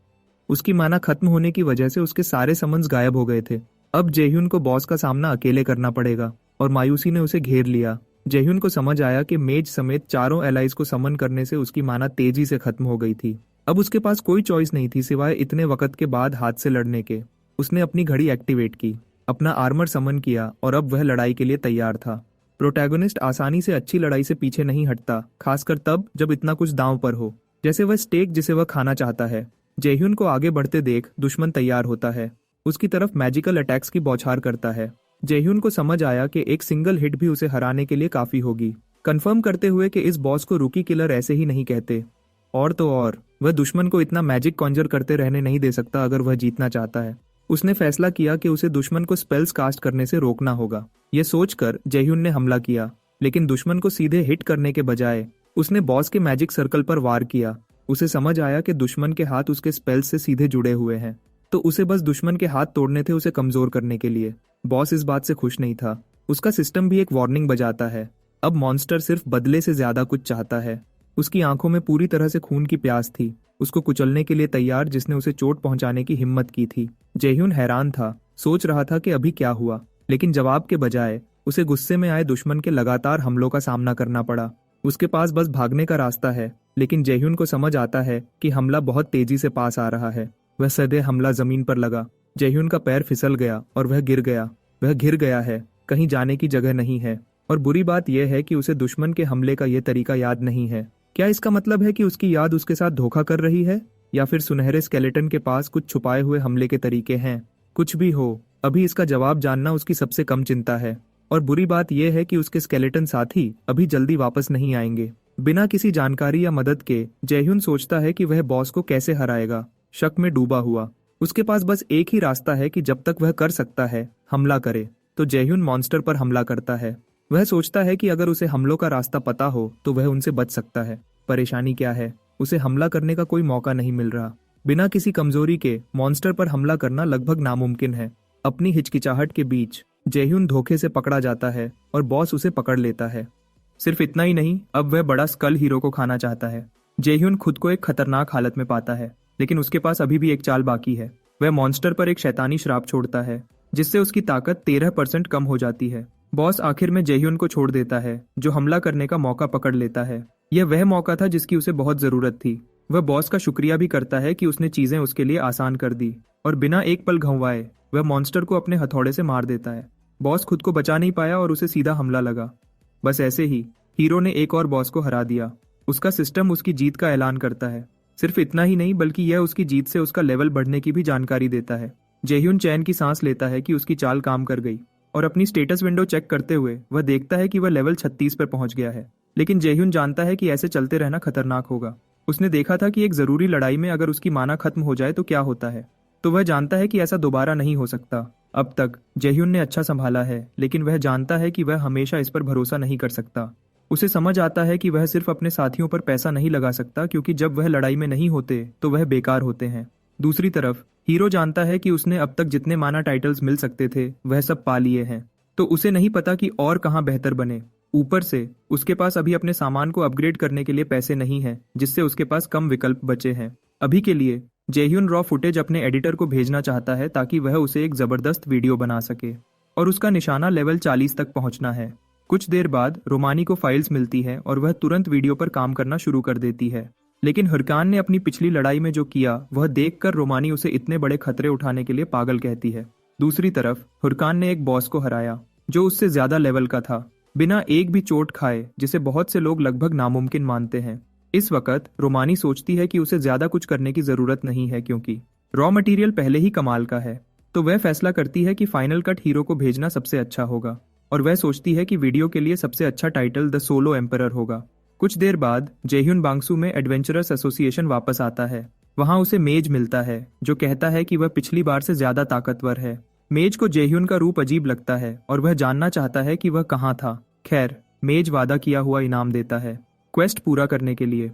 उसकी माना खत्म होने की वजह से उसके सारे समन्स गायब हो गए थे। अब जेह्यून को बॉस का सामना अकेले करना पड़ेगा और मायूसी ने उसे घेर लिया। जेह्यून को समझ आया कि मेज समेत चारों एलाइज को समन करने से उसकी माना तेजी से खत्म हो गई थी। अब उसके पास कोई चॉइस नहीं थी सिवाय इतने वक्त के बाद हाथ से लड़ने के। उसने अपनी घड़ी एक्टिवेट की, अपना आर्मर समन किया और अब वह लड़ाई के लिए तैयार था। प्रोटैगोनिस्ट आसानी से अच्छी लड़ाई से पीछे नहीं हटता, खासकर तब जब इतना कुछ दांव पर हो, जैसे वह स्टेक जिसे वह खाना चाहता है। जेह्यून को आगे बढ़ते देख दुश्मन तैयार होता है, उसकी तरफ मैजिकल अटैक्स की बौछार करता है। जेह्यून को समझ आया कि एक सिंगल हिट भी उसे हराने के लिए काफी होगी, कंफर्म करते हुए कि इस बॉस को रूकी किलर ऐसे ही नहीं कहते। और तो और वह दुश्मन को इतना मैजिक कॉन्जर करते रहने नहीं दे सकता अगर वह जीतना चाहता है। उसने फैसला किया कि उसे दुश्मन को स्पेल्स कास्ट करने से रोकना होगा। यह सोचकर जेह्यून ने हमला किया, लेकिन दुश्मन को सीधे हिट करने के बजाय उसने बॉस के मैजिक सर्कल पर वार किया। उसे समझ आया कि दुश्मन के हाथ उसके स्पेल्स से सीधे जुड़े हुए हैं, तो उसे बस दुश्मन के हाथ तोड़ने थे उसे कमजोर करने के लिए। बॉस इस बात से खुश नहीं था। उसका सिस्टम भी एक वार्निंग बजाता है। अब मॉन्स्टर सिर्फ बदले से ज्यादा कुछ चाहता है। उसकी आंखों में पूरी तरह से खून की प्यास थी, उसको कुचलने के लिए तैयार जिसने उसे चोट पहुंचाने की हिम्मत की थी। जेह्यून हैरान था, सोच रहा था कि अभी क्या हुआ, लेकिन जवाब के बजाय उसे गुस्से में आए दुश्मन के लगातार हमलों का सामना करना पड़ा। उसके पास बस भागने का रास्ता है, लेकिन जेह्यून को समझ आता है कि हमला बहुत तेजी से पास आ रहा है। वह सदे हमला जमीन पर लगा। जेह्यून का पैर फिसल गया और वह गिर गया। वह घिर गया है, कहीं जाने की जगह नहीं है। और बुरी बात यह है कि उसे दुश्मन के हमले का यह तरीका याद नहीं है। क्या इसका मतलब है कि उसकी याद उसके साथ धोखा कर रही है, या फिर सुनहरे स्केलेटन के पास कुछ छुपाए हुए हमले के तरीके हैं? कुछ भी हो, अभी इसका जवाब जानना उसकी सबसे कम चिंता है। और बुरी बात यह है कि उसके स्केलेटन साथी अभी जल्दी वापस नहीं आएंगे। बिना किसी जानकारी या मदद के जेह्यून सोचता है कि वह बॉस को कैसे हराएगा। शक में डूबा हुआ, उसके पास बस एक ही रास्ता है कि जब तक वह कर सकता है हमला करे। तो जेह्यून मॉन्स्टर पर हमला करता है। वह सोचता है कि अगर उसे हमलों का रास्ता पता हो तो वह उनसे बच सकता है। परेशानी क्या है, उसे हमला करने का कोई मौका नहीं मिल रहा। बिना किसी कमजोरी के मॉन्स्टर पर हमला करना लगभग नामुमकिन है। अपनी हिचकिचाहट के बीच जेह्यून धोखे से पकड़ा जाता है और बॉस उसे पकड़ लेता है। सिर्फ इतना ही नहीं, अब वह बड़ा स्कल हीरो को खाना चाहता है। जेह्यून खुद को एक खतरनाक हालत में पाता है, लेकिन उसके पास अभी भी एक चाल बाकी है। वह मॉन्स्टर पर एक शैतानी श्राप छोड़ता है, जिससे उसकी ताकत 13% कम हो जाती है। बॉस आखिर में जेह्यून को छोड़ देता है, जो हमला करने का मौका पकड़ लेता है। यह वह मौका था जिसकी उसे बहुत जरूरत थी। वह बॉस का शुक्रिया भी करता है कि उसने चीजें उसके लिए आसान कर दी, और बिना एक पल घंवाए वह मॉन्स्टर को अपने हथौड़े से मार देता है। बॉस खुद को बचा नहीं पाया और उसे सीधा हमला लगा। बस ऐसे ही हीरो ने एक और बॉस को हरा दिया। उसका सिस्टम उसकी जीत का ऐलान करता है। सिर्फ इतना ही नहीं, बल्कि यह उसकी जीत से उसका लेवल बढ़ने की भी जानकारी देता है। जेह्यून चैन की सांस लेता है कि उसकी चाल काम कर गई, और अपनी स्टेटस विंडो चेक करते हुए वह देखता है कि वह लेवल 36 पर पहुंच गया है। लेकिन जेह्यून जानता है कि ऐसे चलते रहना खतरनाक होगा। उसने देखा था कि एक जरूरी लड़ाई में अगर उसकी माना खत्म हो जाए तो क्या होता है, तो वह जानता है कि ऐसा दोबारा नहीं हो सकता। अब तक जेह्यून ने अच्छा संभाला है, लेकिन वह जानता है कि वह हमेशा इस पर भरोसा नहीं कर सकता। उसे समझ आता है कि वह सिर्फ अपने साथियों पर पैसा नहीं लगा सकता, क्योंकि जब वह लड़ाई में नहीं होते तो वह बेकार होते हैं। दूसरी तरफ हीरो जानता है कि उसने अब तक जितने माना टाइटल्स मिल सकते थे वह सब पा लिए हैं, तो उसे नहीं पता कि और कहाँ बेहतर बने। ऊपर से उसके पास अभी अपने सामान को अपग्रेड करने के लिए पैसे नहीं हैं, जिससे उसके पास कम विकल्प बचे हैं। अभी के लिए जेह्यून रॉ फुटेज अपने एडिटर को भेजना चाहता है ताकि वह उसे एक जबरदस्त वीडियो बना सके, और उसका निशाना लेवल 40 तक पहुंचना है। कुछ देर बाद रोमानी को फाइल्स मिलती है और वह तुरंत वीडियो पर काम करना शुरू कर देती है। लेकिन हुर्कान ने अपनी पिछली लड़ाई में जो किया वह देखकर रोमानी उसे इतने बड़े खतरे उठाने के लिए पागल कहती है। दूसरी तरफ हुर्कान ने एक बॉस को हराया जो उससे ज्यादा लेवल का था, बिना एक भी चोट खाए, जिसे बहुत से लोग लगभग नामुमकिन मानते हैं। इस वक्त रोमानी सोचती है कि उसे ज्यादा कुछ करने की जरूरत नहीं है, क्योंकि रॉ मटेरियल पहले ही कमाल का है। तो वह फैसला करती है कि फाइनल कट हीरो को भेजना सबसे अच्छा होगा। और वह सोचती है कि वीडियो के लिए सबसे अच्छा टाइटल द सोलो एम्परर होगा। कुछ देर बाद जेह्यून बांगसू में एडवेंचरस एसोसिएशन वापस आता है। वहां उसे मेज मिलता है जो कहता है कि वह पिछली बार से ज्यादा ताकतवर है। मेज को जेह्यून का रूप अजीब लगता है और वह जानना चाहता है कि वह कहाँ था। खैर, मेज वादा किया हुआ इनाम देता है क्वेस्ट पूरा करने के लिए।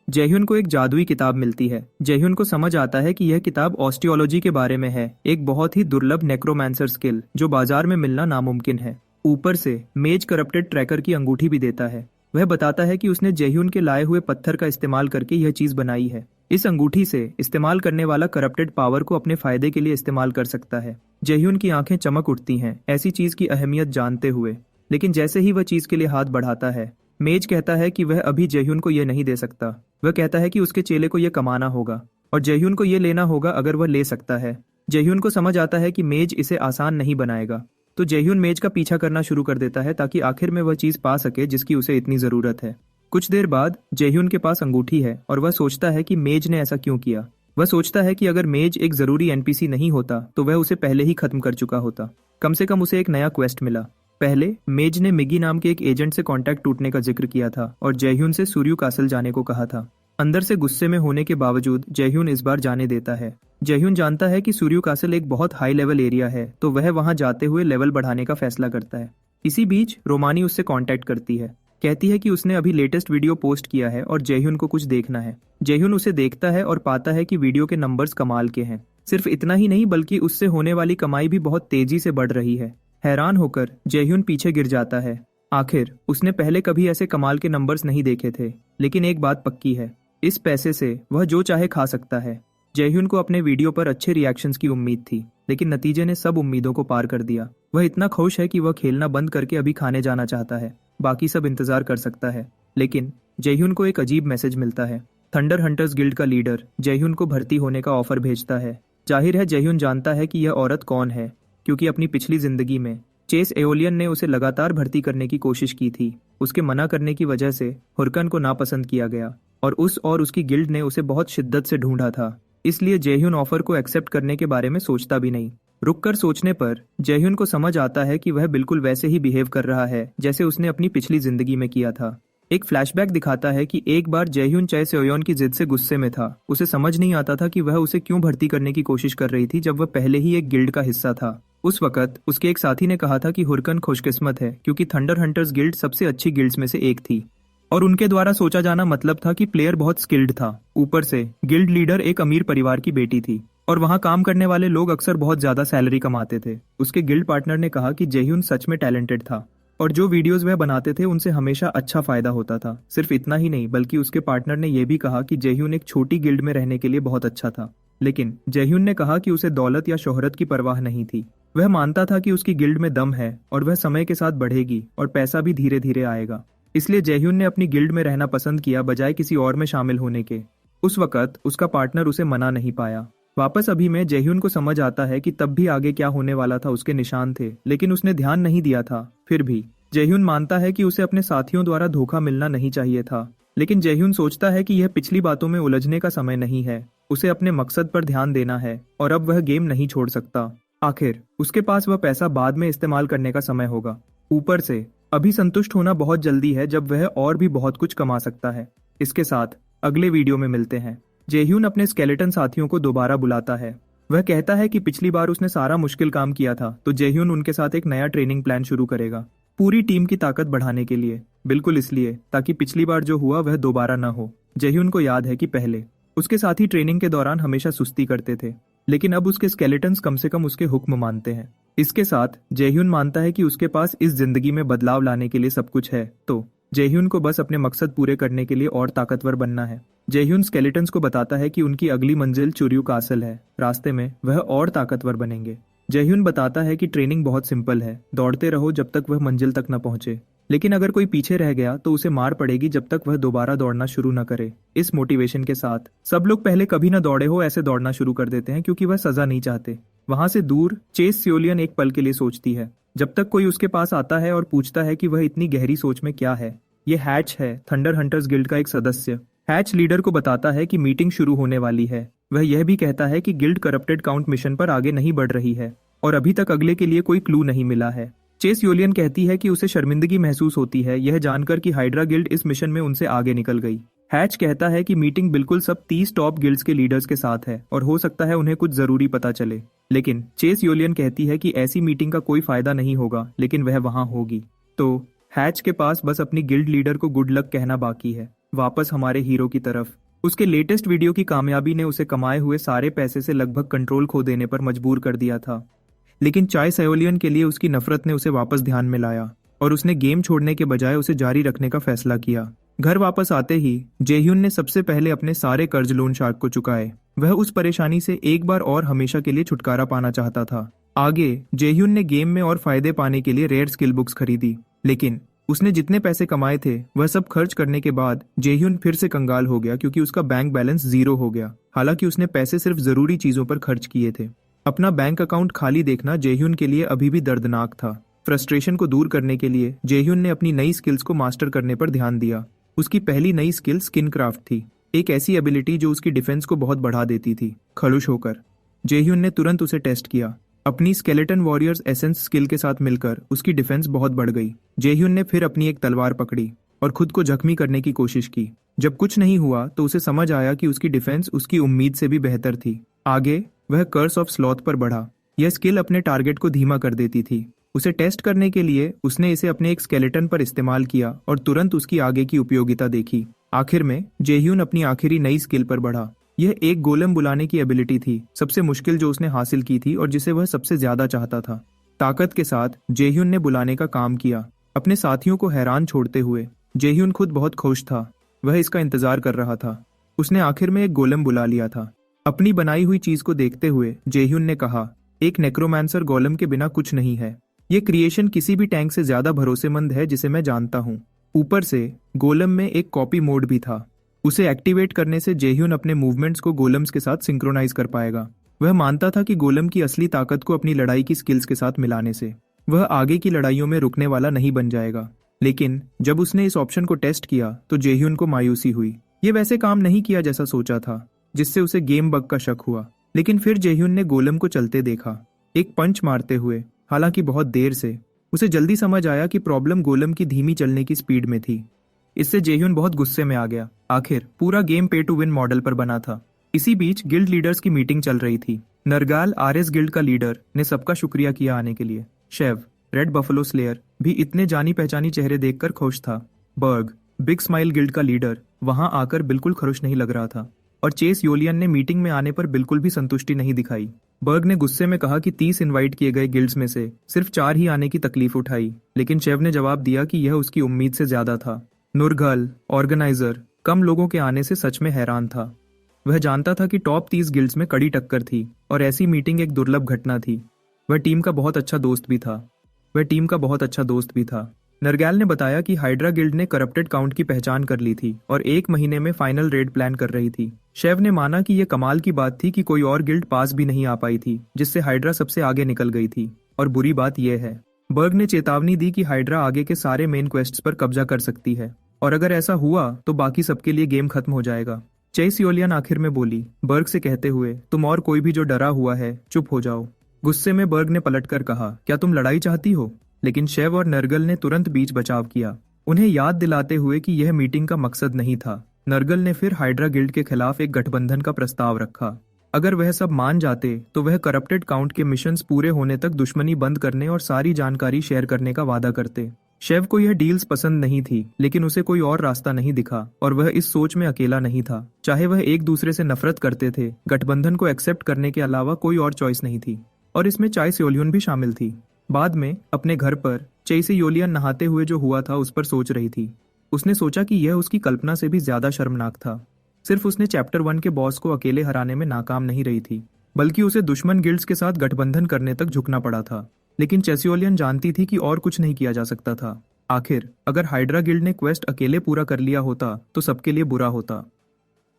जेह्यून को एक जादुई किताब मिलती है। जेह्यून को समझ आता है कि यह किताब ऑस्टियोलॉजी के बारे में है, एक बहुत ही दुर्लभ नेक्रोमांसर स्किल जो बाजार में मिलना नामुमकिन है। ऊपर से मेज करप्टेड ट्रैकर की अंगूठी भी देता है। वह बताता है कि उसने जेह्यून के लाए हुए पत्थर का इस्तेमाल करके यह चीज बनाई है। इस अंगूठी से इस्तेमाल करने वाला करप्टेड पावर को अपने फायदे के लिए इस्तेमाल कर सकता है। जेह्यून की आंखें चमक उठती हैं ऐसी चीज की अहमियत जानते हुए, लेकिन जैसे ही वह चीज के लिए हाथ बढ़ाता है, मेज कहता है कि वह अभी जेह्यून को यह नहीं दे सकता। वह कहता है कि उसके चेले को यह कमाना होगा और जेह्यून को यह लेना होगा अगर वह ले सकता है। जेह्यून को समझ आता है कि मेज इसे आसान नहीं बनाएगा, तो जेह्यून मेज का पीछा करना शुरू कर देता है ताकि आखिर में वह चीज पा सके जिसकी उसे इतनी जरूरत है। कुछ देर बाद जेह्यून के पास अंगूठी है और वह सोचता है कि मेज ने ऐसा क्यों किया। वह सोचता है कि अगर मेज एक जरूरी एनपीसी नहीं होता तो वह उसे पहले ही खत्म कर चुका होता। कम से कम उसे एक नया क्वेस्ट मिला। पहले मेज ने मिगी नाम के एक एजेंट से कांटेक्ट टूटने का जिक्र किया था और जेह्यून से सूर्यू कासल जाने को कहा था। अंदर से गुस्से में होने के बावजूद जेह्यून इस बार जाने देता है। जेह्यून जानता है कि सूर्यू कासल एक बहुत हाई लेवल एरिया है, तो वह वहां जाते हुए लेवल बढ़ाने का फैसला करता है। इसी बीच रोमानी उससे कांटेक्ट करती है, कहती है कि उसने अभी लेटेस्ट वीडियो पोस्ट किया है और जेह्यून को कुछ देखना है। जेह्यून उसे देखता है और पाता है कि वीडियो के नंबर्स कमाल के हैं। सिर्फ इतना ही नहीं बल्कि उससे होने वाली कमाई भी बहुत तेजी से बढ़ रही है। हैरान होकर जेह्यून पीछे गिर जाता है। आखिर उसने पहले कभी ऐसे कमाल के नंबर्स नहीं देखे थे, लेकिन एक बात पक्की है, इस पैसे से वह जो चाहे खा सकता है। जेह्यून को अपने वीडियो पर अच्छे रिएक्शंस की उम्मीद थी, लेकिन नतीजे ने सब उम्मीदों को पार कर दिया। वह इतना खुश है कि वह खेलना बंद करके अभी खाने जाना चाहता है। बाकी सब इंतजार कर सकता है, लेकिन जेह्यून को एक अजीब मैसेज मिलता है। थंडर हंटर्स गिल्ड का लीडर जेह्यून को भर्ती होने का ऑफर भेजता है। जाहिर है जेह्यून जानता है कि यह औरत कौन है, क्योंकि अपनी पिछली जिंदगी में चेस एओलियन ने उसे लगातार भर्ती करने की कोशिश की थी। उसके मना करने की वजह से हुरकन को नापसंद किया गया और उसकी गिल्ड ने उसे बहुत शिद्दत से ढूंढा था। इसलिए जेह्यून ऑफर को एक्सेप्ट करने के बारे में सोचता भी नहीं। रुककर सोचने पर जेह्यून को समझ आता है कि वह बिल्कुल वैसे ही बिहेव कर रहा है जैसे उसने अपनी पिछली जिंदगी में किया था। एक फ्लैशबैक दिखाता है कि एक बार जेह्यून चाय सेओयोन की जिद से गुस्से में था। उसे समझ नहीं आता था कि वह उसे क्यों भर्ती करने की कोशिश कर रही थी जब वह पहले ही एक गिल्ड का हिस्सा था। उस वक्त उसके एक साथी ने कहा था कि हुरकन खुशकिस्मत है क्योंकि थंडर हंटर्स गिल्ड सबसे अच्छी गिल्ड्स में से एक थी और उनके द्वारा सोचा जाना मतलब था कि प्लेयर बहुत स्किल्ड था। ऊपर से गिल्ड लीडर एक अमीर परिवार की बेटी थी और वहां काम करने वाले लोग अक्सर बहुत ज्यादा सैलरी कमाते थे। उसके गिल्ड पार्टनर ने कहा कि जेह्यून सच में टैलेंटेड था और जो वीडियोस वह बनाते थे उनसे हमेशा अच्छा फायदा होता था। सिर्फ इतना ही नहीं बल्कि उसके पार्टनर ने यह भी कहा कि जेह्यून एक छोटी गिल्ड में रहने के लिए बहुत अच्छा था। लेकिन जेह्यून ने कहा कि उसे दौलत या शोहरत की परवाह नहीं थी। वह मानता था कि उसकी गिल्ड में दम है और वह समय के साथ बढ़ेगी और पैसा भी धीरे धीरे आएगा। इसलिए जेह्यून ने अपनी गिल्ड में रहना पसंद किया बजाय किसी और में शामिल होने के। उस वक्त उसका पार्टनर उसे मना नहीं पाया। वापस अभी में जेह्यून को समझ आता है कि तब भी आगे क्या होने वाला था उसके निशान थे, लेकिन उसने ध्यान नहीं दिया था। फिर भी जेह्यून मानता है कि उसे अपने साथियों द्वारा धोखा मिलना नहीं चाहिए था, लेकिन जेह्यून सोचता है कि यह पिछली बातों में उलझने का समय नहीं है। उसे अपने मकसद पर ध्यान देना है और अब वह गेम नहीं छोड़ सकता। आखिर उसके पास वह पैसा बाद में इस्तेमाल करने का समय होगा। ऊपर से अभी संतुष्ट होना बहुत जल्दी है जब वह और भी बहुत कुछ कमा सकता है। इसके साथ अगले वीडियो में मिलते हैं। जेह्यून अपने स्केलेटन साथियों को दोबारा बुलाता है। वह कहता है कि पिछली बार उसने सारा मुश्किल काम किया था, तो जेह्यून उनके साथ एक नया ट्रेनिंग प्लान शुरू करेगा पूरी टीम की ताकत बढ़ाने के लिए। बिल्कुल इसलिए ताकि पिछली बार जो हुआ वह दोबारा न हो। जेह्यून को याद है कि पहले उसके साथी ट्रेनिंग के दौरान हमेशा सुस्ती करते थे, लेकिन अब उसके स्केलेटन्स कम से कम उसके हुक्म मानते हैं। इसके साथ जेह्यून मानता है कि उसके पास इस जिंदगी में बदलाव लाने के लिए सब कुछ है, तो जेह्यून को बस अपने मकसद पूरे करने के लिए और ताकतवर बनना है। जेह्यून स्केलेटन्स को बताता है कि उनकी अगली मंजिल चुर्यू कासल है। रास्ते में वह और ताकतवर बनेंगे। जेह्यून बताता है कि ट्रेनिंग बहुत सिंपल है, दौड़ते रहो जब तक वह मंजिल तक न पहुंचे, लेकिन अगर कोई पीछे रह गया तो उसे मार पड़ेगी जब तक वह दोबारा दौड़ना शुरू न करे। इस मोटिवेशन के साथ सब लोग पहले कभी न दौड़े हो ऐसे दौड़ना शुरू कर देते हैं क्योंकि वह सजा नहीं चाहते। वहां से दूर चेस सेओलियन एक पल के लिए सोचती है, जब तक कोई उसके पास आता है और पूछता है कि वह इतनी गहरी सोच में क्या है। ये हैच है, थंडर हंटर्स गिल्ड का एक सदस्य। हैच लीडर को बताता है कि मीटिंग शुरू होने वाली है। वह यह भी कहता है कि गिल्ड करप्टेड काउंट मिशन पर आगे नहीं बढ़ रही है और अभी तक अगले के लिए कोई क्लू नहीं मिला है। चेस योलियन कहती है कि उसे शर्मिंदगी महसूस होती है यह जानकर कि हाइड्रा गिल्ड इस मिशन में उनसे आगे निकल गई। हैच कहता है कि मीटिंग बिल्कुल सब 30 टॉप गिल्ड्स के लीडर्स के साथ है और हो सकता है उन्हें कुछ जरूरी पता चले। लेकिन चेस योलियन कहती है कि ऐसी मीटिंग का कोई फायदा नहीं होगा, लेकिन वह वहां होगी। तो हैच के पास बस अपनी गिल्ड लीडर को गुड लक कहना बाकी है। वापस हमारे हीरो की तरफ। उसके लेटेस्ट वीडियो की कामयाबी ने उसे कमाए हुए सारे पैसे से लगभग कंट्रोल खो देने पर मजबूर कर दिया था। लेकिन चाय सयोलियन के लिए उसकी नफरत ने उसे वापस ध्यान में लाया और उसने गेम छोड़ने के बजाय उसे जारी रखने का फैसला किया। घर वापस आते ही जेह्यून ने सबसे पहले अपने सारे कर्ज लोन शार्क को चुकाए। वह उस परेशानी से एक बार और हमेशा के लिए छुटकारा पाना चाहता था। आगे जेह्यून ने गेम में और फायदे पाने के लिए रेयर स्किल बुक्स खरीदी, लेकिन उसने जितने पैसे कमाए थे वह सब खर्च करने के बाद जेह्यून फिर से कंगाल हो गया क्योंकि उसका बैंक बैलेंस 0 हो गया। हालांकि उसने पैसे सिर्फ जरूरी चीजों पर खर्च किए थे। अपना बैंक अकाउंट खाली देखना जेह्यून के लिए अभी भी दर्दनाक था। फ्रस्ट्रेशन को दूर करने के लिए जेह्यून ने अपनी नई स्किल्स को मास्टर करने पर ध्यान दिया। उसकी पहली नई स्किल स्किन क्राफ्ट थी, एक ऐसी एबिलिटी जो उसकी डिफेंस को बहुत बढ़ा देती थी। खड़ुश होकर जेह्यून ने तुरंत उसे टेस्ट किया। अपनी स्केलेटन वॉरियर्स एसेंस स्किल के साथ मिलकर उसकी डिफेंस बहुत बढ़ गई। जेह्यून ने फिर अपनी एक तलवार पकड़ी और खुद को जख्मी करने की कोशिश की। जब कुछ नहीं हुआ तो उसे समझ आया कि उसकी डिफेंस उसकी उम्मीद से भी बेहतर थी। आगे वह कर्स ऑफ स्लॉथ पर बढ़ा। यह स्किल अपने टारगेट को धीमा कर देती थी। उसे टेस्ट करने के लिए उसने इसे अपने एक स्केलेटन पर इस्तेमाल किया और तुरंत उसकी आगे की उपयोगिता देखी। आखिर में जेह्यून अपनी आखिरी नई स्किल पर बढ़ा। यह एक गोलम बुलाने की एबिलिटी थी, सबसे मुश्किल जो उसने हासिल की थी और जिसे वह सबसे ज्यादा चाहता था। ताकत के साथ जेह्यून ने बुलाने का काम किया, अपने साथियों को हैरान छोड़ते हुए। जेह्यून खुद बहुत खुश था, वह इसका इंतजार कर रहा था। उसने आखिर में एक गोलम बुला लिया था। अपनी बनाई हुई चीज को देखते हुए जेह्यून ने कहा, एक नेक्रोमांसर गोलम के बिना कुछ नहीं है। ये क्रिएशन किसी भी टैंक से ज्यादा भरोसेमंद है जिसे मैं जानता हूँ। ऊपर से गोलम में एक कॉपी मोड भी था। उसे एक्टिवेट करने से जेह्यून अपने मूवमेंट्स को गोलम्स के साथ सिंक्रोनाइज कर पाएगा। वह मानता था कि गोलम की असली ताकत को अपनी लड़ाई की स्किल्स के साथ मिलाने से वह आगे की लड़ाइयों में रुकने वाला नहीं बन जाएगा। लेकिन जब उसने इस ऑप्शन को टेस्ट किया तो जेह्यून को मायूसी हुई। ये वैसे काम नहीं किया जैसा सोचा था, जिससे उसे गेम बग का शक हुआ। लेकिन फिर जेह्यून ने गोलम को चलते देखा, एक पंच मारते हुए, हालांकि बहुत देर से। उसे जल्दी समझ आया कि प्रॉब्लम गोलम की धीमी चलने की स्पीड में थी। इससे जेह्यून बहुत गुस्से में आ गया। आखिर पूरा गेम पे टू विन मॉडल पर बना था। इसी बीच गिल्ड लीडर्स की मीटिंग चल रही थी। नरगाल आरएस गिल्ड का लीडर ने सबका शुक्रिया किया आने के लिए। शेव रेड बफलो स्लेयर भी इतने जानी पहचानी चेहरे देखकर खुश था। बर्ग बिग स्माइल गिल्ड का लीडर वहां आकर बिल्कुल खुश नहीं लग रहा था और चेस योलियन ने मीटिंग में आने पर बिल्कुल भी संतुष्टि नहीं दिखाई। बर्ग ने गुस्से में कहा कि 30 इनवाइट किए गए गिल्ड्स में से सिर्फ 4 ही आने की तकलीफ उठाई, लेकिन शेव ने जवाब दिया कि यह उसकी उम्मीद से ज्यादा था। नुरगल ऑर्गेनाइजर कम लोगों के आने से सच में हैरान था। वह जानता था कि टॉप 30 गिल्ड्स में कड़ी टक्कर थी और ऐसी मीटिंग एक दुर्लभ घटना थी। वह टीम का बहुत अच्छा दोस्त भी था। नरगैल ने बताया कि हाइड्रा गिल्ड ने करप्टेड काउंट की पहचान कर ली थी और 1 महीने में फाइनल रेड प्लान कर रही थी। शेव ने माना कि यह कमाल की बात थी कि कोई और गिल्ड पास भी नहीं आ पाई थी, जिससे हाइड्रा सबसे आगे निकल गई थी। और बुरी बात यह है, बर्ग ने चेतावनी दी कि हाइड्रा आगे के सारे मेन क्वेस्ट्स पर कब्जा कर सकती है और अगर ऐसा हुआ तो बाकी सबके लिए गेम खत्म हो जाएगा। चेस योलियन आखिर में बोली, बर्ग से कहते हुए, तुम और कोई भी जो डरा हुआ है चुप हो जाओ। गुस्से में बर्ग ने पलटकर कहा, क्या तुम लड़ाई चाहती हो? लेकिन शेव और नरगल ने तुरंत बीच बचाव किया, उन्हें याद दिलाते हुए कि यह मीटिंग का मकसद नहीं था। नरगल ने फिर हाइड्रा गिल्ड के खिलाफ एक गठबंधन का प्रस्ताव रखा। अगर वह सब मान जाते तो वह करप्टेड काउंट के मिशंस पूरे होने तक दुश्मनी बंद करने और सारी जानकारी शेयर करने का वादा करते। शेव को यह डील्स पसंद नहीं थी, लेकिन उसे कोई और रास्ता नहीं दिखा और वह इस सोच में अकेला नहीं था। चाहे वह एक दूसरे से नफरत करते थे, गठबंधन को एक्सेप्ट करने के अलावा कोई और चॉइस नहीं थी। और इसमें चाय योलियन भी शामिल थी। बाद में अपने घर पर चेस योलियन नहाते हुए जो हुआ था उस पर सोच रही थी। उसने सोचा कि यह उसकी कल्पना से भी ज्यादा शर्मनाक था। सिर्फ उसने चैप्टर 1 के बॉस को अकेले हराने में नाकाम नहीं रही थी, बल्कि उसे दुश्मन गिल्ड्स के साथ गठबंधन करने तक झुकना पड़ा था। लेकिन चेसियोलियन जानती थी कि और कुछ नहीं किया जा सकता था। आखिर अगर हाइड्रा गिल्ड ने क्वेस्ट अकेले पूरा कर लिया होता तो सबके लिए बुरा होता।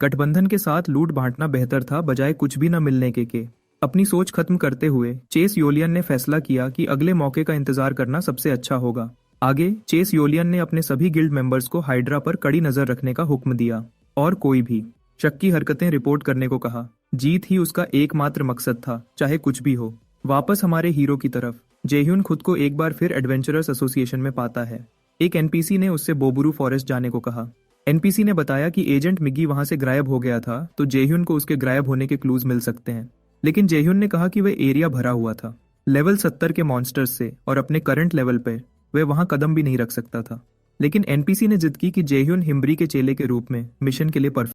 गठबंधन के साथ लूट बांटना बेहतर था बजाय कुछ भी न मिलने के। अपनी सोच खत्म करते हुए चेस योलियन ने फैसला किया कि अगले मौके का इंतजार करना सबसे अच्छा होगा। आगे चेस योलियन ने अपने सभी गिल्ड मेंबर्स को हाइड्रा पर कड़ी नजर रखने का हुक्म दिया और कोई भी शक की हरकतें रिपोर्ट करने को कहा। जीत ही उसका एकमात्र मकसद था, चाहे कुछ भी हो। वापस हमारे हीरो की तरफ। जेह्यून खुद को एक बार फिर एडवेंचरर्स एसोसिएशन में पाता है। एक एनपीसी ने उससे बोबुरू फॉरेस्ट जाने को कहा। एनपीसी ने बताया कि एजेंट मिगी वहां से गायब हो गया था, तो जेह्यून को उसके गायब होने के क्लूज मिल सकते हैं। लेकिन जेह्यून ने कहा कि वह एरिया भरा हुआ था लेवल 70 के मॉन्स्टर्स से, और अपने करंट लेवल पे वह वहां कदम भी नहीं रख सकता था। लेकिन एनपीसी ने जिद की कि जेह्यून हिम्बरी के चेले के रूप में मिशन के लिए परफेक्ट